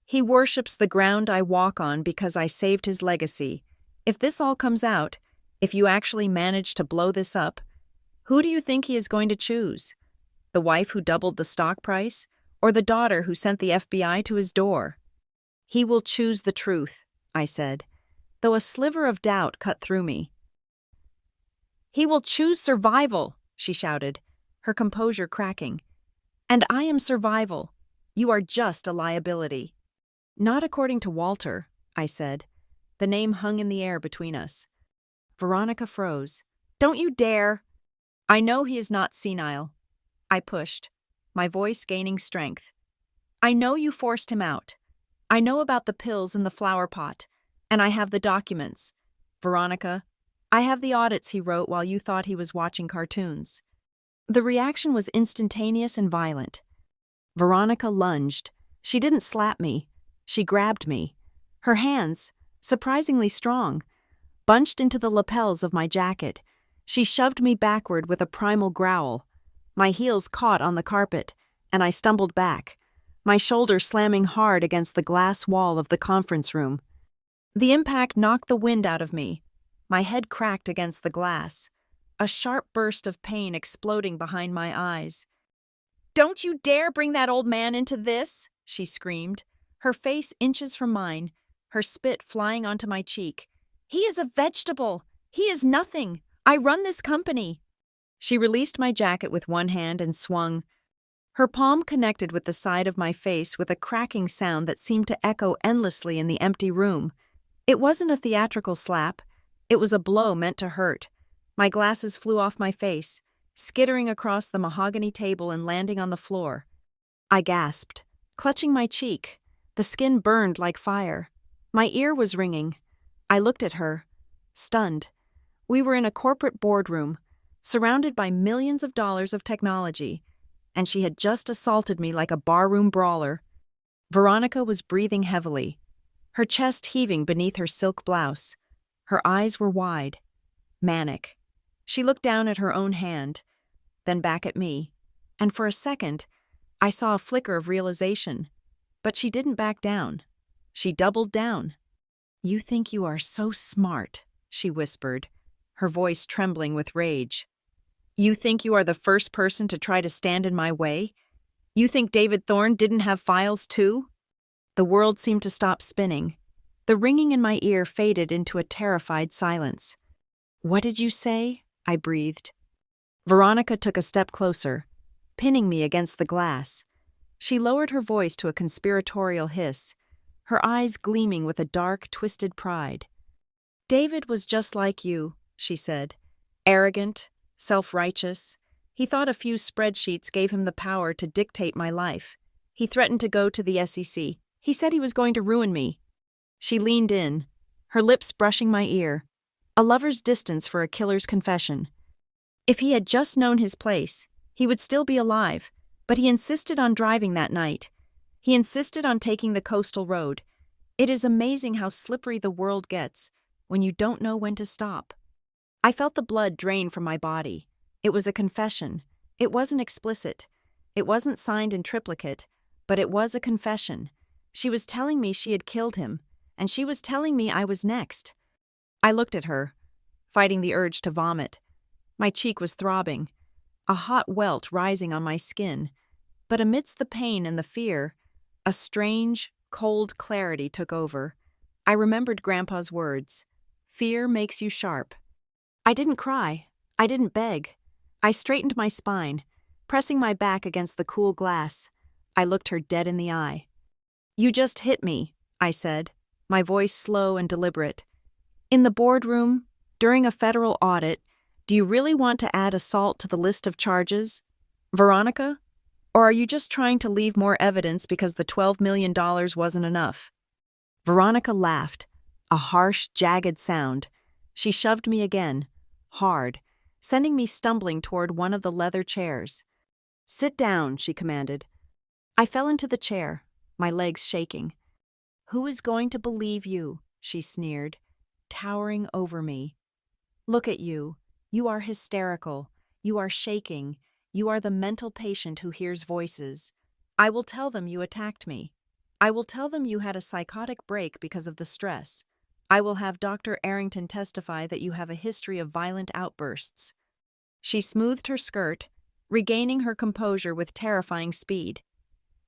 "He worships the ground I walk on because I saved his legacy. If this all comes out, if you actually manage to blow this up, who do you think he is going to choose? The wife who doubled the stock price, or the daughter who sent the FBI to his door?" "He will choose the truth," I said, though a sliver of doubt cut through me. "He will choose survival," she shouted, her composure cracking. "And I am survival. You are just a liability." "Not according to Walter," I said. The name hung in the air between us. Veronica froze. "Don't you dare!" "I know he is not senile." I pushed, my voice gaining strength. "I know you forced him out. I know about the pills in the flower pot, and I have the documents. Veronica, I have the audits he wrote while you thought he was watching cartoons." The reaction was instantaneous and violent. Veronica lunged. She didn't slap me. She grabbed me. Her hands, surprisingly strong, bunched into the lapels of my jacket. She shoved me backward with a primal growl. My heels caught on the carpet, and I stumbled back, my shoulder slamming hard against the glass wall of the conference room. The impact knocked the wind out of me. My head cracked against the glass, a sharp burst of pain exploding behind my eyes. "Don't you dare bring that old man into this!" she screamed, her face inches from mine, her spit flying onto my cheek. "He is a vegetable. He is nothing. I run this company." She released my jacket with one hand and swung. Her palm connected with the side of my face with a cracking sound that seemed to echo endlessly in the empty room. It wasn't a theatrical slap. It was a blow meant to hurt. My glasses flew off my face, skittering across the mahogany table and landing on the floor. I gasped, clutching my cheek. The skin burned like fire. My ear was ringing. I looked at her, stunned. We were in a corporate boardroom, surrounded by millions of dollars of technology, and she had just assaulted me like a barroom brawler. Veronica was breathing heavily, her chest heaving beneath her silk blouse. Her eyes were wide, manic. She looked down at her own hand, then back at me, and for a second, I saw a flicker of realization. But she didn't back down. She doubled down. "You think you are so smart," she whispered, her voice trembling with rage. "You think you are the first person to try to stand in my way? You think David Thorne didn't have files too?" The world seemed to stop spinning. The ringing in my ear faded into a terrified silence. "What did you say?" I breathed. Veronica took a step closer, pinning me against the glass. She lowered her voice to a conspiratorial hiss, her eyes gleaming with a dark, twisted pride. "David was just like you," she said. "Arrogant, self-righteous. He thought a few spreadsheets gave him the power to dictate my life. He threatened to go to the SEC. He said he was going to ruin me." She leaned in, her lips brushing my ear. A lover's distance for a killer's confession. If he had just known his place, he would still be alive, but he insisted on driving that night. He insisted on taking the coastal road. It is amazing how slippery the world gets when you don't know when to stop. I felt the blood drain from my body. It was a confession. It wasn't explicit. It wasn't signed in triplicate, but it was a confession. She was telling me she had killed him, and she was telling me I was next. I looked at her, fighting the urge to vomit. My cheek was throbbing, a hot welt rising on my skin. But amidst the pain and the fear, a strange, cold clarity took over. I remembered Grandpa's words. "Fear makes you sharp." I didn't cry. I didn't beg. I straightened my spine, pressing my back against the cool glass. I looked her dead in the eye. "You just hit me," I said, my voice slow and deliberate. "In the boardroom, during a federal audit, do you really want to add assault to the list of charges, Veronica? Or are you just trying to leave more evidence because the $12 million wasn't enough?" Veronica laughed, a harsh, jagged sound. She shoved me again, hard, sending me stumbling toward one of the leather chairs. "Sit down," she commanded. I fell into the chair, my legs shaking. "Who is going to believe you?" she sneered, towering over me. "Look at you. You are hysterical. You are shaking. You are the mental patient who hears voices. I will tell them you attacked me. I will tell them you had a psychotic break because of the stress. I will have Dr. Arrington testify that you have a history of violent outbursts." She smoothed her skirt, regaining her composure with terrifying speed.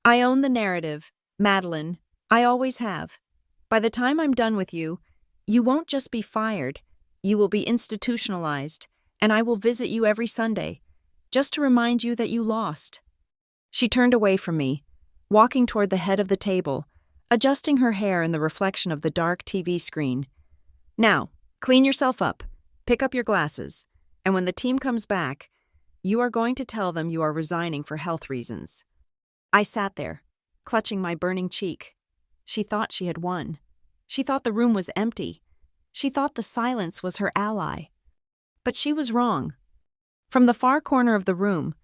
"I own the narrative, Madeline. I always have. By the time I'm done with you, you won't just be fired. You will be institutionalized, and I will visit you every Sunday, just to remind you that you lost." She turned away from me, walking toward the head of the table, adjusting her hair in the reflection of the dark TV screen. "Now, clean yourself up, pick up your glasses, and when the team comes back, you are going to tell them you are resigning for health reasons." I sat there, clutching my burning cheek. She thought she had won. She thought the room was empty. She thought the silence was her ally. But she was wrong. From the far corner of the room,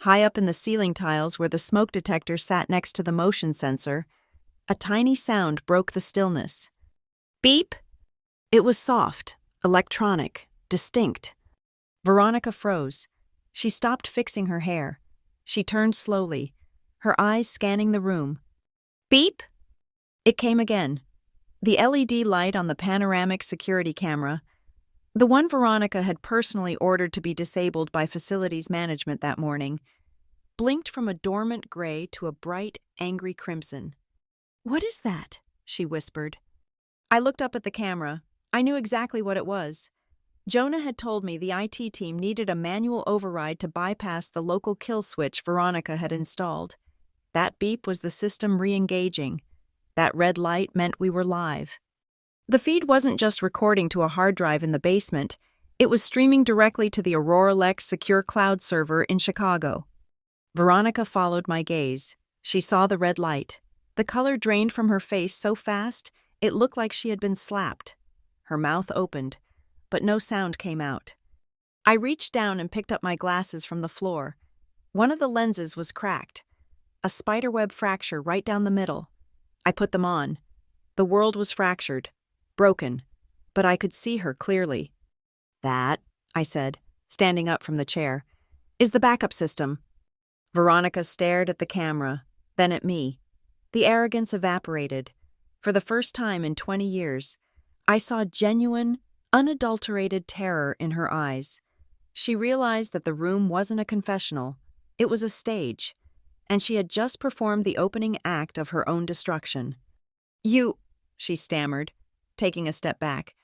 high up in the ceiling tiles where the smoke detector sat next to the motion sensor, a tiny sound broke the stillness. "Beep!" It was soft, electronic, distinct. Veronica froze. She stopped fixing her hair. She turned slowly, her eyes scanning the room. "Beep!" It came again. The LED light on the panoramic security camera, the one Veronica had personally ordered to be disabled by facilities management that morning, blinked from a dormant gray to a bright, angry crimson. "What is that?" she whispered. I looked up at the camera. I knew exactly what it was. Jonah had told me the IT team needed a manual override to bypass the local kill switch Veronica had installed. That beep was the system re-engaging. That red light meant we were live. The feed wasn't just recording to a hard drive in the basement, it was streaming directly to the Aurora Lex secure cloud server in Chicago. Veronica followed my gaze. She saw the red light. The color drained from her face so fast, it looked like she had been slapped. Her mouth opened, but no sound came out. I reached down and picked up my glasses from the floor. One of the lenses was cracked. A spiderweb fracture right down the middle. I put them on. The world was fractured, broken, but I could see her clearly. "That," I said, standing up from the chair, "is the backup system." Veronica stared at the camera, then at me. The arrogance evaporated. For the first time in 20 years, I saw genuine, unadulterated terror in her eyes. She realized that the room wasn't a confessional, it was a stage, and she had just performed the opening act of her own destruction. "You," she stammered, taking a step back,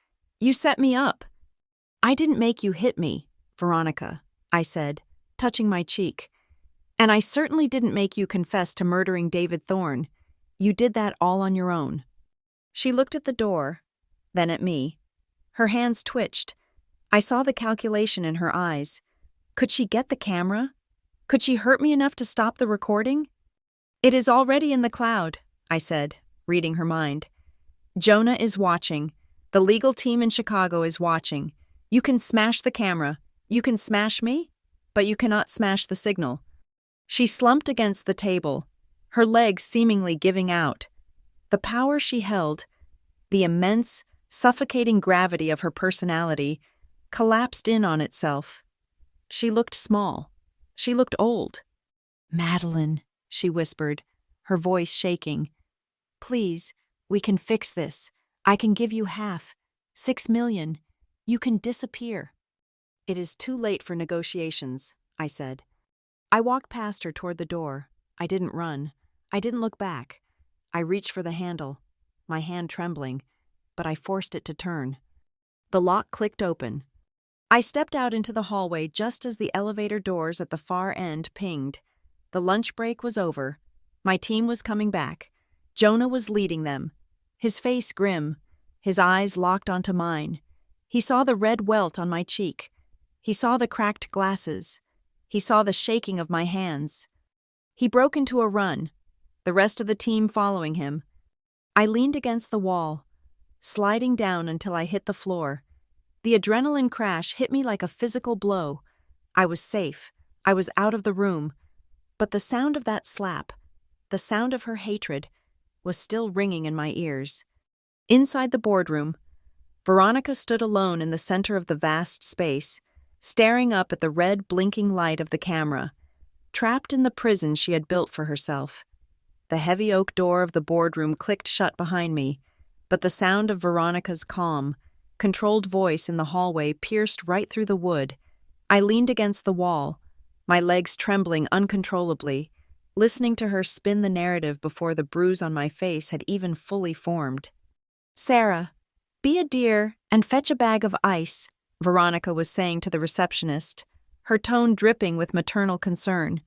"you set me up." "I didn't make you hit me, Veronica," I said, touching my cheek. "And I certainly didn't make you confess to murdering David Thorne. You did that all on your own." She looked at the door, then at me. Her hands twitched. I saw the calculation in her eyes. Could she get the camera? Could she hurt me enough to stop the recording? "It is already in the cloud," I said, reading her mind. "Jonah is watching. The legal team in Chicago is watching. You can smash the camera. You can smash me, but you cannot smash the signal." She slumped against the table, her legs seemingly giving out. The power she held, the immense, suffocating gravity of her personality, collapsed in on itself. She looked small. She looked old. "Madeline," she whispered, her voice shaking. "Please, we can fix this. I can give you half. 6 million. You can disappear." "It is too late for negotiations," I said. I walked past her toward the door. I didn't run. I didn't look back. I reached for the handle, my hand trembling, but I forced it to turn. The lock clicked open. I stepped out into the hallway just as the elevator doors at the far end pinged. The lunch break was over. My team was coming back. Jonah was leading them. His face grim, his eyes locked onto mine. He saw the red welt on my cheek. He saw the cracked glasses. He saw the shaking of my hands. He broke into a run, the rest of the team following him. I leaned against the wall, sliding down until I hit the floor. The adrenaline crash hit me like a physical blow. I was safe. I was out of the room. But the sound of that slap, the sound of her hatred, was still ringing in my ears. Inside the boardroom, Veronica stood alone in the center of the vast space, staring up at the red blinking light of the camera, trapped in the prison she had built for herself. The heavy oak door of the boardroom clicked shut behind me, but the sound of Veronica's calm, controlled voice in the hallway pierced right through the wood. I leaned against the wall, my legs trembling uncontrollably, listening to her spin the narrative before the bruise on my face had even fully formed. "Sarah, be a dear and fetch a bag of ice," Veronica was saying to the receptionist, her tone dripping with maternal concern.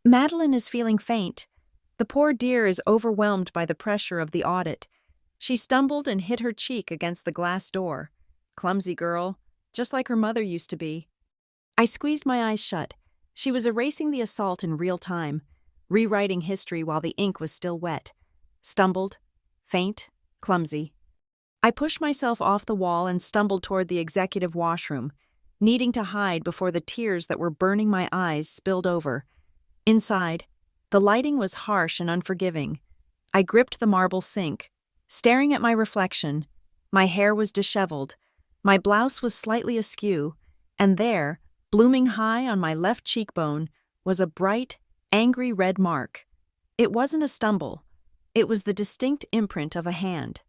"Madeline is feeling faint. The poor dear is overwhelmed by the pressure of the audit. She stumbled and hit her cheek against the glass door. Clumsy girl, just like her mother used to be." I squeezed my eyes shut. She was erasing the assault in real time, rewriting history while the ink was still wet. Stumbled, faint, clumsy. I pushed myself off the wall and stumbled toward the executive washroom, needing to hide before the tears that were burning my eyes spilled over. Inside, the lighting was harsh and unforgiving. I gripped the marble sink, staring at my reflection. My hair was disheveled, my blouse was slightly askew, and there, blooming high on my left cheekbone, was a bright, angry red mark. It wasn't a stumble. It was the distinct imprint of a hand.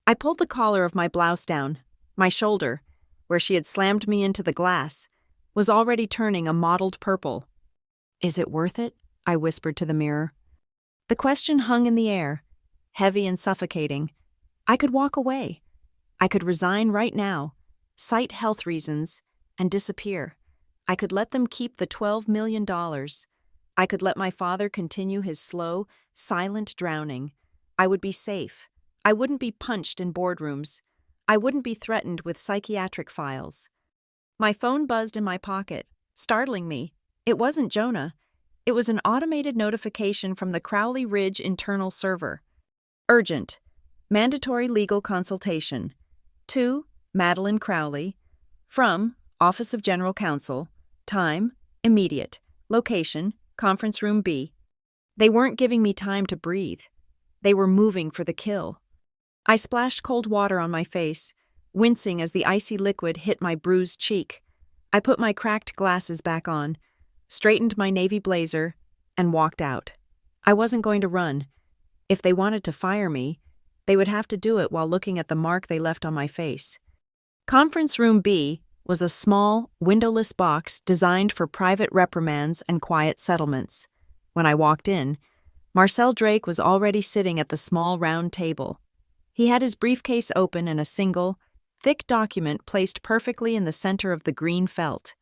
I pulled the collar of my blouse down. My shoulder, where she had slammed me into the glass, was already turning a mottled purple. "Is it worth it?" I whispered to the mirror. The question hung in the air, heavy and suffocating. I could walk away. I could resign right now, cite health reasons, and disappear. I could let them keep the $12 million. I could let my father continue his slow, silent drowning. I would be safe. I wouldn't be punched in boardrooms. I wouldn't be threatened with psychiatric files. My phone buzzed in my pocket, startling me. It wasn't Jonah. It was an automated notification from the Crowley Ridge internal server. Urgent. Mandatory legal consultation. To Madeline Crowley. From Office of General Counsel. Time, immediate. Location, conference room B. They weren't giving me time to breathe. They were moving for the kill. I splashed cold water on my face, wincing as the icy liquid hit my bruised cheek. I put my cracked glasses back on, straightened my navy blazer, and walked out. I wasn't going to run. If they wanted to fire me, they would have to do it while looking at the mark they left on my face. Conference Room B was a small, windowless box designed for private reprimands and quiet settlements. When I walked in, Marcel Drake was already sitting at the small round table. He had his briefcase open and a single, thick document placed perfectly in the center of the green felt.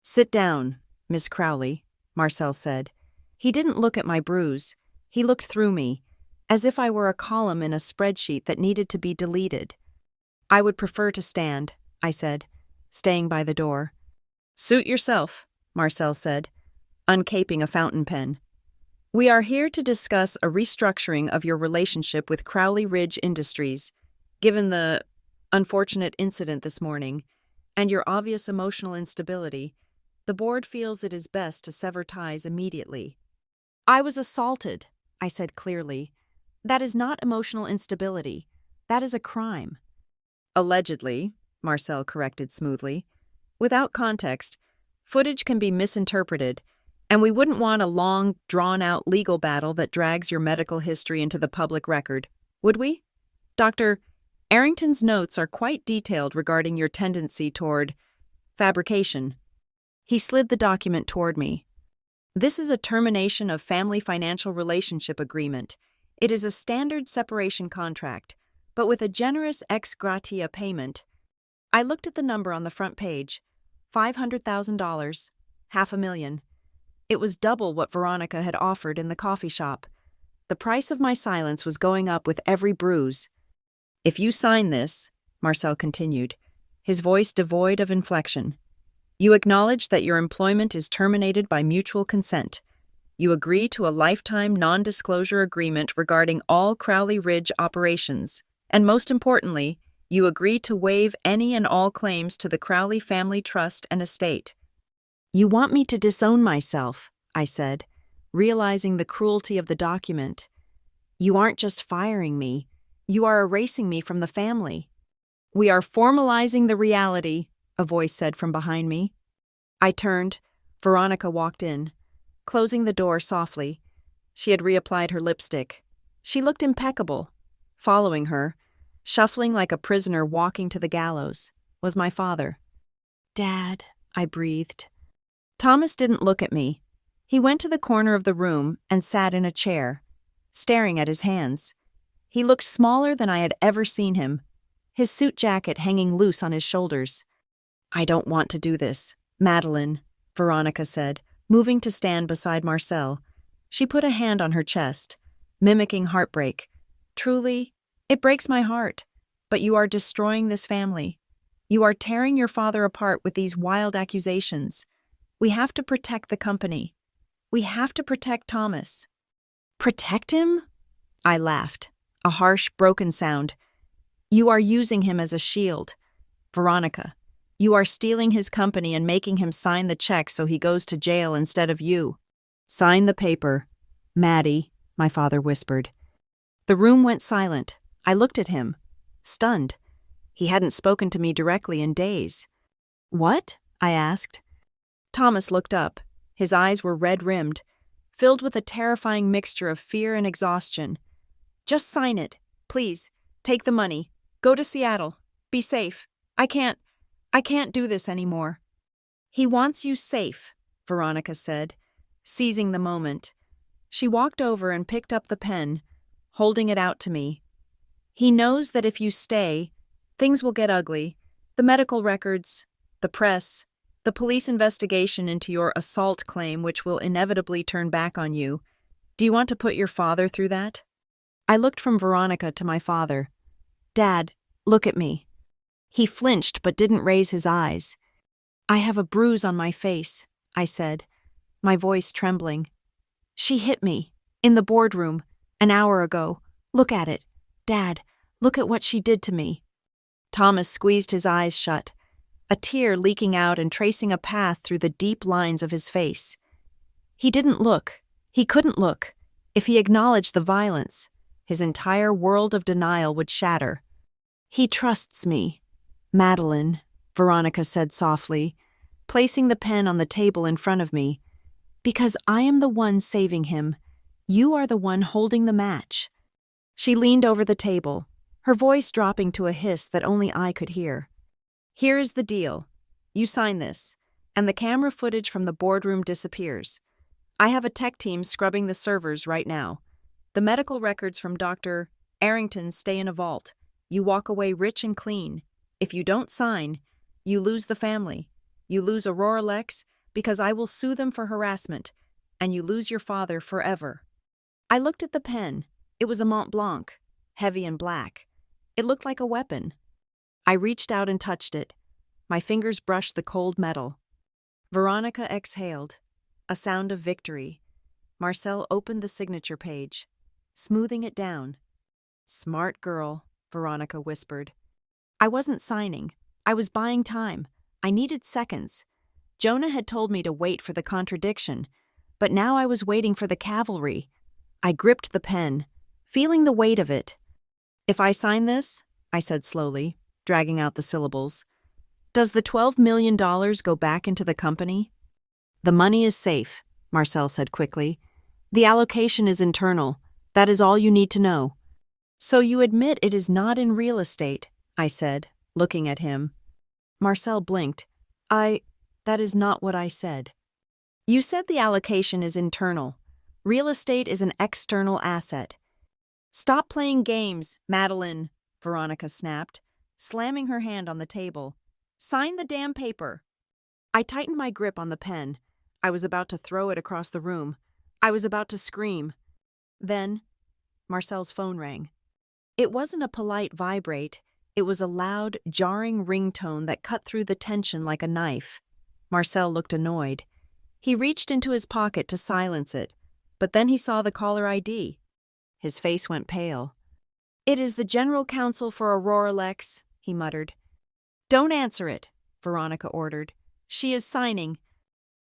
"Sit down, Miss Crowley," Marcel said. He didn't look at my bruise. He looked through me, as if I were a column in a spreadsheet that needed to be deleted. "I would prefer to stand," I said, staying by the door. "Suit yourself," Marcel said, uncaping a fountain pen. "We are here to discuss a restructuring of your relationship with Crowley Ridge Industries, given the unfortunate incident this morning and your obvious emotional instability. The board feels it is best to sever ties immediately." "I was assaulted," I said clearly. "That is not emotional instability. That is a crime." "Allegedly," Marcel corrected smoothly. "Without context, footage can be misinterpreted, and we wouldn't want a long, drawn-out legal battle that drags your medical history into the public record, would we? Dr. Arrington's notes are quite detailed regarding your tendency toward fabrication." He slid the document toward me. "This is a termination of family financial relationship agreement. It is a standard separation contract, but with a generous ex gratia payment." I looked at the number on the front page. $500,000, $500,000. It was double what Veronica had offered in the coffee shop. The price of my silence was going up with every bruise. "If you sign this," Marcel continued, his voice devoid of inflection, "you acknowledge that your employment is terminated by mutual consent. You agree to a lifetime non-disclosure agreement regarding all Crowley Ridge operations, and most importantly, you agree to waive any and all claims to the Crowley family trust and estate." "You want me to disown myself," I said, realizing the cruelty of the document. "You aren't just firing me. You are erasing me from the family." "We are formalizing the reality," a voice said from behind me. I turned. Veronica walked in, closing the door softly. She had reapplied her lipstick. She looked impeccable. Following her, shuffling like a prisoner walking to the gallows, was my father. "Dad," I breathed. Thomas didn't look at me. He went to the corner of the room and sat in a chair, staring at his hands. He looked smaller than I had ever seen him, his suit jacket hanging loose on his shoulders. "I don't want to do this, Madeline," Veronica said, moving to stand beside Marcel. She put a hand on her chest, mimicking heartbreak. "Truly, it breaks my heart, but you are destroying this family. You are tearing your father apart with these wild accusations. We have to protect the company. We have to protect Thomas." "Protect him?" I laughed, a harsh, broken sound. "You are using him as a shield. Veronica, you are stealing his company and making him sign the check so he goes to jail instead of you." "Sign the paper, Maddie," my father whispered. The room went silent. I looked at him, stunned. He hadn't spoken to me directly in days. "What?" I asked. Thomas looked up. His eyes were red-rimmed, filled with a terrifying mixture of fear and exhaustion. "Just sign it. Please, take the money. Go to Seattle. Be safe. I can't do this anymore." "He wants you safe," Veronica said, seizing the moment. She walked over and picked up the pen, holding it out to me. "He knows that if you stay, things will get ugly. The medical records, the press, the police investigation into your assault claim, which will inevitably turn back on you. Do you want to put your father through that?" I looked from Veronica to my father. "Dad, look at me." He flinched but didn't raise his eyes. "I have a bruise on my face," I said, my voice trembling. "She hit me, in the boardroom, an hour ago. Look at it. Dad, look at what she did to me." Thomas squeezed his eyes shut, a tear leaking out and tracing a path through the deep lines of his face. He didn't look. He couldn't look. If he acknowledged the violence, his entire world of denial would shatter. "He trusts me, Madeline," Veronica said softly, placing the pen on the table in front of me. "Because I am the one saving him. You are the one holding the match." She leaned over the table, her voice dropping to a hiss that only I could hear. "Here is the deal. You sign this, and the camera footage from the boardroom disappears. I have a tech team scrubbing the servers right now. The medical records from Dr. Arrington stay in a vault. You walk away rich and clean. If you don't sign, you lose the family. You lose Aurora Lex because I will sue them for harassment, and you lose your father forever." I looked at the pen. It was a Mont Blanc, heavy and black. It looked like a weapon. I reached out and touched it. My fingers brushed the cold metal. Veronica exhaled, a sound of victory. Marcel opened the signature page, smoothing it down. "Smart girl," Veronica whispered. I wasn't signing. I was buying time. I needed seconds. Jonah had told me to wait for the contradiction, but now I was waiting for the cavalry. I gripped the pen, feeling the weight of it. "If I sign this," I said slowly, dragging out the syllables, "does the $12 million go back into the company?" "The money is safe," Marcel said quickly. "The allocation is internal. That is all you need to know." "So you admit it is not in real estate," I said, looking at him. Marcel blinked. That is not what I said." "You said the allocation is internal. Real estate is an external asset." "Stop playing games, Madeline," Veronica snapped, slamming her hand on the table. "Sign the damn paper." I tightened my grip on the pen. I was about to throw it across the room. I was about to scream. Then, Marcel's phone rang. It wasn't a polite vibrate. It was a loud, jarring ringtone that cut through the tension like a knife. Marcel looked annoyed. He reached into his pocket to silence it, but then he saw the caller ID. His face went pale. "It is the General Counsel for Aurora Lex," he muttered. "Don't answer it," Veronica ordered. "She is signing."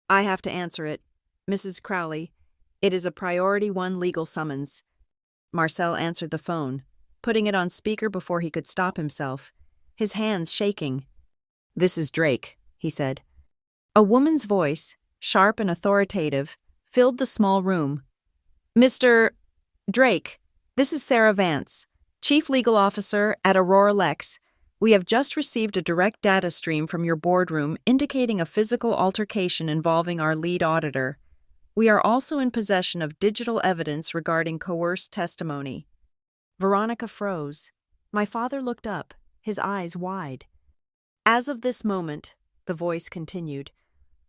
"I have to answer it. Mrs. Crowley, it is a priority 1 legal summons." Marcel answered the phone, putting it on speaker before he could stop himself, his hands shaking. "This is Drake," he said. A woman's voice, sharp and authoritative, filled the small room. "Mr. Drake, this is Sarah Vance, Chief Legal Officer at Aurora Lex. We have just received a direct data stream from your boardroom indicating a physical altercation involving our lead auditor. We are also in possession of digital evidence regarding coerced testimony." Veronica froze. My father looked up, his eyes wide. "As of this moment," the voice continued,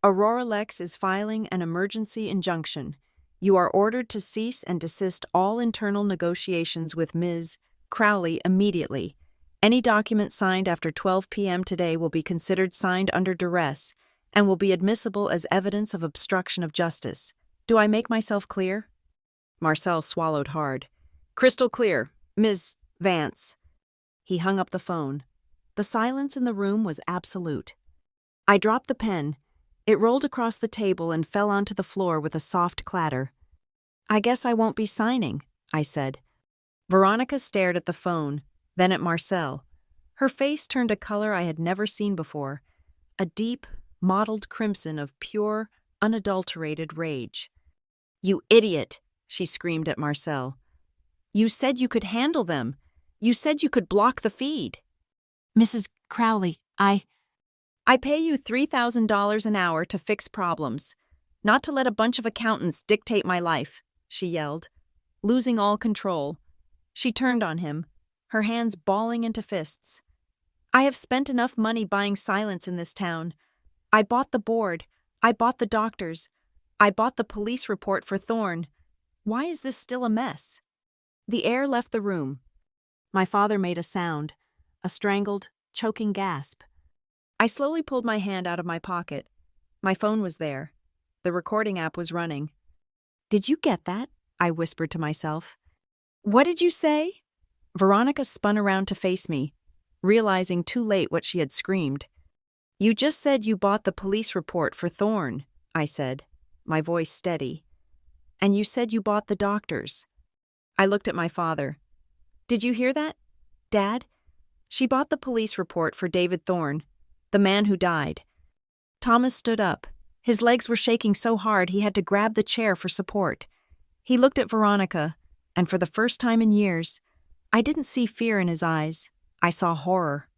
"Aurora Lex is filing an emergency injunction. You are ordered to cease and desist all internal negotiations with Ms. Crowley immediately. Any document signed after 12 p.m. today will be considered signed under duress and will be admissible as evidence of obstruction of justice. Do I make myself clear?" Marcel swallowed hard. "Crystal clear, Ms. Vance." He hung up the phone. The silence in the room was absolute. I dropped the pen. It rolled across the table and fell onto the floor with a soft clatter. "I guess I won't be signing," I said. Veronica stared at the phone, then at Marcel. Her face turned a color I had never seen before, a deep, mottled crimson of pure, unadulterated rage. "You idiot," she screamed at Marcel. "You said you could handle them. You said you could block the feed." "Mrs. Crowley, I pay you $3,000 an hour to fix problems, not to let a bunch of accountants dictate my life," she yelled, losing all control. She turned on him, her hands balling into fists. I have spent enough money buying silence in this town. I bought the board. I bought the doctors. I bought the police report for Thorne. Why is this still a mess? The air left the room. My father made a sound, a strangled, choking gasp. I slowly pulled my hand out of my pocket. My phone was there. The recording app was running. "Did you get that?" I whispered to myself. "What did you say?" Veronica spun around to face me, realizing too late what she had screamed. "You just said you bought the police report for Thorne," I said, my voice steady. "And you said you bought the doctors." I looked at my father. "Did you hear that, Dad? She bought the police report for David Thorne, the man who died." Thomas stood up. His legs were shaking so hard he had to grab the chair for support. He looked at Veronica, and for the first time in years, I didn't see fear in his eyes. I saw horror.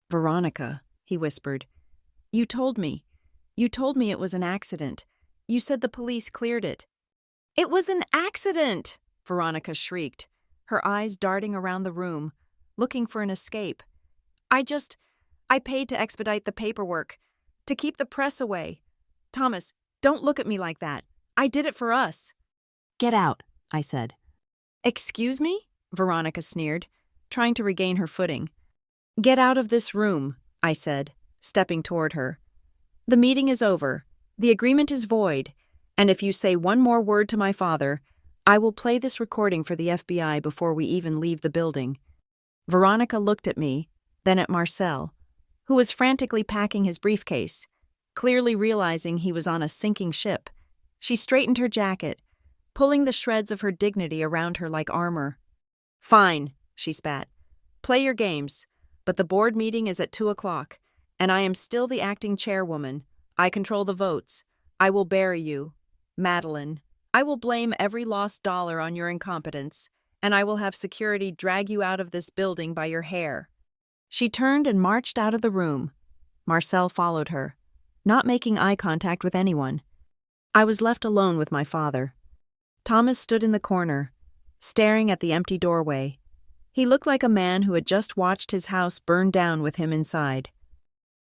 "Veronica," he whispered, You told me it was an accident. You said the police cleared it." "It was an accident!" Veronica shrieked, her eyes darting around the room, looking for an escape. I paid to expedite the paperwork, to keep the press away. Thomas, don't look at me like that. I did it for us." "Get out," I said. "Excuse me?" Veronica sneered, trying to regain her footing. "Get out of this room," I said, stepping toward her. "The meeting is over. The agreement is void. And if you say one more word to my father, I will play this recording for the FBI before we even leave the building." Veronica looked at me, then at Marcel, who was frantically packing his briefcase, clearly realizing he was on a sinking ship. She straightened her jacket, pulling the shreds of her dignity around her like armor. "Fine," she spat. "Play your games, but the board meeting is at 2:00, and I am still the acting chairwoman. I control the votes. I will bury you. Madeline, I will blame every lost dollar on your incompetence, and I will have security drag you out of this building by your hair." She turned and marched out of the room. Marcel followed her, not making eye contact with anyone. I was left alone with my father. Thomas stood in the corner, staring at the empty doorway. He looked like a man who had just watched his house burn down with him inside.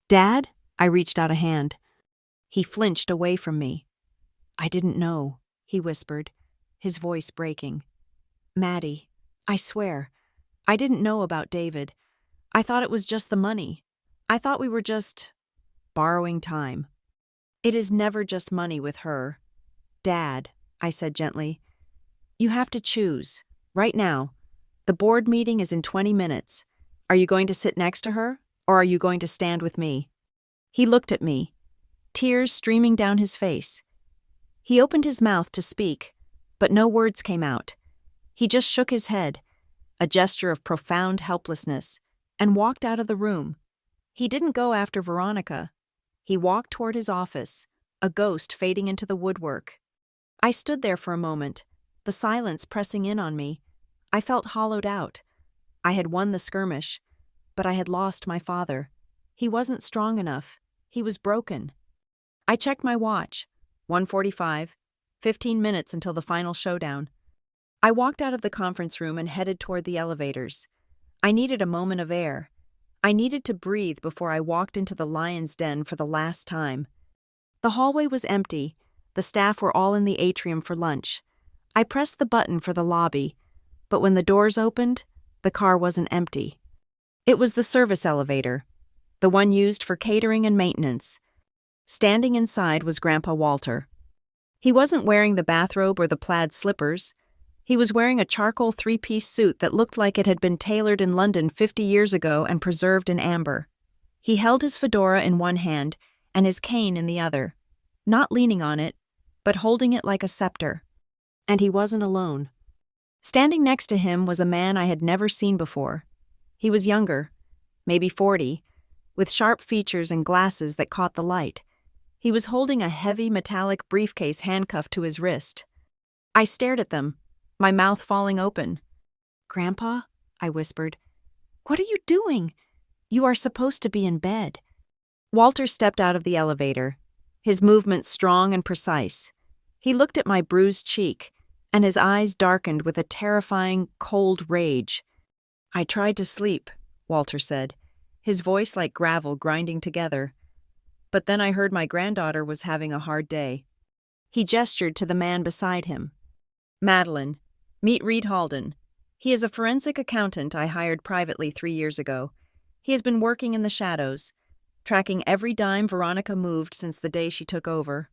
"Dad?" I reached out a hand. He flinched away from me. "I didn't know," he whispered, his voice breaking. "Maddie, I swear, I didn't know about David. I thought it was just the money. I thought we were just borrowing time. It is never just money with her. Dad," I said gently, "you have to choose, right now. The board meeting is in 20 minutes. Are you going to sit next to her, or are you going to stand with me?" He looked at me, tears streaming down his face. He opened his mouth to speak, but no words came out. He just shook his head, a gesture of profound helplessness, and walked out of the room. He didn't go after Veronica. He walked toward his office, a ghost fading into the woodwork. I stood there for a moment, the silence pressing in on me. I felt hollowed out. I had won the skirmish, but I had lost my father. He wasn't strong enough. He was broken. I checked my watch. 1:45, 15 minutes until the final showdown. I walked out of the conference room and headed toward the elevators. I needed a moment of air. I needed to breathe before I walked into the lion's den for the last time. The hallway was empty. The staff were all in the atrium for lunch. I pressed the button for the lobby, but when the doors opened, the car wasn't empty. It was the service elevator, the one used for catering and maintenance. Standing inside was Grandpa Walter. He wasn't wearing the bathrobe or the plaid slippers. He was wearing a charcoal three-piece suit that looked like it had been tailored in London 50 years ago and preserved in amber. He held his fedora in one hand and his cane in the other, not leaning on it, but holding it like a scepter. And he wasn't alone. Standing next to him was a man I had never seen before. He was younger, maybe 40, with sharp features and glasses that caught the light. He was holding a heavy metallic briefcase handcuffed to his wrist. I stared at them, my mouth falling open. "Grandpa," I whispered, "what are you doing? You are supposed to be in bed." Walter stepped out of the elevator, his movements strong and precise. He looked at my bruised cheek, and his eyes darkened with a terrifying, cold rage. "I tried to sleep," Walter said, his voice like gravel grinding together. But then I heard my granddaughter was having a hard day. He gestured to the man beside him. Madeline, meet Reed Halden. He is a forensic accountant I hired privately 3 years ago. He has been working in the shadows, tracking every dime Veronica moved since the day she took over.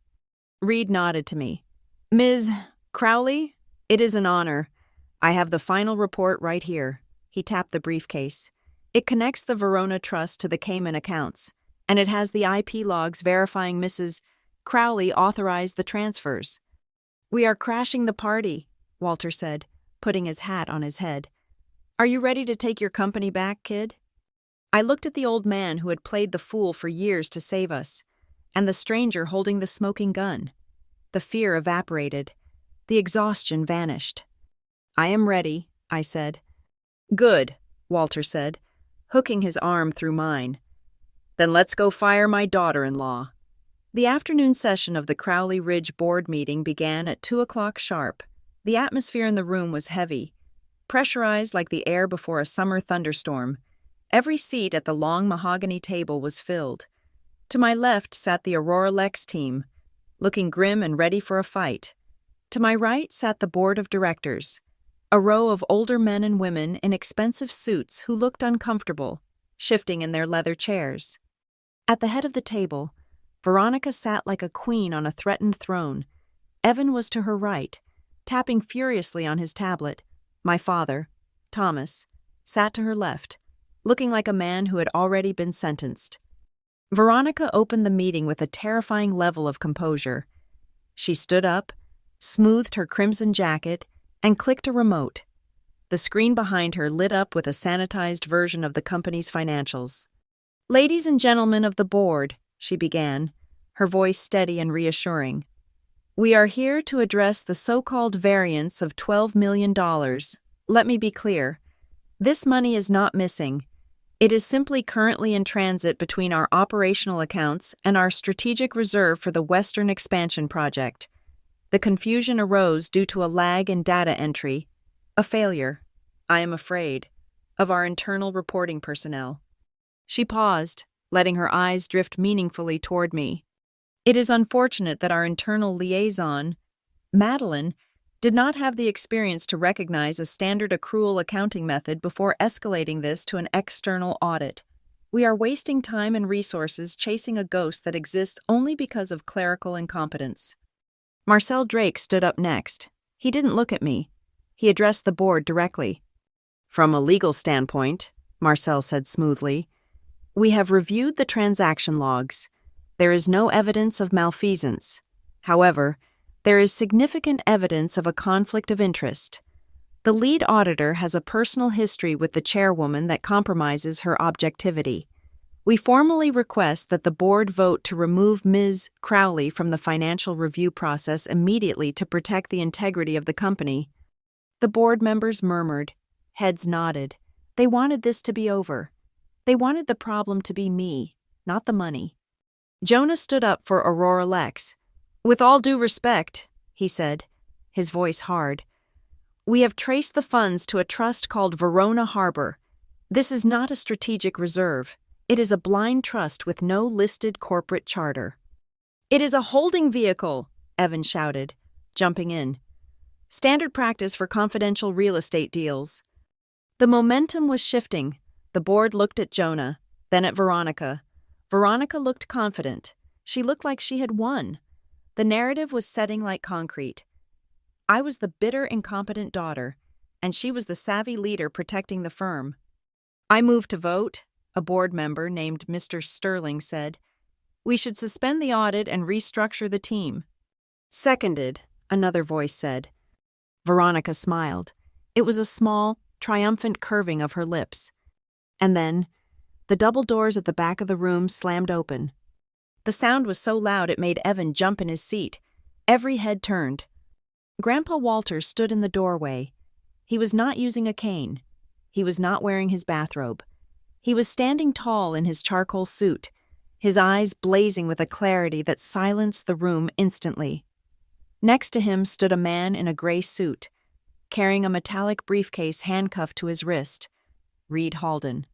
Reed nodded to me. Ms. Crowley, it is an honor. I have the final report right here. He tapped the briefcase. It connects the Verona Trust to the Cayman accounts, and it has the IP logs verifying Mrs. Crowley authorized the transfers. We are crashing the party, Walter said, putting his hat on his head. Are you ready to take your company back, kid? I looked at the old man who had played the fool for years to save us, and the stranger holding the smoking gun. The fear evaporated. The exhaustion vanished. I am ready, I said. Good, Walter said, hooking his arm through mine. Then let's go fire my daughter-in-law. The afternoon session of the Crowley Ridge board meeting began at 2:00 sharp. The atmosphere in the room was heavy, pressurized like the air before a summer thunderstorm. Every seat at the long mahogany table was filled. To my left sat the Aurora Lex team, looking grim and ready for a fight. To my right sat the board of directors, a row of older men and women in expensive suits who looked uncomfortable, shifting in their leather chairs. At the head of the table, Veronica sat like a queen on a threatened throne. Evan was to her right, tapping furiously on his tablet. My father, Thomas, sat to her left, looking like a man who had already been sentenced. Veronica opened the meeting with a terrifying level of composure. She stood up, smoothed her crimson jacket, and clicked a remote. The screen behind her lit up with a sanitized version of the company's financials. Ladies and gentlemen of the board, she began, her voice steady and reassuring. We are here to address the so-called variance of $12 million. Let me be clear. This money is not missing. It is simply currently in transit between our operational accounts and our strategic reserve for the Western Expansion Project. The confusion arose due to a lag in data entry, a failure, I am afraid, of our internal reporting personnel. She paused, letting her eyes drift meaningfully toward me. It is unfortunate that our internal liaison, Madeline, did not have the experience to recognize a standard accrual accounting method before escalating this to an external audit. We are wasting time and resources chasing a ghost that exists only because of clerical incompetence. Marcel Drake stood up next. He didn't look at me. He addressed the board directly. From a legal standpoint, Marcel said smoothly, we have reviewed the transaction logs. There is no evidence of malfeasance. However, there is significant evidence of a conflict of interest. The lead auditor has a personal history with the chairwoman that compromises her objectivity. We formally request that the board vote to remove Ms. Crowley from the financial review process immediately to protect the integrity of the company. The board members murmured, heads nodded. They wanted this to be over. They wanted the problem to be me, not the money. Jonah stood up for Aurora Lex. With all due respect, he said, his voice hard, we have traced the funds to a trust called Verona Harbor. This is not a strategic reserve. It is a blind trust with no listed corporate charter. It is a holding vehicle, Evan shouted, jumping in. Standard practice for confidential real estate deals. The momentum was shifting. The board looked at Jonah, then at Veronica. Veronica looked confident. She looked like she had won. The narrative was setting like concrete. I was the bitter, incompetent daughter, and she was the savvy leader protecting the firm. I moved to vote, a board member named Mr. Sterling said. We should suspend the audit and restructure the team. Seconded, another voice said. Veronica smiled. It was a small, triumphant curving of her lips. And then, the double doors at the back of the room slammed open. The sound was so loud it made Evan jump in his seat. Every head turned. Grandpa Walter stood in the doorway. He was not using a cane. He was not wearing his bathrobe. He was standing tall in his charcoal suit, his eyes blazing with a clarity that silenced the room instantly. Next to him stood a man in a gray suit, carrying a metallic briefcase handcuffed to his wrist. Reed Halden.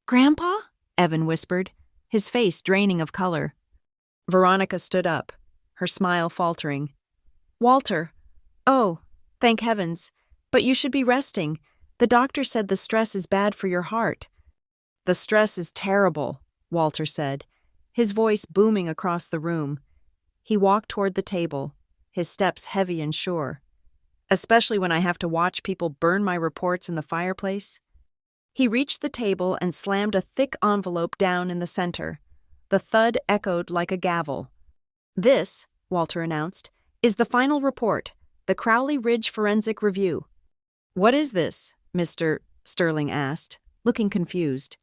Grandpa? Evan whispered, his face draining of color. Veronica stood up, her smile faltering. Walter. Oh, thank heavens. But you should be resting. The doctor said the stress is bad for your heart. The stress is terrible, Walter said, his voice booming across the room. He walked toward the table, his steps heavy and sure. Especially when I have to watch people burn my reports in the fireplace. He reached the table and slammed a thick envelope down in the center. The thud echoed like a gavel. This, Walter announced, is the final report, the Crowley Ridge Forensic Review. What is this? Mr. Sterling asked, looking confused.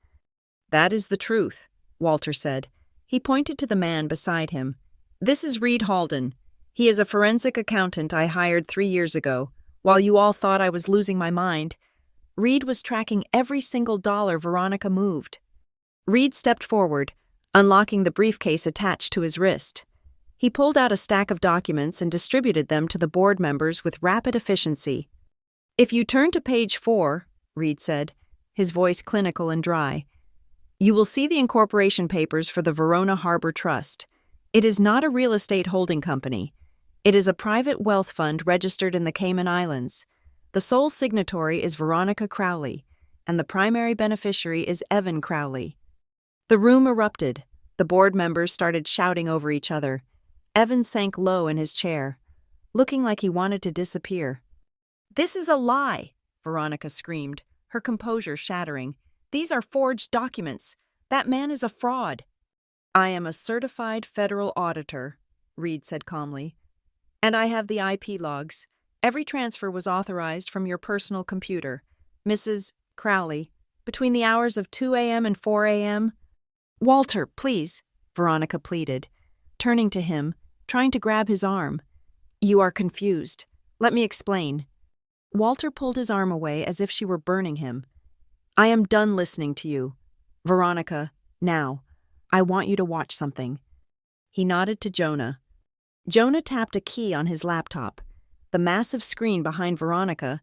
That is the truth, Walter said. He pointed to the man beside him. This is Reed Halden. He is a forensic accountant I hired 3 years ago, while you all thought I was losing my mind. Reed was tracking every single dollar Veronica moved. Reed stepped forward, unlocking the briefcase attached to his wrist. He pulled out a stack of documents and distributed them to the board members with rapid efficiency. If you turn to page 4, Reed said, his voice clinical and dry, you will see the incorporation papers for the Verona Harbor Trust. It is not a real estate holding company. It is a private wealth fund registered in the Cayman Islands. The sole signatory is Veronica Crowley, and the primary beneficiary is Evan Crowley. The room erupted. The board members started shouting over each other. Evan sank low in his chair, looking like he wanted to disappear. This is a lie, Veronica screamed, her composure shattering. These are forged documents. That man is a fraud. I am a certified federal auditor, Reed said calmly. And I have the IP logs. Every transfer was authorized from your personal computer, Mrs. Crowley, between the hours of 2 a.m. and 4 a.m. Walter, please, Veronica pleaded, turning to him, trying to grab his arm. You are confused. Let me explain. Walter pulled his arm away as if she were burning him. I am done listening to you. Veronica, now, I want you to watch something. He nodded to Jonah. Jonah tapped a key on his laptop. The massive screen behind Veronica,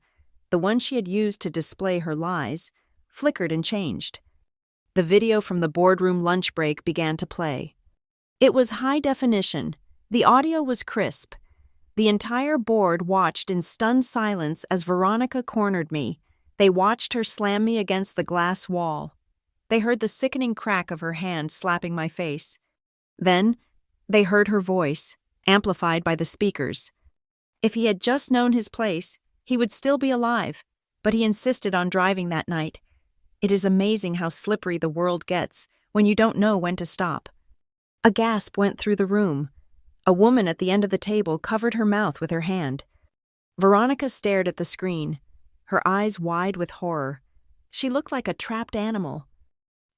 the one she had used to display her lies, flickered and changed. The video from the boardroom lunch break began to play. It was high definition. The audio was crisp. The entire board watched in stunned silence as Veronica cornered me. They watched her slam me against the glass wall. They heard the sickening crack of her hand slapping my face. Then, they heard her voice, amplified by the speakers. If he had just known his place, he would still be alive, but he insisted on driving that night. It is amazing how slippery the world gets when you don't know when to stop. A gasp went through the room. A woman at the end of the table covered her mouth with her hand. Veronica stared at the screen, her eyes wide with horror. She looked like a trapped animal.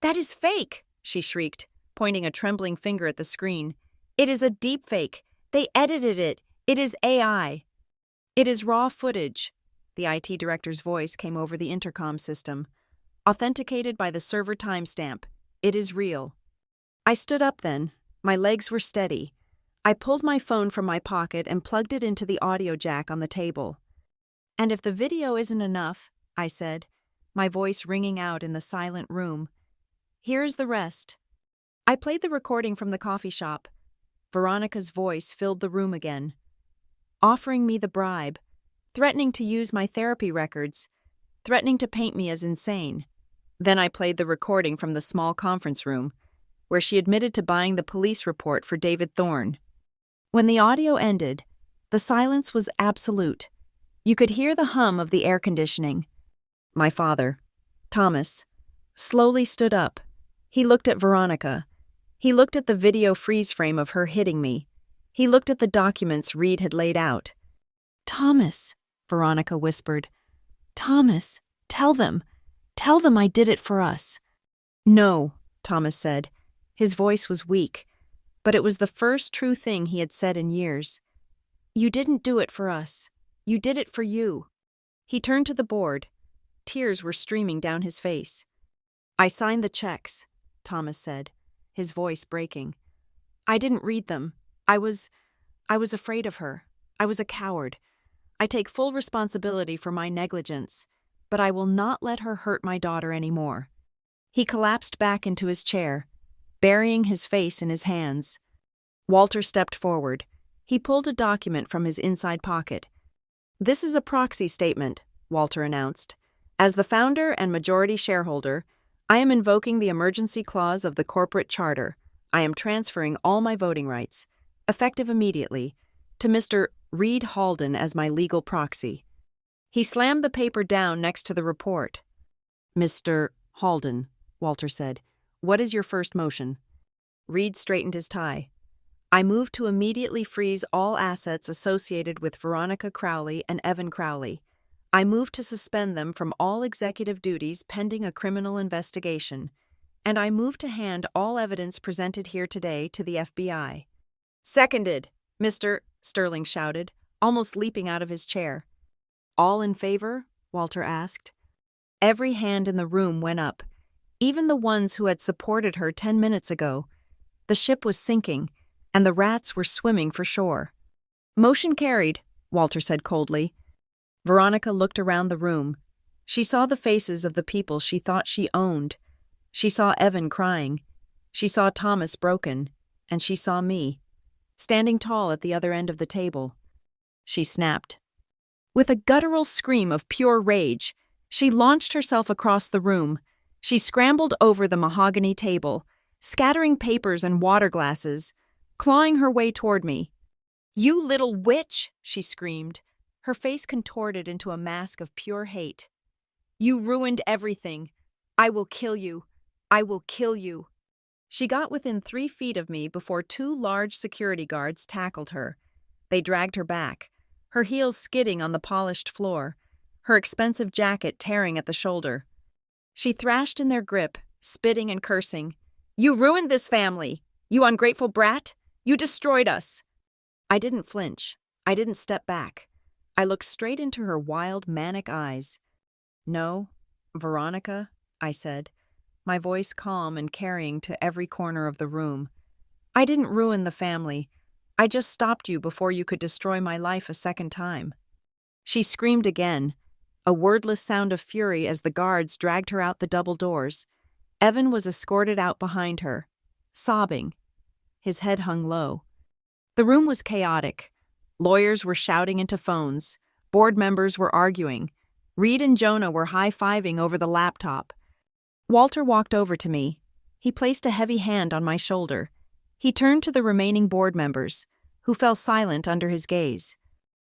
That is fake, she shrieked, pointing a trembling finger at the screen. It is a deep fake. They edited it. It is AI. It is raw footage. The IT director's voice came over the intercom system. Authenticated by the server timestamp. It is real. I stood up then. My legs were steady. I pulled my phone from my pocket and plugged it into the audio jack on the table. And if the video isn't enough, I said, my voice ringing out in the silent room, here's the rest. I played the recording from the coffee shop. Veronica's voice filled the room again, offering me the bribe, threatening to use my therapy records, threatening to paint me as insane. Then I played the recording from the small conference room, where she admitted to buying the police report for David Thorne. When the audio ended, the silence was absolute. You could hear the hum of the air conditioning. My father, Thomas, slowly stood up. He looked at Veronica. He looked at the video freeze frame of her hitting me. He looked at the documents Reed had laid out. Thomas, Veronica whispered. Thomas, tell them I did it for us. No, Thomas said. His voice was weak, but it was the first true thing he had said in years. You didn't do it for us. You did it for you. He turned to the board. Tears were streaming down his face. I signed the checks, Thomas said, his voice breaking. I didn't read them. I was afraid of her. I was a coward. I take full responsibility for my negligence, but I will not let her hurt my daughter anymore. He collapsed back into his chair, burying his face in his hands. Walter stepped forward. He pulled a document from his inside pocket. "This is a proxy statement," Walter announced. "As the founder and majority shareholder, I am invoking the emergency clause of the corporate charter. I am transferring all my voting rights, effective immediately, to Mr. Reed Halden as my legal proxy." He slammed the paper down next to the report. "Mr. Halden," Walter said, "what is your first motion?" Reed straightened his tie. "I move to immediately freeze all assets associated with Veronica Crowley and Evan Crowley. I move to suspend them from all executive duties pending a criminal investigation. And I move to hand all evidence presented here today to the FBI." "Seconded, Mr. Sterling shouted, almost leaping out of his chair. "All in favor?" Walter asked. Every hand in the room went up, even the ones who had supported her 10 minutes ago. The ship was sinking, and the rats were swimming for shore. "Motion carried," Walter said coldly. Veronica looked around the room. She saw the faces of the people she thought she owned. She saw Evan crying. She saw Thomas broken. And she saw me, standing tall at the other end of the table. She snapped. With a guttural scream of pure rage, she launched herself across the room. She scrambled over the mahogany table, scattering papers and water glasses, clawing her way toward me. "You little witch!" she screamed, her face contorted into a mask of pure hate. "You ruined everything. I will kill you. I will kill you." She got within 3 feet of me before 2 large security guards tackled her. They dragged her back, her heels skidding on the polished floor, her expensive jacket tearing at the shoulder. She thrashed in their grip, spitting and cursing. "You ruined this family! You ungrateful brat! You destroyed us!" I didn't flinch. I didn't step back. I looked straight into her wild, manic eyes. "No, Veronica," I said, my voice calm and carrying to every corner of the room. "I didn't ruin the family. I just stopped you before you could destroy my life a second time." She screamed again, a wordless sound of fury as the guards dragged her out the double doors. Evan was escorted out behind her, sobbing. His head hung low. The room was chaotic. Lawyers were shouting into phones. Board members were arguing. Reed and Jonah were high-fiving over the laptop. Walter walked over to me. He placed a heavy hand on my shoulder. He turned to the remaining board members, who fell silent under his gaze.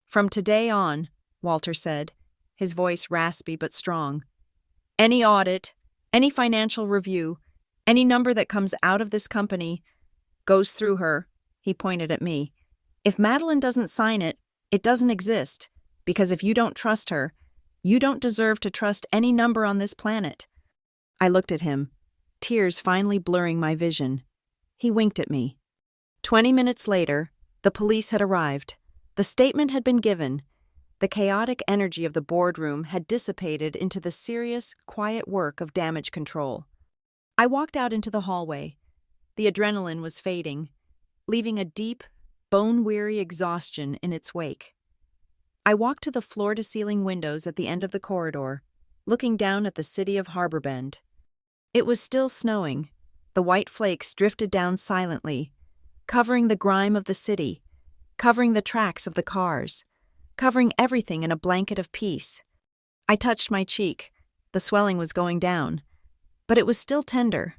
"From today on," Walter said, his voice raspy but strong, "any audit, any financial review, any number that comes out of this company, goes through her." He pointed at me. "If Madeline doesn't sign it, it doesn't exist, because if you don't trust her, you don't deserve to trust any number on this planet." I looked at him, tears finally blurring my vision. He winked at me. 20 minutes later, the police had arrived. The statement had been given. The chaotic energy of the boardroom had dissipated into the serious, quiet work of damage control. I walked out into the hallway. The adrenaline was fading, leaving a deep, bone-weary exhaustion in its wake. I walked to the floor-to-ceiling windows at the end of the corridor, looking down at the city of Harbor Bend. It was still snowing. The white flakes drifted down silently, covering the grime of the city, covering the tracks of the cars, covering everything in a blanket of peace. I touched my cheek. The swelling was going down, but it was still tender.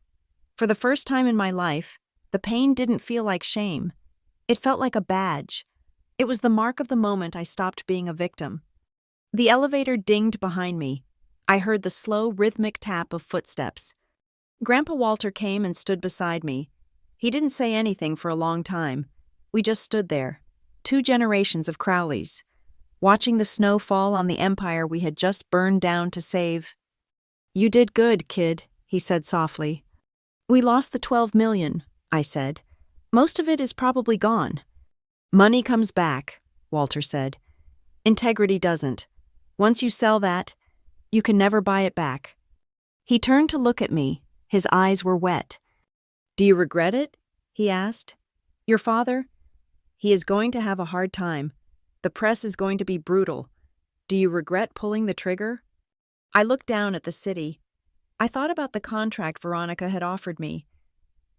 For the first time in my life, the pain didn't feel like shame. It felt like a badge. It was the mark of the moment I stopped being a victim. The elevator dinged behind me. I heard the slow, rhythmic tap of footsteps. Grandpa Walter came and stood beside me. He didn't say anything for a long time. We just stood there, 2 generations of Crowleys, watching the snow fall on the empire we had just burned down to save. "You did good, kid," he said softly. "We lost the 12 million, I said. "Most of it is probably gone." "Money comes back," Walter said. "Integrity doesn't. Once you sell that, you can never buy it back." He turned to look at me. His eyes were wet. "Do you regret it?" he asked. "Your father? He is going to have a hard time. The press is going to be brutal. Do you regret pulling the trigger?" I looked down at the city. I thought about the contract Veronica had offered me.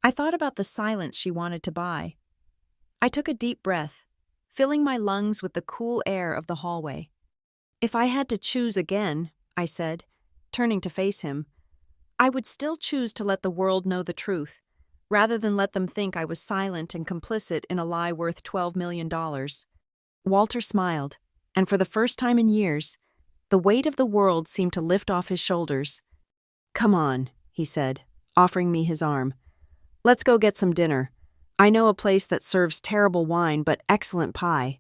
I thought about the silence she wanted to buy. I took a deep breath, filling my lungs with the cool air of the hallway. If I had to choose again, I said, turning to face him, I would still choose to let the world know the truth, rather than let them think I was silent and complicit in a lie worth $12 million. Walter smiled, and for the first time in years, the weight of the world seemed to lift off his shoulders. "Come on," he said, offering me his arm. "Let's go get some dinner. I know a place that serves terrible wine but excellent pie."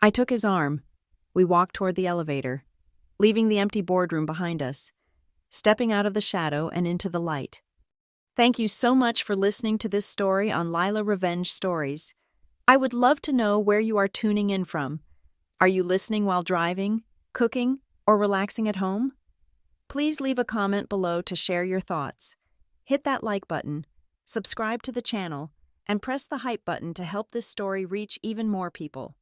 I took his arm. We walked toward the elevator, leaving the empty boardroom behind us, stepping out of the shadow and into the light. Thank you so much for listening to this story on Lila Revenge Stories. I would love to know where you are tuning in from. Are you listening while driving, cooking, or relaxing at home? Please leave a comment below to share your thoughts. Hit that like button, subscribe to the channel, and press the hype button to help this story reach even more people.